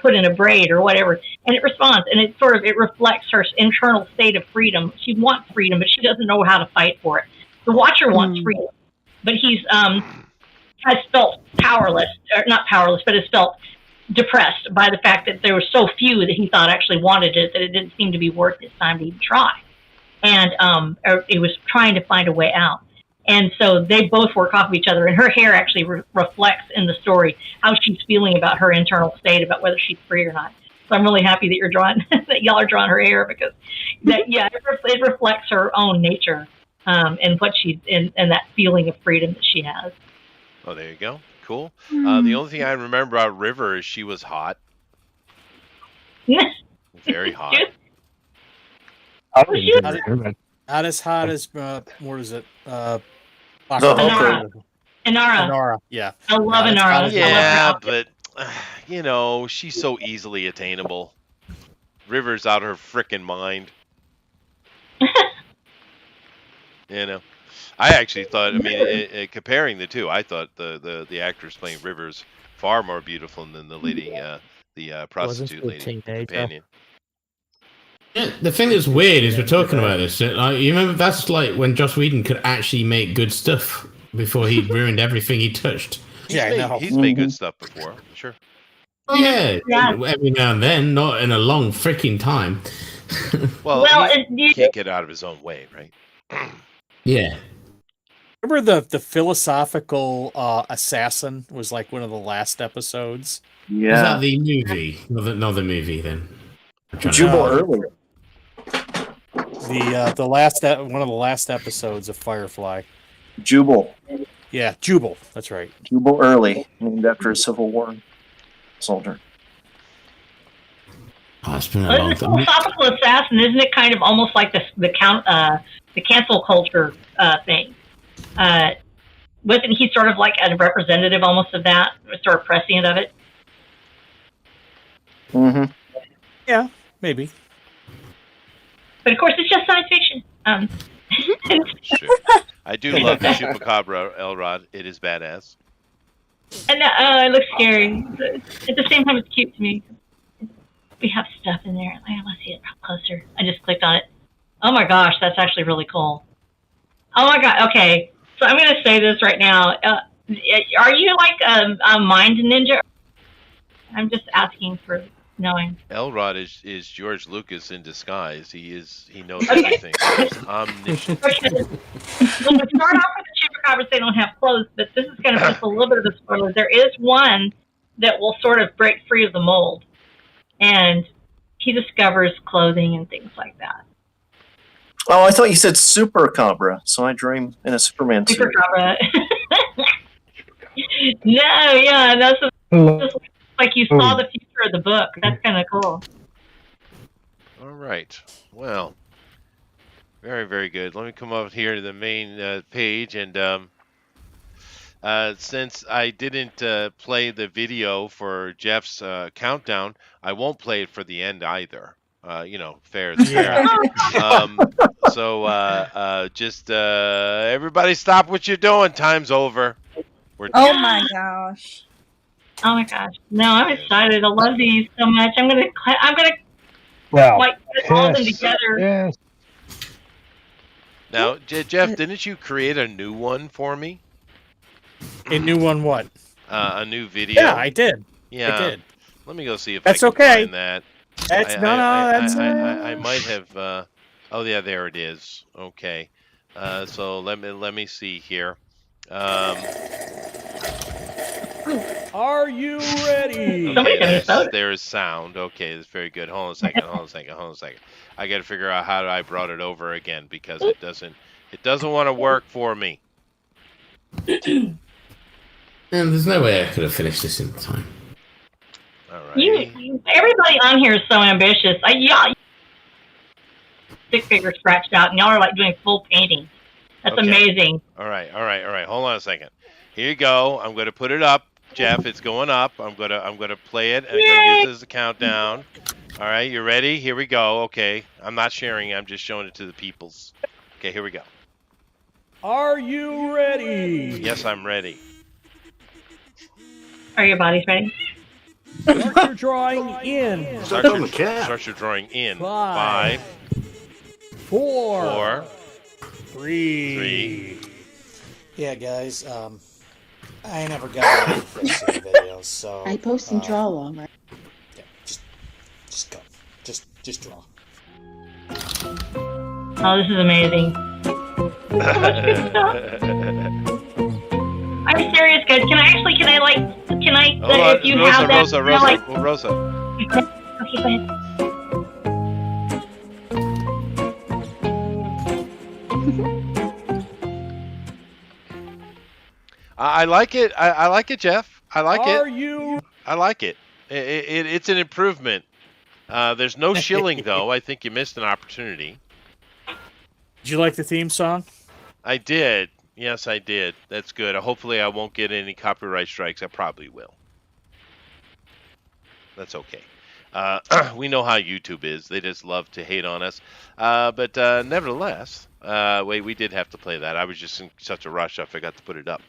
put in a braid, or whatever. And it responds, and it reflects her internal state of freedom. She wants freedom, but she doesn't know how to fight for it. The Watcher wants freedom, but he's has felt powerless, or not powerless, but has felt depressed by the fact that there were so few that he thought actually wanted it, that it didn't seem to be worth his time to even try. And it was trying to find a way out. And so they both work off of each other. And her hair actually reflects in the story how she's feeling about her internal state, about whether she's free or not. So I'm really happy that you're drawing, that y'all are drawing her hair, because it reflects her own nature and what she's in, and that feeling of freedom that she has. Oh, there you go. Cool. The only thing I remember about River is she was hot. Very hot. Not as hot as what is it? Inara. Inara. Yeah. I love Inara. Yeah, but she's so easily attainable. River's out of her frickin' mind. I actually thought. I mean, comparing the two, I thought the actress playing River's far more beautiful than the lady, the prostitute lady companion. Yeah, the thing that's weird is we're talking about this. Like, you remember that's like when Joss Whedon could actually make good stuff before he ruined everything he touched. He's made good stuff before, sure. Yeah, every now and then, not in a long freaking time. Well, he can't get out of his own way, right? Yeah. Remember the philosophical assassin was like one of the last episodes. Is that the movie? Not the movie then. Jubal Early. The last one of the last episodes of Firefly. Jubal. Yeah, Jubal. That's right. Jubal Early, named after a Civil War soldier. Oh, it's been a Well, long the time. philosophical assassin, isn't it kind of almost like the cancel culture thing? Wasn't he sort of like a representative almost of that, sort of prescient of it? Mm-hmm. Yeah, maybe. But of course, it's just science fiction. Sure. I do love the Chupacabra, Elrod. It is badass. And it looks scary. At the same time, it's cute to me. We have stuff in there. I want to see it closer. I just clicked on it. Oh my gosh, that's actually really cool. Oh my god. Okay, so I'm going to say this right now. Are you like a mind ninja? I'm just asking for knowing. Elrod is George Lucas in disguise. He knows everything. He's omniscient. Well, to start off with the chupacabras, they don't have clothes, but this is kind of just a little bit of a spoiler. There is one that will sort of break free of the mold, and he discovers clothing and things like that. Oh, I thought you said Super Cobra, so I dream in a Superman suit. Chupacabra. No, yeah, that's just like you saw the future of the book. That's kind of cool. All right. Well, very, very good. Let me come up here to the main page, and since I didn't play the video for Jeff's countdown, I won't play it for the end either. Fair is fair. So just everybody stop what you're doing. Time's over. Oh my gosh. Oh my gosh. No, I'm excited. I love these so much. I'm gonna Wow. like put all of them together. Yes. Now, Jeff, didn't you create a new one for me? A new one what? A new video? Yeah, I did. Yeah. I did. Let me go see if That's I can okay. find that. That's I might have. Oh yeah, there it is. Okay. So let me see here. Are you ready? Okay, there's sound. Okay, that's very good. Hold on a second. I got to figure out how I brought it over again because it doesn't want to work for me. And there's no way I could have finished this in time. All right. Everybody on here is so ambitious. Stick figure scratched out, and y'all are like doing full painting. That's amazing. All right. Hold on a second. Here you go. I'm going to put it up, Jeff. It's going up. I'm gonna play it, and I'm gonna use this as a countdown. All right, you ready? Here we go. Okay, I'm not sharing. I'm just showing it to the peoples. Okay, here we go. Are you ready? Yes, I'm ready. Are your bodies ready? Start your drawing in. Start your drawing in. 5, 4, 3. Yeah, guys. I never got any fixing videos, so I post and draw along, right? Yeah, just go. Just draw. Oh, this is amazing. So much good stuff. I'm serious, guys. Can I Hold if you on, have that, Rosa. Okay, go ahead. I like it. I like it, Jeff. I like it. Are you? I like it. It's an improvement. There's no shilling though. I think you missed an opportunity. Did you like the theme song? I did. Yes, I did. That's good. Hopefully, I won't get any copyright strikes. I probably will. That's okay. We know how YouTube is. They just love to hate on us. But nevertheless, we did have to play that. I was just in such a rush, I forgot to put it up.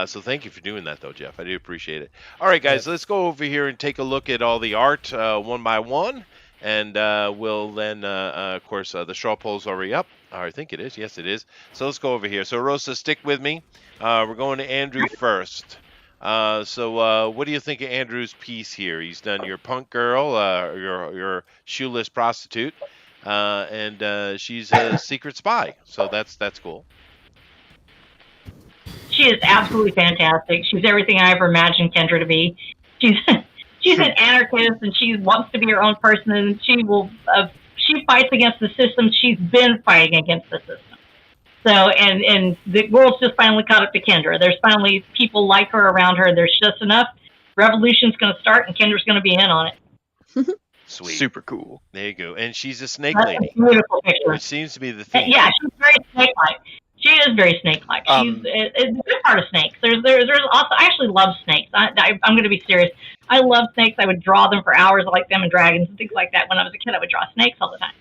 So thank you for doing that, though, Jeff. I do appreciate it. All right, guys, let's go over here and take a look at all the art one by one. And we'll then, of course, the straw poll's already up. I think it is. Yes, it is. So let's go over here. So, Rosa, stick with me. We're going to Andrew first. So what do you think of Andrew's piece here? He's done your punk girl, your shoeless prostitute, and she's a secret spy. So that's cool. she is absolutely fantastic. She's everything I ever imagined Kendra to be. She's an anarchist, and she wants to be her own person, and she will. She fights against the system. She's been fighting against the system. So, and the world's just finally caught up to Kendra. There's finally people like her around her. There's just enough. Revolution's going to start, and Kendra's going to be in on it. Sweet. Super cool. There you go. And she's a snake That's lady. a beautiful picture. Which seems to be the thing. Yeah, she's very snake-like. She is very snake-like. It's a good part of snakes. There's also, I actually love snakes. I'm going to be serious. I love snakes. I would draw them for hours. I like them and dragons and things like that. When I was a kid, I would draw snakes all the time.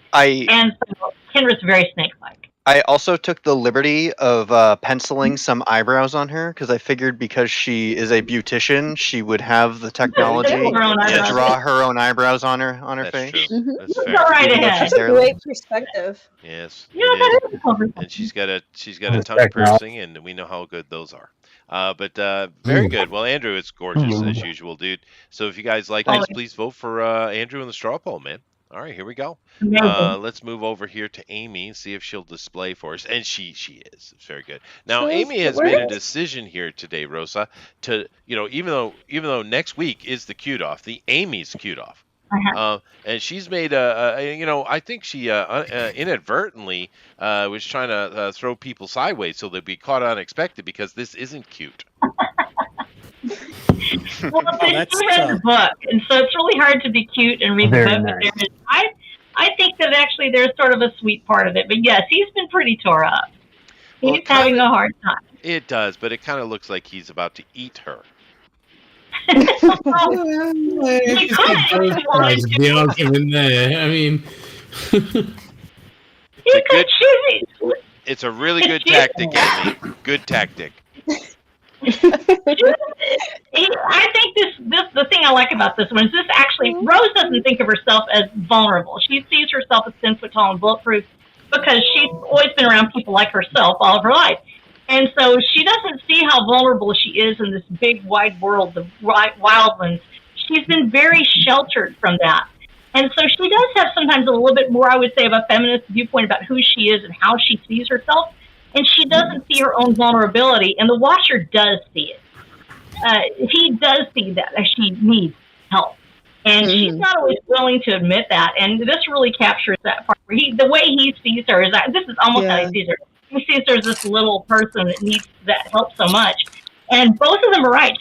And so Kendra's very snake-like. I also took the liberty of penciling some eyebrows on her because I figured because she is a beautician, she would have the technology to draw her own eyebrows on her face. Mhm. That's Go fair. right ahead. That's a great perspective. Yes. Yeah, it that is. is a And she's got a tongue piercing, and we know how good those are. But very good. Well, Andrew, it's gorgeous as usual, dude. So if you guys like this, please vote for Andrew in the straw poll, man. All right, here we go. Let's move over here to Amy and see if she'll display for us. And she is. It's very good. Now, Amy has made a decision here today, Rosa, to, even though next week is the cute off, the Amy's cute off. And she's made I think she inadvertently was trying to throw people sideways so they'd be caught unexpected because this isn't cute. Well, she read the book, and so it's really hard to be cute and read the book. But I think that actually there's sort of a sweet part of it. But yes, he's been pretty tore up. He's having a hard time. It does, but it kind of looks like he's about to eat her. The argument there. I mean, it's a really good tactic, Amy. Good tactic. I think the thing I like about this one is this actually, Rose doesn't think of herself as vulnerable. She sees herself as 10 foot tall and bulletproof because she's always been around people like herself all of her life. And so she doesn't see how vulnerable she is in this big wide world, the wildlands. She's been very sheltered from that. And so she does have sometimes a little bit more, I would say, of a feminist viewpoint about who she is and how she sees herself. And she doesn't see her own vulnerability, and the Watcher does see it. He does see that she needs help, and she's not always willing to admit that. And this really captures that part. Where the way he sees her is that this is almost how he sees her. He sees her as this little person that needs that help so much. And both of them are right.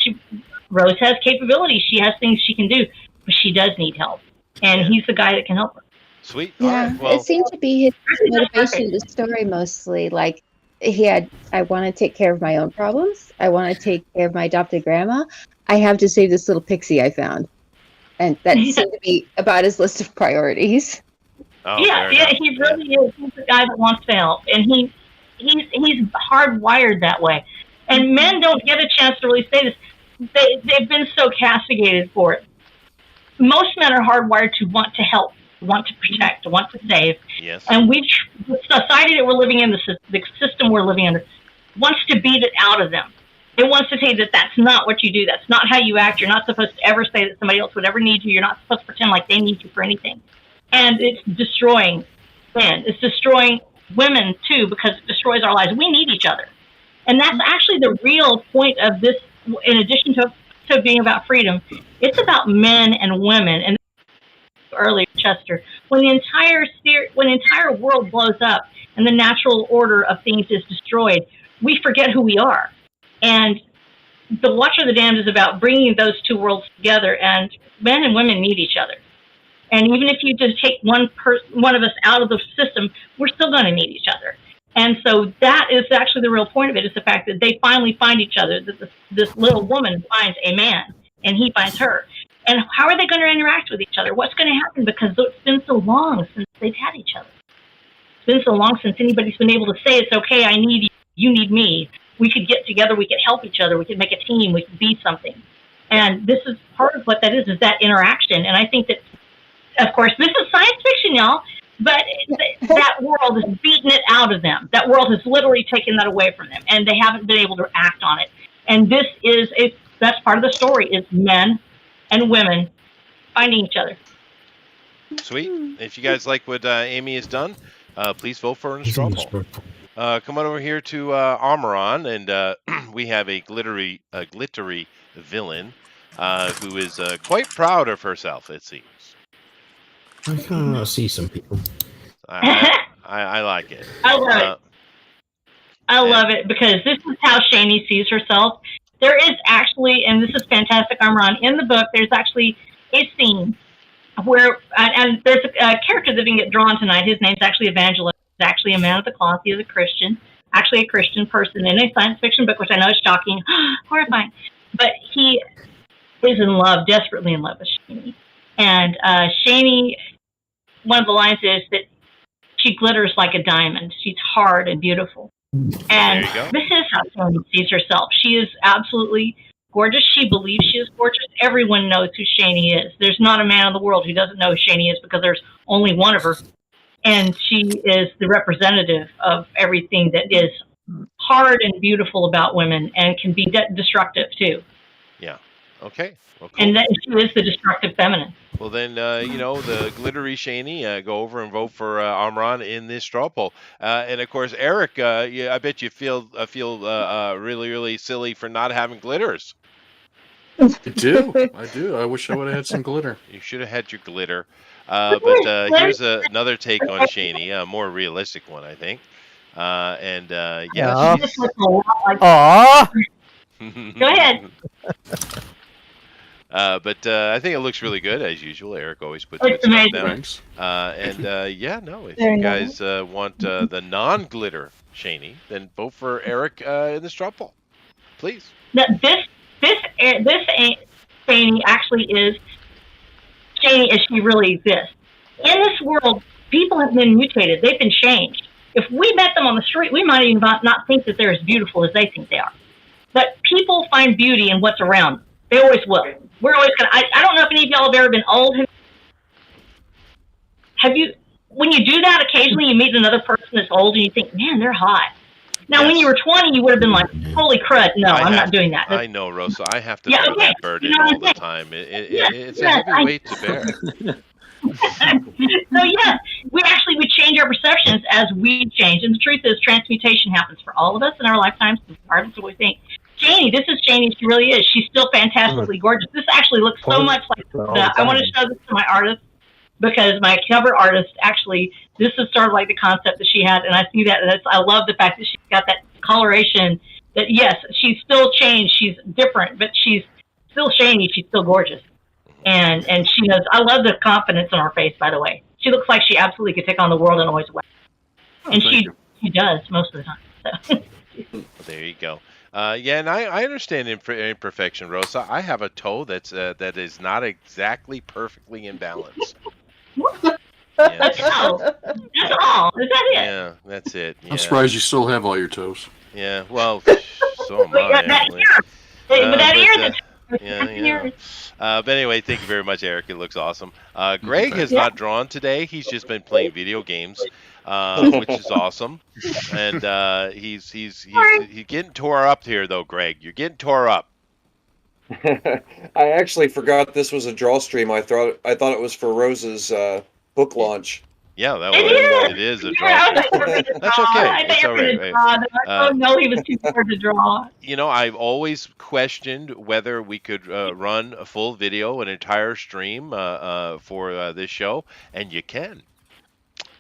Rose has capabilities. She has things she can do, but she does need help, and he's the guy that can help her. Sweet. Yeah, Well, it seemed to be his motivation in the story mostly. Like, I want to take care of my own problems. I want to take care of my adopted grandma. I have to save this little pixie I found. And that seemed to be about his list of priorities. Yeah, he really is. He's the guy that wants to help. And he's hardwired that way. And men don't get a chance to really say this. They've been so castigated for it. Most men are hardwired to want to help, want to protect, want to save. Yes. And the society that we're living in, the system we're living in, wants to beat it out of them. It wants to say that that's not what you do. That's not how you act. You're not supposed to ever say that somebody else would ever need you. You're not supposed to pretend like they need you for anything. And it's destroying men. It's destroying women, too, because it destroys our lives. We need each other. And that's actually the real point of this, in addition to being about freedom. It's about men and women. And earlier, Chester, when the entire world blows up and the natural order of things is destroyed, we forget who we are. And the Watcher of the Damned is about bringing those two worlds together, and men and women need each other. And even if you just take one of us out of the system, we're still going to need each other. And so that is actually the real point of it, is the fact that they finally find each other, that this little woman finds a man, and he finds her. And how are they going to interact with each other? What's going to happen? Because it's been so long since they've had each other. It's been so long since anybody's been able to say, it's okay, I need you, you need me. We could get together, we could help each other, we could make a team, we could be something. And this is part of what that is that interaction. And I think that, of course, this is science fiction, y'all, but that world is beating it out of them. That world has literally taken that away from them, and they haven't been able to act on it. And this is, that's part of the story, is men and women finding each other. Sweet. If you guys like what Amy has done, please vote for her in the straw poll. come on over here to Armoron, and we have a glittery villain who is quite proud of herself, it seems. I can see some people. I like it. I love it. I love it because this is how Shani sees herself. There is actually, and this is fantastic, Armoron, in the book, there's actually a scene where, and there's a character that didn't get drawn tonight. His name's actually Evangelist. He's actually a man of the cloth. He is a Christian, actually a Christian person in a science fiction book, which I know is shocking, horrifying. But he is in love, desperately in love with Shani. And Shani, one of the lines is that she glitters like a diamond. She's hard and beautiful. And this is how Shani sees herself. She is absolutely gorgeous. She believes she is gorgeous. Everyone knows who Shani is. There's not a man in the world who doesn't know who Shani is because there's only one of her. And she is the representative of everything that is hard and beautiful about women and can be destructive too. Yeah. Okay. Well, cool. And then she is the destructive feminine. Well, then, the glittery Shani, go over and vote for Armoron in this straw poll. And, of course, Eric, I bet you feel really, really silly for not having glitters. I do. I wish I would have had some glitter. You should have had your glitter. But here's another take on Shani, a more realistic one, I think. Yeah. This looks a lot like Go ahead. But I think it looks really good as usual. Eric always puts It's good stuff amazing. down. If Very you guys want the non-glitter Shani, then vote for Eric in the straw poll, please. Now, this Shani actually is Shani as she really exists. In this world, people have been mutated. They've been changed. If we met them on the street, we might even not think that they're as beautiful as they think they are. But people find beauty in what's around them. They always will. We're always going to... I don't know if any of y'all have ever been old. Have you... When you do that, occasionally you meet another person that's old and you think, man, they're hot. Now, when you were 20, you would have been like, holy crud, no, I'm not doing that. I know, Rosa. I have to bear that burden all the time. It's a heavy weight to bear. So, yes, we change our perceptions as we change. And the truth is, transmutation happens for all of us in our lifetimes, regardless of what we think. Shani, this is Shani. She really is. She's still fantastically gorgeous. This actually looks so much like I want to show this to my artist because my cover artist actually, this is sort of like the concept that she had, and I see that. And I love the fact that she's got that coloration. That yes, she's still changed. She's different, but she's still Shani. She's still gorgeous, and she knows. I love the confidence on her face. By the way, she looks like she absolutely could take on the world in always way, and she does most of the time. So. Well, there you go. And I understand imperfection, Rosa. I have a toe that is not exactly perfectly in balance. That's all. Is that it? Yeah, that's it. Yeah. I'm surprised you still have all your toes. Yeah, well, so am I, actually. But anyway, thank you very much, Eric. It looks awesome. Greg has not drawn today. He's just been playing video games, which is awesome. And he's getting tore up here, though, Greg. You're getting tore up. I actually forgot this was a draw stream. I thought it was for Rose's book launch. Yeah, it is a draw. That's okay. It's all right. I know he was too hard to draw. I've always questioned whether we could run a full video, an entire stream for this show, and you can.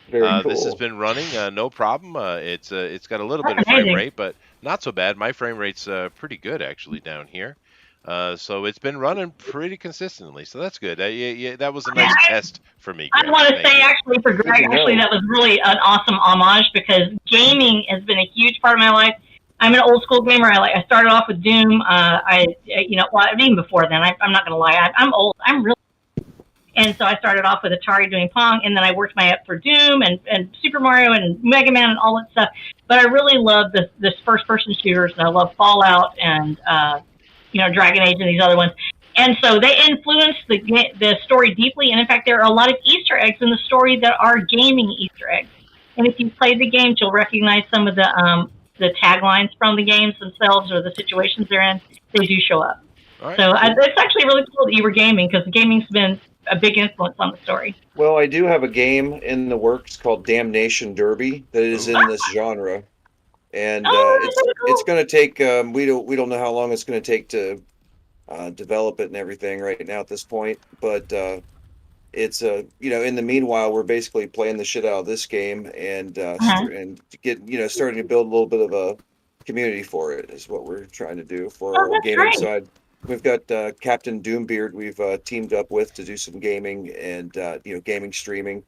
Very cool. This has been running no problem. It's got a little bit of frame rate, but not so bad. My frame rate's pretty good actually down here. So it's been running pretty consistently, so that's good. That was a nice test for me, Greg. I want to say actually for Greg, that was really an awesome homage because gaming has been a huge part of my life. I'm an old school gamer. I started off with Doom. Even before then, I'm not going to lie. I'm old. I'm really. And so I started off with Atari doing Pong, and then I worked my way up for Doom and Super Mario and Mega Man and all that stuff. But I really love this first-person shooters, and I love Fallout and Dragon Age and these other ones. And so they influence the story deeply. And in fact, there are a lot of Easter eggs in the story that are gaming Easter eggs. And if you've played the games, you'll recognize some of the taglines from the games themselves or the situations they're in. They do show up. Right. So it's actually really cool that you were gaming because gaming's been a big influence on the story. Well, I do have a game in the works called Damnation Derby that is in this genre. and that's so it's cool. going to take. We don't know how long it's going to take to develop it and everything right now at this point, but it's in the meanwhile we're basically playing the shit out of this game and and get starting to build a little bit of a community for it is what we're trying to do for our that's gaming great. side. We've got Captain Doombeard we've teamed up with to do some gaming and gaming streaming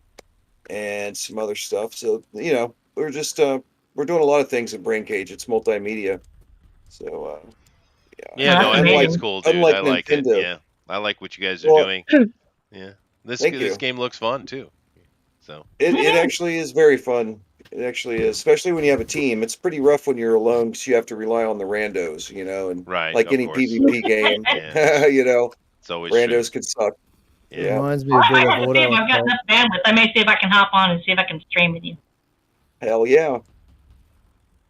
and some other stuff. So we're just we're doing a lot of things at Brain Cage. It's multimedia. So Yeah, no, I think it's cool, dude. unlike I like it. Nintendo. Yeah, I like what you guys are doing. Yeah, this Thank you. this game looks fun too. So It actually is very fun. It actually is, especially when you have a team. It's pretty rough when you're alone because you have to rely on the randos, and right, like of any course. PvP game, Yeah. It's always randos true. can suck. Yeah. Reminds me Well, a I bit might of have to see if auto I've got enough bandwidth. I may see if I can hop on and see if I can stream with you. Hell yeah.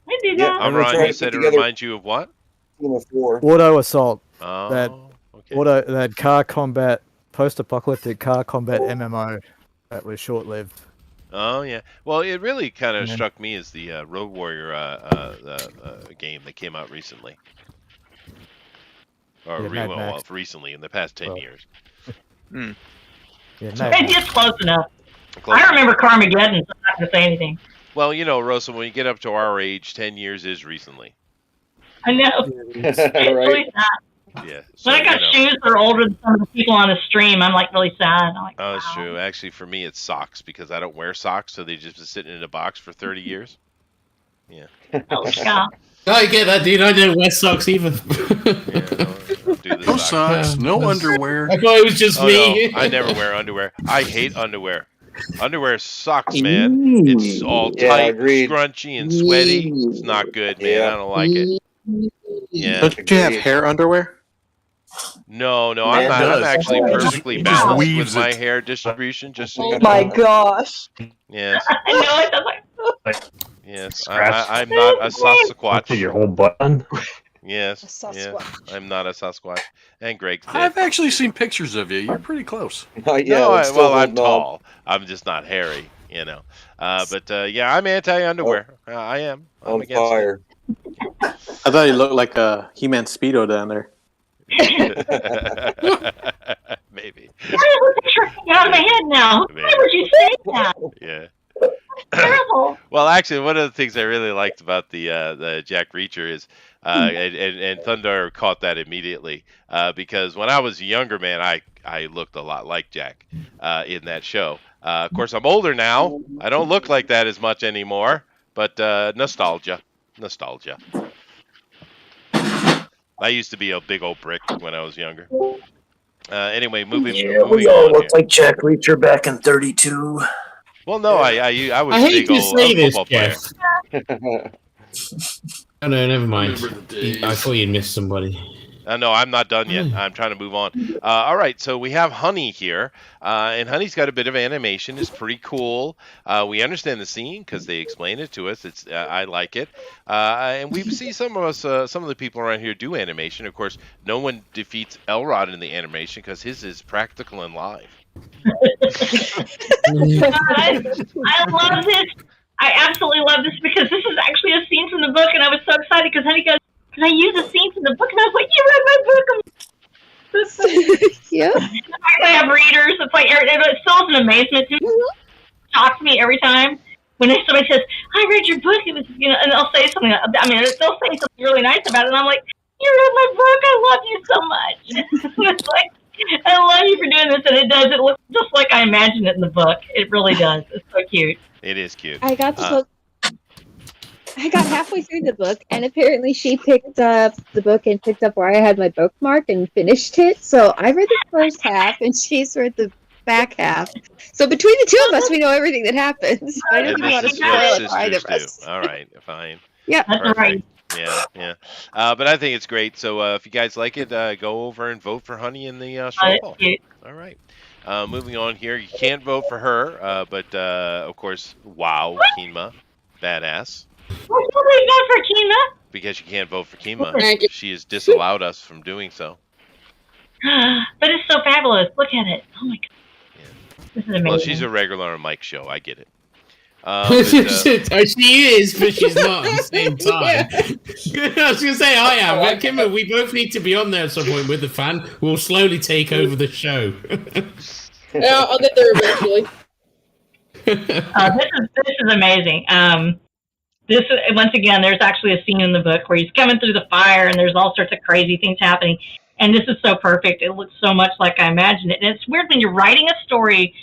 I do Yeah, that. I'm Ron, trying you to said put it together reminds you of what? Team of 4. Auto Assault. That okay. that car combat, post-apocalyptic car combat MMO that was short-lived. Oh yeah. Well, it really kind of Yeah. struck me as the Road Warrior game that came out recently, or Yeah, Mad Max. recently in the past 10 years. Yeah, It's Mad just close enough. Close I remember Carmageddon, so I'm not going to say anything. Well, Rosa, when you get up to our age, 10 years is recently. I know. Right. It's really sad. Yeah. So, When I got shoes that are older than some of the people on the stream, I'm like really sad. I'm like, Oh, it's true. Actually, for me, it's socks because I don't wear socks, so they just been sitting in a box for 30 years. Yeah. oh God. I get that, dude. I don't wear socks either. No socks, no underwear. I thought it was just me. No, I never wear underwear. I hate underwear. Underwear sucks, man. It's all Yeah, tight, agreed. scrunchy, and sweaty. It's not good, man. Yeah. I don't like it. Yeah. Don't you have hair underwear? No, I'm Man not. I'm does. actually He just- perfectly he just balanced with weaves my it. hair distribution. Just so Oh you my know. gosh. Yes. I know it does like. Yes. Scratch. I'm not a Sasquatch. To your whole button. Yes. A Yeah. Sasquatch. I'm not a Sasquatch. And Greg's dead. I've actually seen pictures of you. You're pretty close. Yeah, No, it's still I'm holding on. tall. I'm just not hairy, But yeah, I'm anti-underwear. I am. I'm On against fire. I thought you looked like a He-Man Speedo down there. it. Maybe. Why was it tripping out of my head now? Why would you say that? Yeah. Terrible. Well, actually, one of the things I really liked about the Jack Reacher is, and Thunder caught that immediately, because when I was a younger man, I looked a lot like Jack in that show. Of course, I'm older now. I don't look like that as much anymore, but nostalgia. I used to be a big old brick when I was younger. Anyway, moving we all on. looked like Jack Reacher back in 32. Well, no, I was I a hate big to old say this, football player. Jeff. Oh no, never mind. I thought you'd missed somebody. No, I'm not done yet. I'm trying to move on. All right, so we have Honey here, and Honey's got a bit of animation. It's pretty cool. We understand the scene because they explain it to us. It's I like it, and we see some of the people around here do animation. Of course, no one defeats Elrod in the animation because his is practical and live. I love this. I absolutely love this because this is actually a scene from the book, and I was so excited because Honey goes, "Can I use a scene from the book?" And I was like, "You read my book." Yeah. I have readers. It's like it still is an amazement to me. It shocks me every time when somebody says, "I read your book." It was and they'll say something. I mean, they'll say something really nice about it, and I'm like, "You read my book. I love you so much." It's like, I love you for doing this, and it does. It looks just like I imagined it in the book. It really does. It's so cute. It is cute. I got the book. I got halfway through the book, and apparently she picked up the book and picked up where I had my bookmark and finished it. So I read the first half, and she's read the back half. So between the two of us, we know everything that happens. I And didn't want to this is spoil what it for either of sisters us. do. All right, fine. Yeah, That's right. Yeah. But I think it's great. So if you guys like it, go over and vote for Honey in the straw poll. All right. Moving on here, you can't vote for her, but of course, wow, Kima, badass. Why nobody vote for Kima? Because you can't vote for Kima. Thank you. She has disallowed us from doing so. But it's so fabulous. Look at it. Oh my god. This is amazing. Well, she's a regular on Mike's show. I get it. She is, but she's not at the same time. I was going to say I am. But Kimber, we both need to be on there at some point with the fan. We'll slowly take over the show. Yeah, I'll get there eventually. This is amazing. This once again, there's actually a scene in the book where he's coming through the fire, and there's all sorts of crazy things happening. And this is so perfect. It looks so much like I imagined it. And it's weird when you're writing a story.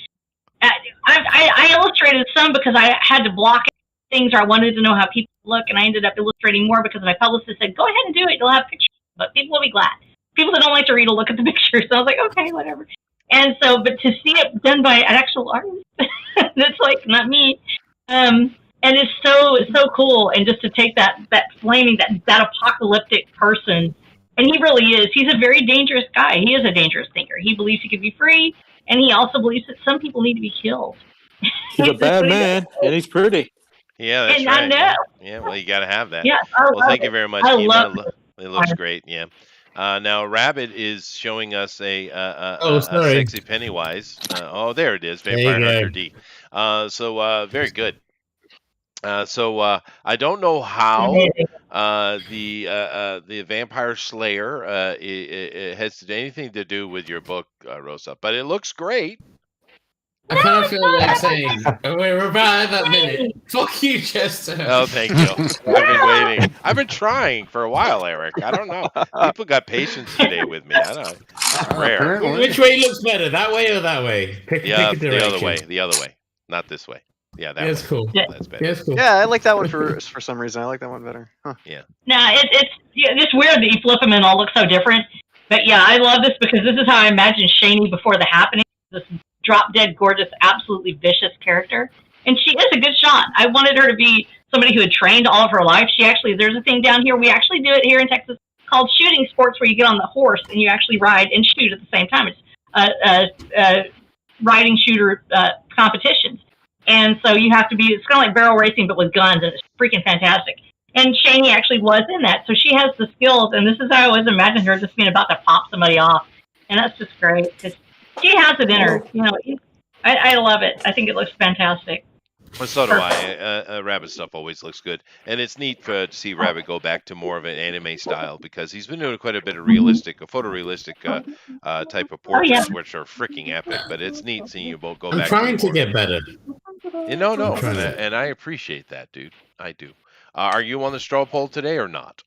I illustrated some because I had to block things, or I wanted to know how people look, and I ended up illustrating more because my publicist said, "Go ahead and do it. You'll have pictures, but people will be glad. People that don't like to read will look at the pictures." So I was like, "Okay, whatever." And so, but to see it done by an actual artist, that's like not me. And it's so cool. And just to take that flaming, that apocalyptic person, and he really is. He's a very dangerous guy. He is a dangerous thinker. He believes he could be free, and he also believes that some people need to be killed. He's a bad man, and he's pretty. Yeah, that's And right. I know. Yeah, well, you got to have that. Yeah, well, thank you very much. I Kima. love It looks great. Yeah. Now Rabbit is showing us a sorry. sexy Pennywise. There it is, There you Vampire go. Hunter D. So very good. So I don't know how the Vampire Slayer it has anything to do with your book, Rosa, but it looks great. I kind of feel like saying, we're about at that minute. Fuck you, Chester. Oh, thank you. I've been waiting. I've been trying for a while, Eric. I don't know. People got patience today with me. I don't know. It's rare. Which way looks better, that way or that way? Pick Yeah, a the other direction. way. The other way. Not this way. Yeah, that That's way. cool. That's better. That's cool. Yeah, I like that one for some reason. I like that one better. Huh. Yeah. No, it's weird that you flip them and all look so different. But yeah, I love this because this is how I imagined Shani before the happening. This drop dead gorgeous, absolutely vicious character. And she is a good shot. I wanted her to be somebody who had trained all of her life. There's a thing down here. We actually do it here in Texas called shooting sports, where you get on the horse and you actually ride and shoot at the same time. It's riding shooter competitions. And so you have to be, it's kind of like barrel racing, but with guns, and it's freaking fantastic. And Shani actually was in that. So she has the skills, and this is how I always imagined her, just being about to pop somebody off. And that's just great. She has it in her. You know, I love it. I think it looks fantastic. Well, so do I. Rabbit stuff always looks good, and it's neat to see Rabbit go back to more of an anime style, because he's been doing quite a bit of photorealistic type of portraits, which are freaking epic. But it's neat seeing you both go I'm back. trying to more. get better. No, I'm trying to. and I appreciate that, dude. I do. Are you on the straw poll today or not?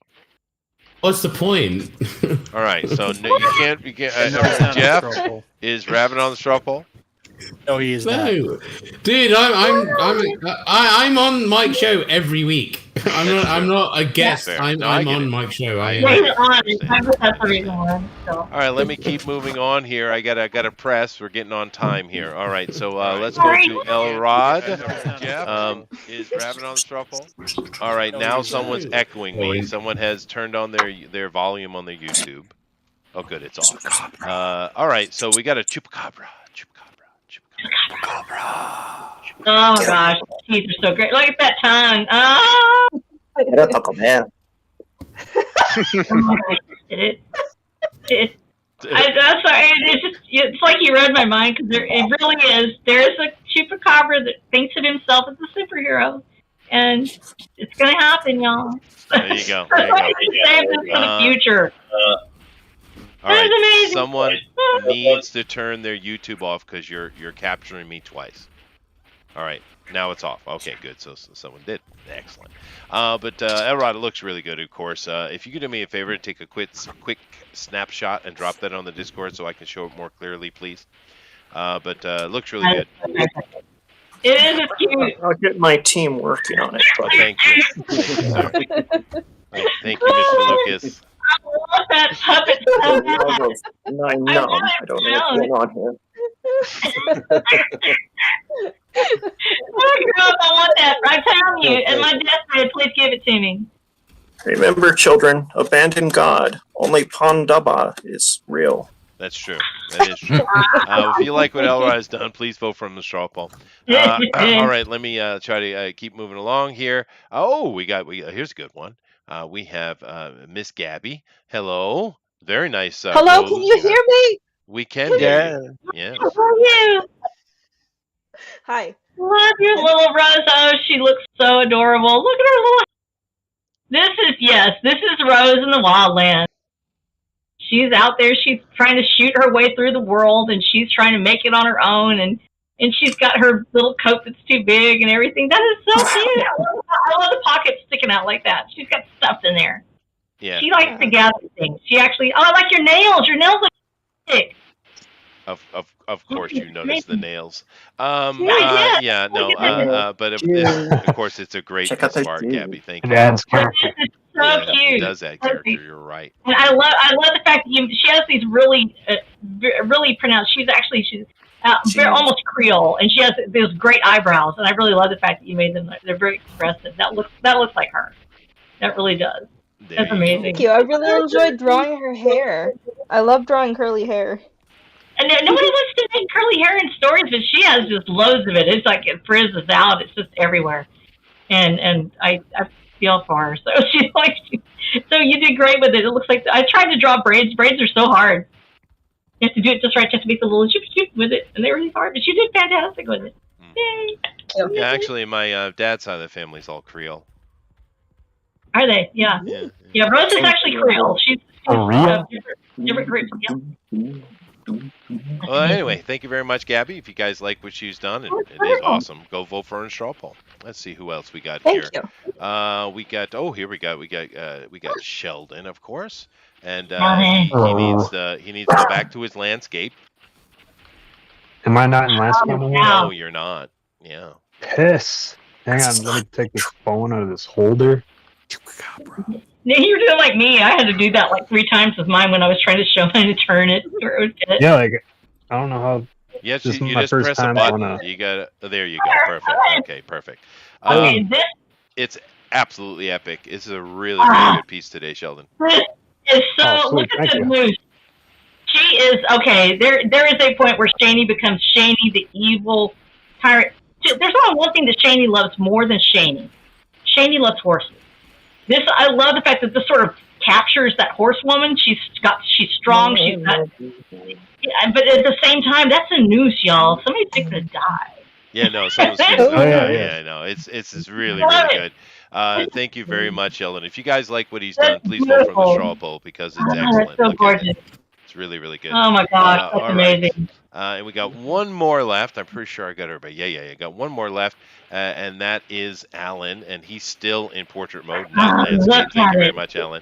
What's the point? All right, so you can't. Jeff, is Rabbit on the straw poll? No, he is not. No, dude, I'm on Mike's show every week. I'm not a guest. Fair. I'm No, I get on it. Mike's show. Yeah, he's on. That's the reason why. So. All right, let me keep moving on here. I gotta press. We're getting on time here. All right, so let's go to Elrod. Is Rabbit on the straw poll? All right, now someone's echoing me. Someone has turned on their volume on their YouTube. Oh, good, it's off. All right, so we got a chupacabra. Oh my gosh, teeth are so great. Look at that tongue. Oh. Era Taco Bell. I'm sorry. It's like you read my mind, because it really is. There's a chupacabra that thinks of himself as a superhero, and it's gonna happen, y'all. There you go. Save this for the future. All right, amazing. someone needs to turn their YouTube off because you're capturing me twice. All right, now it's off. Okay, good. So someone did. Excellent. But Elrod, it looks really good, of course. If you could do me a favor, take a quick snapshot and drop that on the Discord so I can show it more clearly, please. But it looks really good. It is. It's cute. I'll get my team working on it. Brother. Thank you. Thank you, Mr. Lucas. I love that puppet so bad. I know. I don't know what's going on here. Oh, girl, I want that. I'm telling you. And my deathbed, please give it to me. Remember, children, abandon God. Only Pandaba is real. That's true. That is true. If you like what Elrod has done, please vote for him the straw poll. All right, let me try to keep moving along here. Oh, we got here's a good one. We have Miss Gabby. Hello. Very nice. Hello, rose. can you hear me? We can hear you. Yeah. How are you? Hi. Love your little Rose. Oh, she looks so adorable. Look at her little. This is Rose in the Wildlands. She's out there. She's trying to shoot her way through the world, and she's trying to make it on her own. And she's got her little coat that's too big and everything. That is so cute. I love the pockets sticking out like that. She's got stuff in there. Yeah. She likes to gather things. She actually. Oh, I like your nails. Your nails look thick. Of course, you noticed the nails. Yeah, but of course, it's a great smart Gabby. Thank you. Adds character. It's so cute. It does add character. You're right. And I love the fact that she has these really pronounced. She's almost Creole, and she has those great eyebrows. And I really love the fact that you made them. They're very expressive. That looks like her. That really does. That's amazing. Thank you. I really enjoyed drawing her hair. I love drawing curly hair. And nobody wants to make curly hair in stories, but she has just loads of it. It's like it frizzes out. It's just everywhere. And I feel for her. So so you did great with it. It looks like I tried to draw braids. Braids are so hard. You have to do it just right. You have to make the little shoop with it, and they're really hard. But you did fantastic with it. Yay! Yeah, actually, my dad's side of the family is all Creole. Are they? Yeah. Yeah. Rose is actually Creole. She's different groups. Yeah. Well, anyway, thank you very much, Gabby. If you guys like what she's done, and it is awesome, go vote for her in straw poll. Let's see who else we got here. Thank you. We got Sheldon, of course, and he needs to go back to his landscape. Am I not in landscape anymore? No, you're not. Yeah. Piss. Hang on, let me take this phone out of this holder. Yeah, you're doing like me. I had to do that like 3 times with mine when I was trying to show mine to turn it. Yeah, like I don't know how. Yeah, this is you my just first press a time button. on a- You got it. There you go. Perfect. Okay, perfect. Okay, It's absolutely epic. It's a really, really good piece today, Sheldon. This is so. Look at this moose. She is okay. There is a point where Shaney becomes Shaney, the evil tyrant. There's only one thing that Shaney loves more than Shaney. Shaney loves horses. I love the fact that this sort of captures that horsewoman. She's strong. She's got, but at the same time, that's a noose, y'all. Somebody's fixing to die. Yeah, no, someone's yeah, no, it's really, really good. Thank you very much, Sheldon. If you guys like what he's done, please vote from the straw poll because it's excellent. That's so gorgeous. It's really, really good. Oh my gosh, that's amazing. And we got one more left. I'm pretty sure I got everybody. Yeah. Got one more left, and that is Alan, and he's still in portrait mode. Not landscape. Thank you very much, Alan.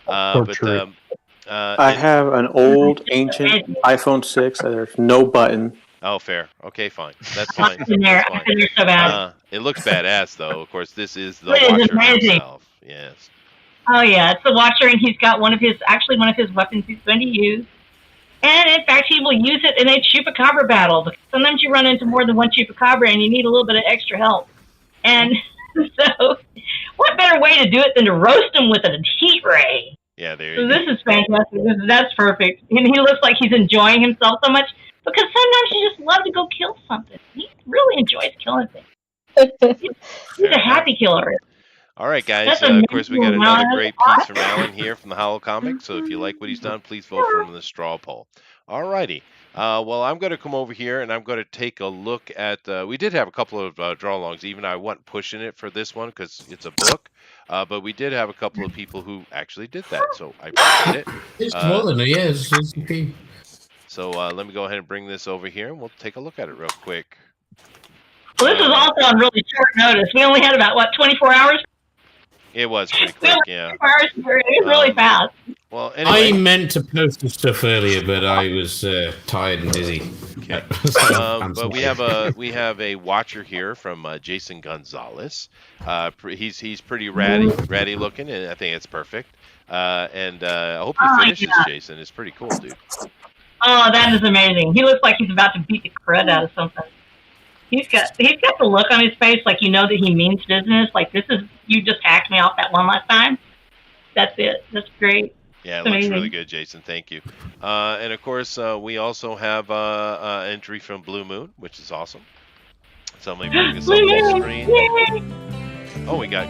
I have an old, ancient iPhone 6. There's no button. Oh, fair. Okay, fine. That's fine. In there. They're so bad. It looks badass, though. Of course, this is the It is Watcher amazing. himself. Yes. Oh yeah, it's the Watcher, and he's got one of his weapons he's going to use. And in fact, he will use it in a chupacabra battle. Because sometimes you run into more than one chupacabra, and you need a little bit of extra help. And so, what better way to do it than to roast him with a heat ray? Yeah, there So you this is fantastic. That's perfect. And he looks like he's enjoying himself so much because sometimes you just love to go kill something. He really enjoys killing things. He's a happy killer. All right, guys. That's Of course, we got amazing. another great piece from Alan here from the Hollow Comic. So if you like what he's done, please vote for him in the straw poll. All righty. Well, I'm going to come over here and I'm going to take a look at. We did have a couple of draw-alongs. Even I wasn't pushing it for this one because it's a book. But we did have a couple of people who actually did that. So I appreciate it. It's more than a year. It's okay. So let me go ahead and bring this over here and we'll take a look at it real quick. Well, this was also on really short notice. We only had about, 24 hours? It was pretty quick, yeah. 24 hours. It was really fast. Well, anyway. I meant to post the stuff earlier, but I was tired and busy. Okay. But we have a watcher here from Jason Gonzalez. He's pretty ratty looking, and I think it's perfect. And I hope he finishes, Jason. It's pretty cool, dude. Oh, that is amazing. He looks like he's about to beat the crud out of something. He's got the look on his face like you know that he means business. Like you just hacked me off that one last time. That's it. That's great. Yeah, it It's looks amazing. really good, Jason. Thank you. And of course, we also have an entry from Blue Moon, which is awesome. So let me bring this up Blue on the Moon, screen. yay! Oh, we got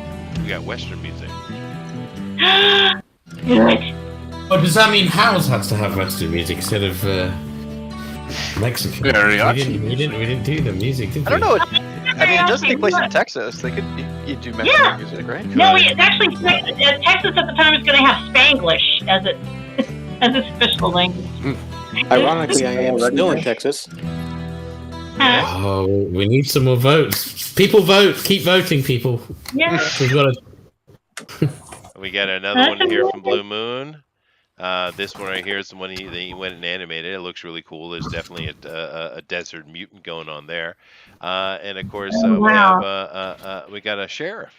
Western music. Well, does that mean House has to have Western music instead of Mexican. Yeah, we didn't do the music, did we? I don't know. I mean, it does take place in Texas. They could you do Mexican music, right? No, it's actually Texas at the time is going to have Spanglish as its official language. Ironically, I am still in Texas. Oh, we need some more votes. People vote. Keep voting, people. Yeah. We've got to. We got another one here from Blue Moon. This one right here is the one he went and animated. It looks really cool. There's definitely a desert mutant going on there, and of course we got a sheriff.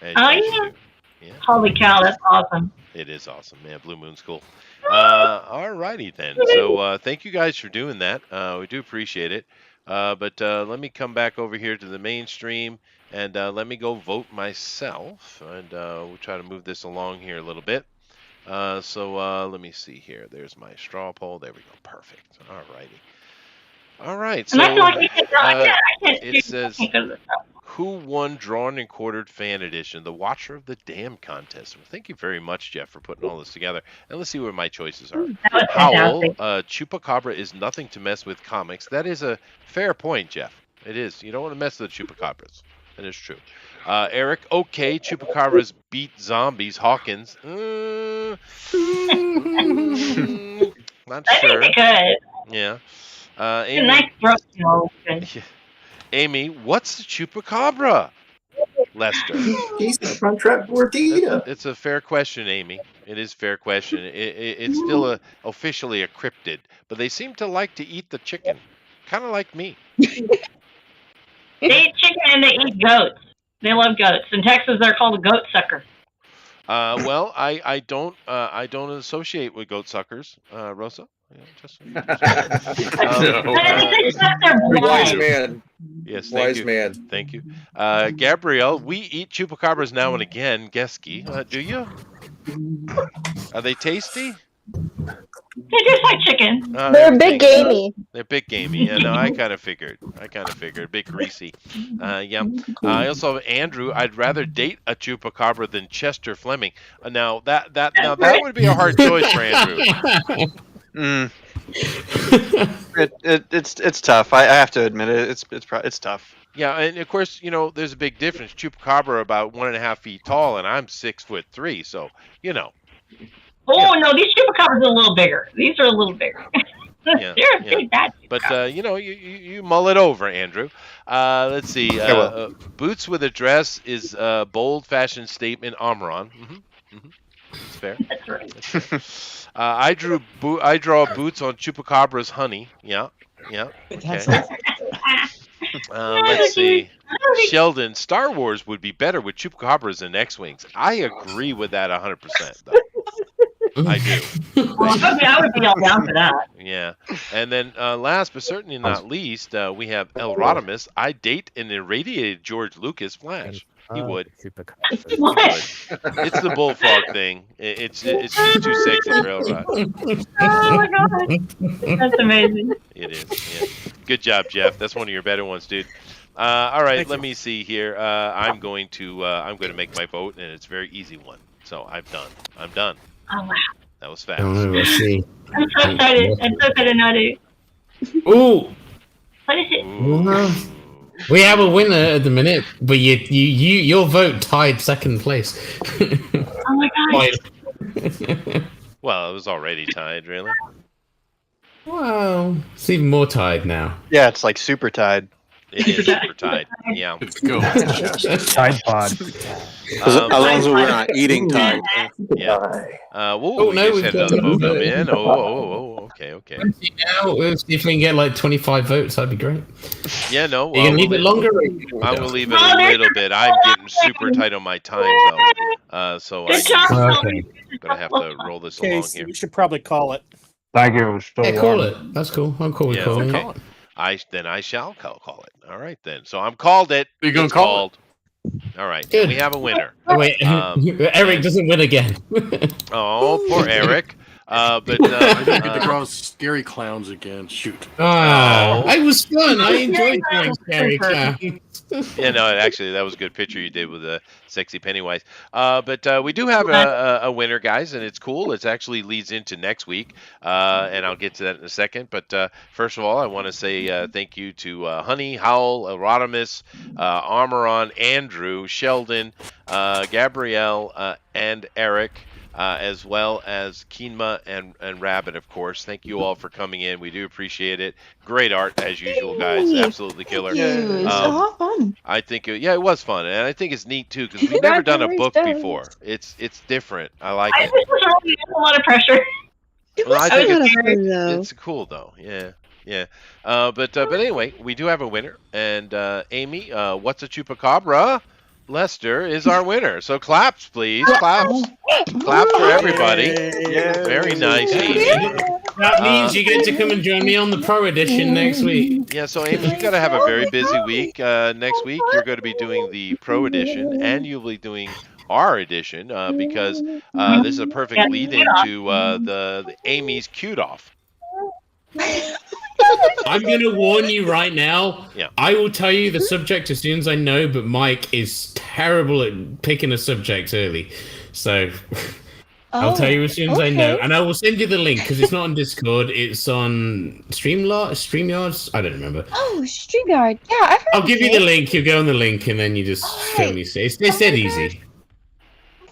Yeah. Holy cow, that's awesome. It is awesome, man. Blue Moon's cool. All righty then. So thank you guys for doing that. We do appreciate it. But let me come back over here to the mainstream. And let me go vote myself, and we'll try to move this along here a little bit. So let me see here. There's my straw poll. There we go. Perfect. All righty. All right. So it says, who won Drawn and Quartered Fan Edition, the Watcher of the Dam contest? Well, thank you very much, Jeff, for putting all this together. And let's see what my choices are. Howl, Chupacabra is nothing to mess with comics. That is a fair point, Jeff. It is. You don't want to mess with the Chupacabras. That is true. Eric, okay, Chupacabras beat zombies. Hawkins, not sure. Yeah. Amy, nice Amy, what's the Chupacabra? Lester. He's from Trap Gordita. It's a fair question, Amy. It is a fair question. It's still officially a cryptid, but they seem to like to eat the chicken, kind of like me. They eat chicken and they eat goats. They love goats. In Texas, they're called a goat sucker. Well, I don't associate with goat suckers, Rosa. Wise man. Yes, wise man. Thank you, Gabrielle. We eat chupacabras now and again. Geski, do you? Are they tasty? They taste like chicken. They're big gamey. They're big gamey. Yeah, no, I kind of figured. Big greasy. Yeah. I also have Andrew. I'd rather date a chupacabra than Chester Fleming. Now that would be a hard choice for Andrew. It's tough. I have to admit it. It's tough. Yeah, and of course, there's a big difference. Chupacabra about 1.5 feet tall, and I'm 6'3", so Oh no, these chupacabras are a little bigger. These are a little bigger. They're big bad. But you mull it over, Andrew. Let's see. Boots with a dress is a bold fashion statement. Omron. That's fair. That's right. That's fair. I draw boots on Chupacabra's honey. Yeah. Okay. Let's see. Sheldon, Star Wars would be better with Chupacabras and X-Wings. I agree with that 100%. Though. I do. I would be all down for that. Yeah. And then last but certainly not least, we have El Rodimus. I date an irradiated George Lucas Flash. He would. What? It's the bullfrog thing. It's too sexy for El Rod. Oh my god. That's amazing. It is. Yeah. Good job, Jeff. That's one of your better ones, dude. All right, let me see here. I'm going to make my vote, and it's a very easy one. So I'm done. Oh wow. That was fast. Let's see. I'm so excited. I'm so excited now, dude. Ooh. What is it? Ooh. We have a winner at the minute, but your vote tied second place. Oh my god. Well, it was already tied, really. Well, it's even more tied now. Yeah, it's like super tied. It is super tied. Yeah. Let's go. Tide pod. As long as we're not eating Tide. Yeah. We just had another vote come in. Okay. Now, if we can get like 25 votes, that'd be great. Yeah, no. You can leave it longer? I will leave it a little bit. I'm getting super tight on my time, though. So I'm going to have to roll this along here. We should probably call it. Thank you. Yeah, call it. That's cool. I'm cool with calling it. I shall call it. All right, then. So I'm called it. You're going to call it? All right. Good. We have a winner. Oh, wait, Eric doesn't win again. Oh, poor Eric. But I didn't get to draw scary clowns again. Shoot. I was fun. I enjoyed playing scary clowns. Yeah, no, actually, that was a good picture you did with the sexy Pennywise. But we do have a winner, guys, and it's cool. It actually leads into next week, and I'll get to that in a second. But first of all, I want to say thank you to Honey, Howl, Erotimus, Armoron, Andrew, Sheldon, Gabrielle, and Eric. As well as Keenma and Rabbit, of course. Thank you all for coming in. We do appreciate it. Great art, as usual, guys. Absolutely killer. It's so fun. I think, it was fun. And I think it's neat, too, because we've never done a book before. It's different. I like it. This was really a lot of pressure. Well, I think though. it's cool, though. Yeah. But anyway, we do have a winner. And Amy, what's a chupacabra? Lester is our winner. So claps, please. Claps. Claps for everybody. Yeah. Very nice, Amy. That means you get to come and join me on the Pro Edition next week. Yeah, so Amy, you got to have a very busy week. Next week, you're going to be doing the Pro Edition, and you'll be doing our edition because this is a perfect lead into the Amy's Cute Off. I'm going to warn you right now. Yeah. I will tell you the subject as soon as I know, but Mike is terrible at picking a subject early. So I'll tell you as soon as I know. And I will send you the link because it's not on Discord. It's on StreamYards? I don't remember. Oh, StreamYard. Yeah, I've heard I'll give you of it. the link. You go on the link and then you just tell me. It's dead easy.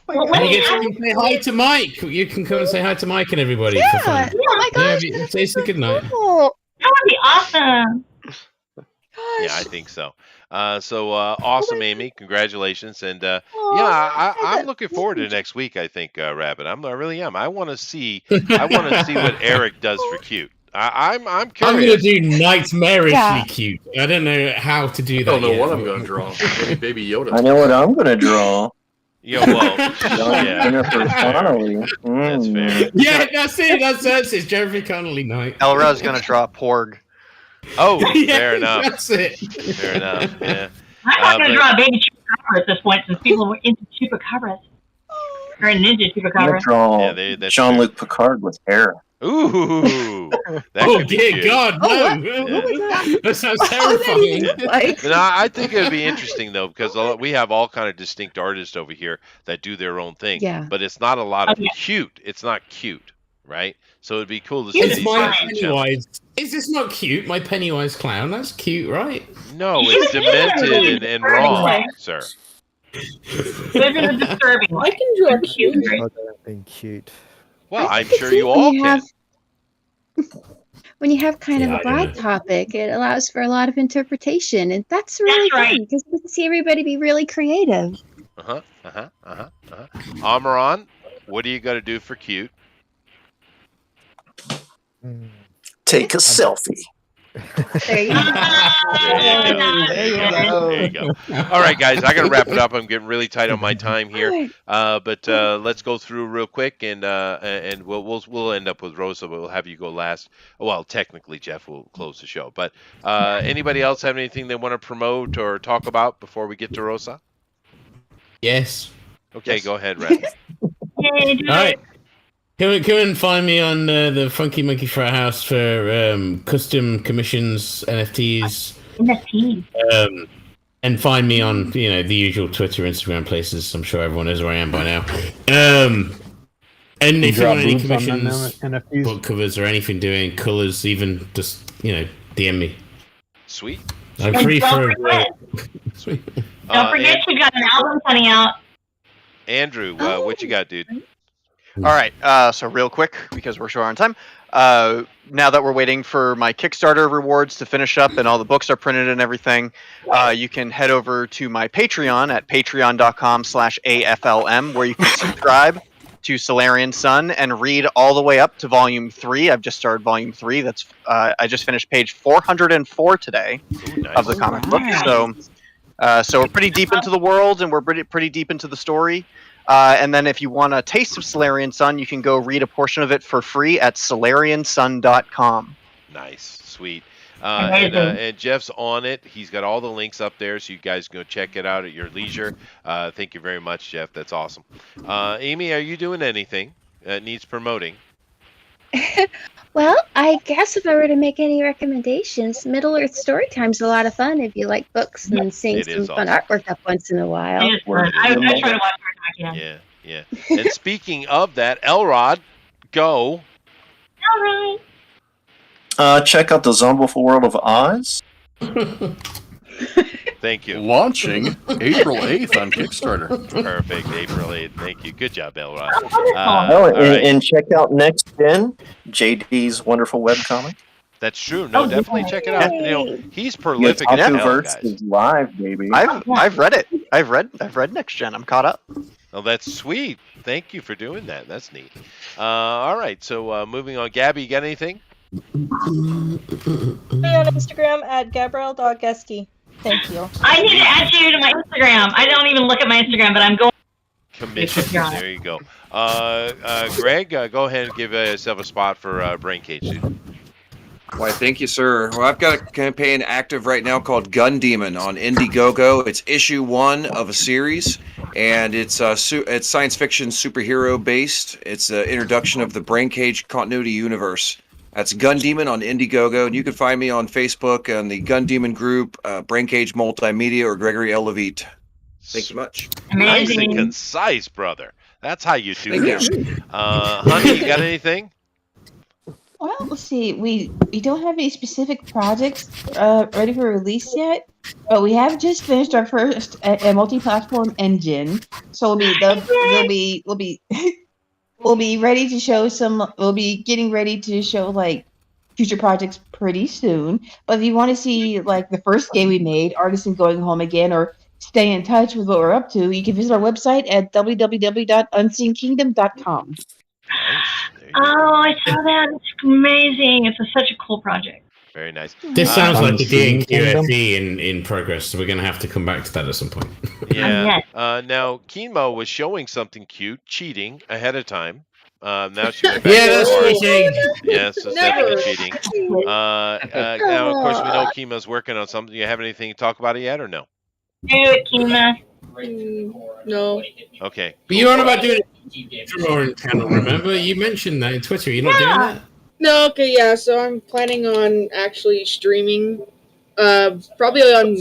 And you get to say hi to Mike. You can come and say hi to Mike and everybody for fun. Oh my gosh. Yeah, say a good night. Cool. That would be awesome. Yeah, I think so. Awesome, Amy. Congratulations. And I'm looking forward to next week, I think, Rabbit. I really am. I want to see what Eric does for cute. I'm curious. I'm going to do nightmarishly cute. I don't know how to do that. I don't know yet. what I'm going to draw. Maybe Baby Yoda. I know what I'm gonna draw. Yeah, well, Jennifer Connelly. That's fair. Yeah, that's it. It's Jennifer Connelly night. Elra's gonna draw Porg. Oh, Yeah, fair enough. That's it. Fair enough. Yeah. I'm not going to draw a baby chupacabra at this point since people were into chupacabras. Or a ninja I'm gonna chupacabra. draw that's Jean-Luc Picard with hair. Ooh. That Oh could be dear cute. God, no! That sounds terrifying. But I think it would be interesting though because we have all kind of distinct artists over here that do their own thing. Yeah. But it's not a lot of cute. It's not cute, right? So it'd be cool to see It's these my things in general. Pennywise. Is this not cute? My Pennywise clown. That's cute, right? No, it's demented and wrong, sir. Those are the disturbing I can draw cute. Being cute. Well, I I'm think sure it's you neat when all you can. When you have kind of Yeah, a I broad know. topic, it allows for a lot of interpretation, and that's really right. fun because we can see everybody be really creative. Amaran, what do you got to do for cute? Take a selfie. There you go. There you go. All right, guys, I got to wrap it up. I'm getting really tight on my time here. But let's go through real quick, and we'll end up with Rosa, but we'll have you go last. Well, technically, Jeff will close the show. But anybody else have anything they want to promote or talk about before we get to Rosa? Yes. Okay, go ahead, Red. Yay, do All right. it. Come and find me on the Funky Monkey Frat House for custom commissions, NFTs. NFTs. And find me on the usual Twitter, Instagram places. I'm sure everyone knows where I am by now. And if you drop want any boobs on them commissions, NFTs? book covers, or anything doing colors, even just DM me. Sweet. I'm And free don't for. forget- Sweet. Don't forget we've got an album coming out. Andrew, what you got, dude? All right, so real quick, because we're short on time, now that we're waiting for my Kickstarter rewards to finish up and all the books are printed and everything, you can head over to my Patreon at patreon.com/AFLM, where you can subscribe to Solarian Sun and read all the way up to Volume 3. I've just started Volume 3. That's I just finished page 404 today of the comic book. So we're pretty deep into the world, and we're pretty deep into the story. And then if you want a taste of Solarian Sun, you can go read a portion of it for free at solariansun.com. Nice, sweet. And Jeff's on it. He's got all the links up there, so you guys go check it out at your leisure. Thank you very much, Jeff. That's awesome. Amy, are you doing anything that needs promoting? Well, I guess if I were to make any recommendations, Middle Earth Storytime's a lot of fun if you like books and seeing It some is fun awesome. artwork up once in a while. It is fun. I try to watch it again. Yeah, yeah. And speaking of that, Elrod, go. All right. Check out the Zombieful World of Oz. Thank you. Launching April 8th on Kickstarter. Perfect. April 8th. Thank you. Good job, Elrod. And check out Next Gen, JD's wonderful webcomic. That's true. No, definitely check it out. You know, he's prolific as hell, Verse guys. is live, baby. I've read it. I've read Next Gen. I'm caught up. Oh, that's sweet. Thank you for doing that. That's neat. All right. So moving on. Gabby, you got anything? Me on Instagram at Gabrielle.Geske. Thank you. I need to add you to my Instagram. I don't even look at my Instagram, but I'm going. Commission. There you go. Greg, go ahead and give yourself a spot for Brain Cage, dude. Why, thank you, sir. Well, I've got a campaign active right now called Gun Demon on Indiegogo. It's issue 1 of a series, and it's science fiction superhero based. It's an introduction of the Brain Cage continuity universe. That's Gun Demon on Indiegogo, and you can find me on Facebook and the Gun Demon group, Brain Cage Multimedia, or Gregory L. Levitt. Thanks so much. Nice and concise, brother. That's how you do that. Honey, you got anything? Well, let's see. We don't have any specific projects ready for release yet, but we have just finished our first multi-platform engine. So we'll be ready to show some. We'll be getting ready to show like future projects pretty soon. But if you want to see like the first game we made, Artisan Going Home Again, or stay in touch with what we're up to, you can visit our website at www.unsenkingdom.com. Oh, I saw that. It's amazing. It's such a cool project. Very nice. This sounds like the D&QFD in progress, so we're going to have to come back to that at some point. Yeah. Now, Kimo was showing something cute, cheating ahead of time. Now she went back Yeah, to that's the cheating. Yes, it's definitely cheating. Now, of course, we know Kimo's working on something. Do you have anything to talk about it yet, or no? Do it, Kima. No. Okay. But you're on about doing a drawing channel, remember? You mentioned that in Twitter. You're not doing that? No, okay, yeah, so I'm planning on actually streaming probably on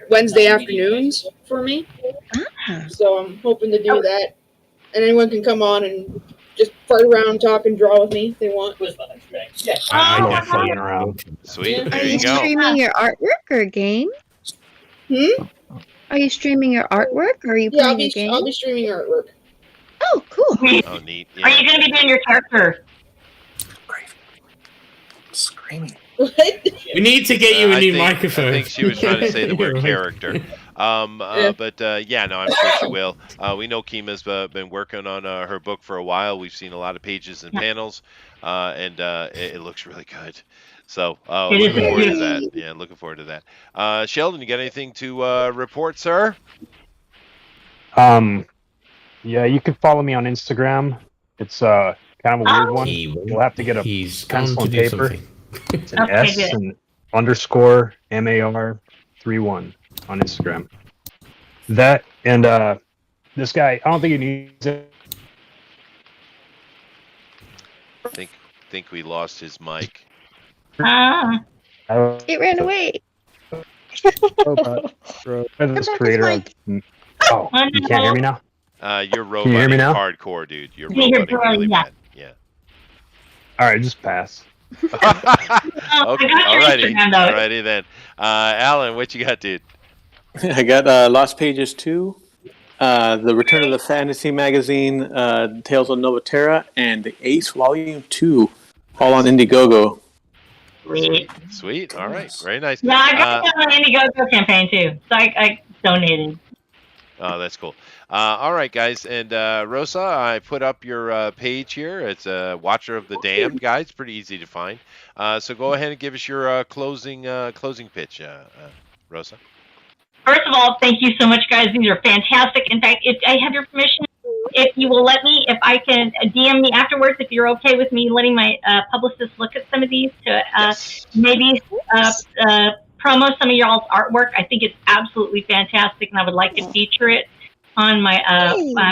Wednesday afternoons for me. So I'm hoping to do that. And anyone can come on and just fart around, talk, and draw with me if they want. I definitely around. Sweet. There Are you you go. streaming your artwork or a game? Are you streaming your artwork or are you Yeah, playing a game? I'll be streaming artwork. Oh, cool. Oh, neat. Are you going to be doing your character? Screaming. We need to get you a I new think- microphone. I think she was trying to say the word Right. character. But yeah, no, I'm sure she will. We know Kima's been working on her book for a while. We've seen a lot of pages and panels, and it looks really good. So looking forward to that. Yeah, looking forward to that. Sheldon, you got anything to report, sir? Yeah, you can follow me on Instagram. It's kind of a weird one. We'll have to get a pencil and paper. It's an S and underscore MAR31 on Instagram. That and this guy, I don't think he needs it. Think we lost his mic. It ran away. This creator of, oh, you can't hear me now? You're Can you hear me roboting now? hardcore, dude. You're Can you hear roboting really yeah. bad. Yeah. All right, just pass. Okay, I got your alrighty. Instagram, though. Alrighty then. Alan, what you got, dude? I got Lost Pages 2, The Return of the Fantasy Magazine, Tales of Novaterra, and the Ace Volume 2, all on Indiegogo. Sweet. All right. Very nice. Yeah, I got that on Indiegogo campaign too. So I donated. Oh, that's cool. All right, guys. And Rosa, I put up your page here. It's Watcher of the Damned, guys. Pretty easy to find. So go ahead and give us your closing pitch, Rosa. First of all, thank you so much, guys. These are fantastic. In fact, if I have your permission, if you will let me, if I can DM me afterwards, if you're okay with me letting my publicist look at some of these to maybe promo some of y'all's artwork. I think it's absolutely fantastic, and I would like to feature it on my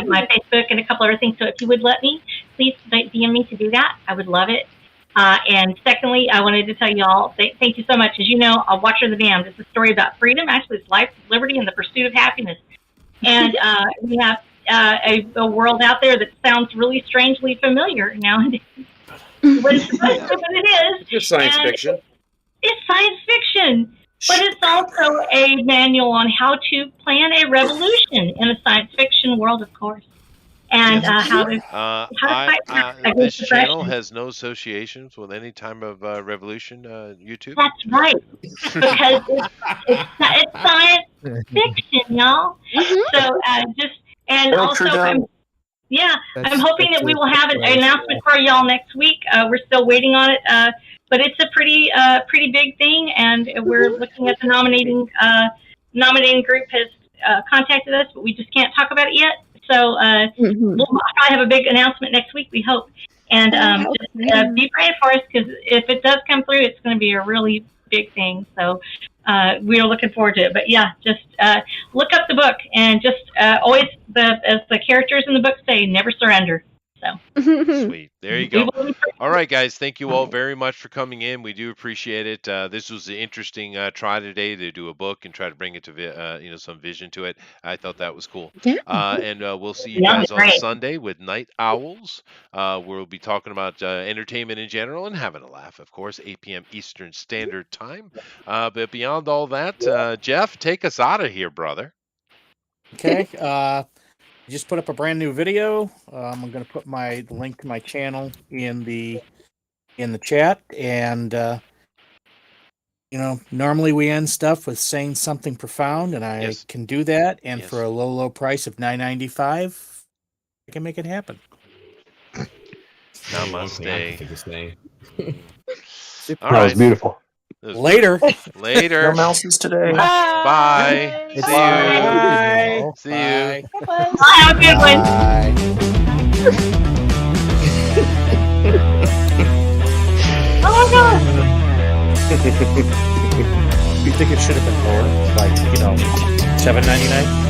my Facebook and a couple other things. So if you would let me, please DM me to do that. I would love it. And secondly, I wanted to tell you all, thank you so much. As you know, A Watcher of the Damned is a story about freedom. Actually, it's life, liberty, and the pursuit of happiness. And we have a world out there that sounds really strangely familiar nowadays. But it is. It's science fiction. It's science fiction. But it's also a manual on how to plan a revolution in a science fiction world, of course. And how to fight this channel has no associations with any time of revolution, YouTube. That's right, because it's science fiction, y'all. So I'm hoping that we will have an announcement for y'all next week. We're still waiting on it, but it's a pretty big thing, and we're looking at the nominating group has contacted us, but we just can't talk about it yet. So we'll probably have a big announcement next week, we hope. And just be praying for us, because if it does come through, it's going to be a really big thing. So we are looking forward to it. But yeah, just look up the book, and just always, as the characters in the book say, never surrender. So sweet. There you go. All right, guys. Thank you all very much for coming in. We do appreciate it. This was an interesting try today to do a book and try to bring it to some vision to it. I thought that was cool. Yeah. And we'll see you guys on Sunday with Night Owls. We'll be talking about entertainment in general and having a laugh, of course. 8 p.m. Eastern Standard Time. But beyond all that, Jeff, take us out of here, brother. Okay. Just put up a brand new video. I'm going to put the link to my channel in the chat, and normally we end stuff with saying something profound, and I can do that. And for a low price of $9.95, I can make it happen. Namaste. That was beautiful. Later. No mouses today. Bye. See you. Bye. See you. Bye. Have a good one. Oh my God. You think it should have been more? Like, $7.99?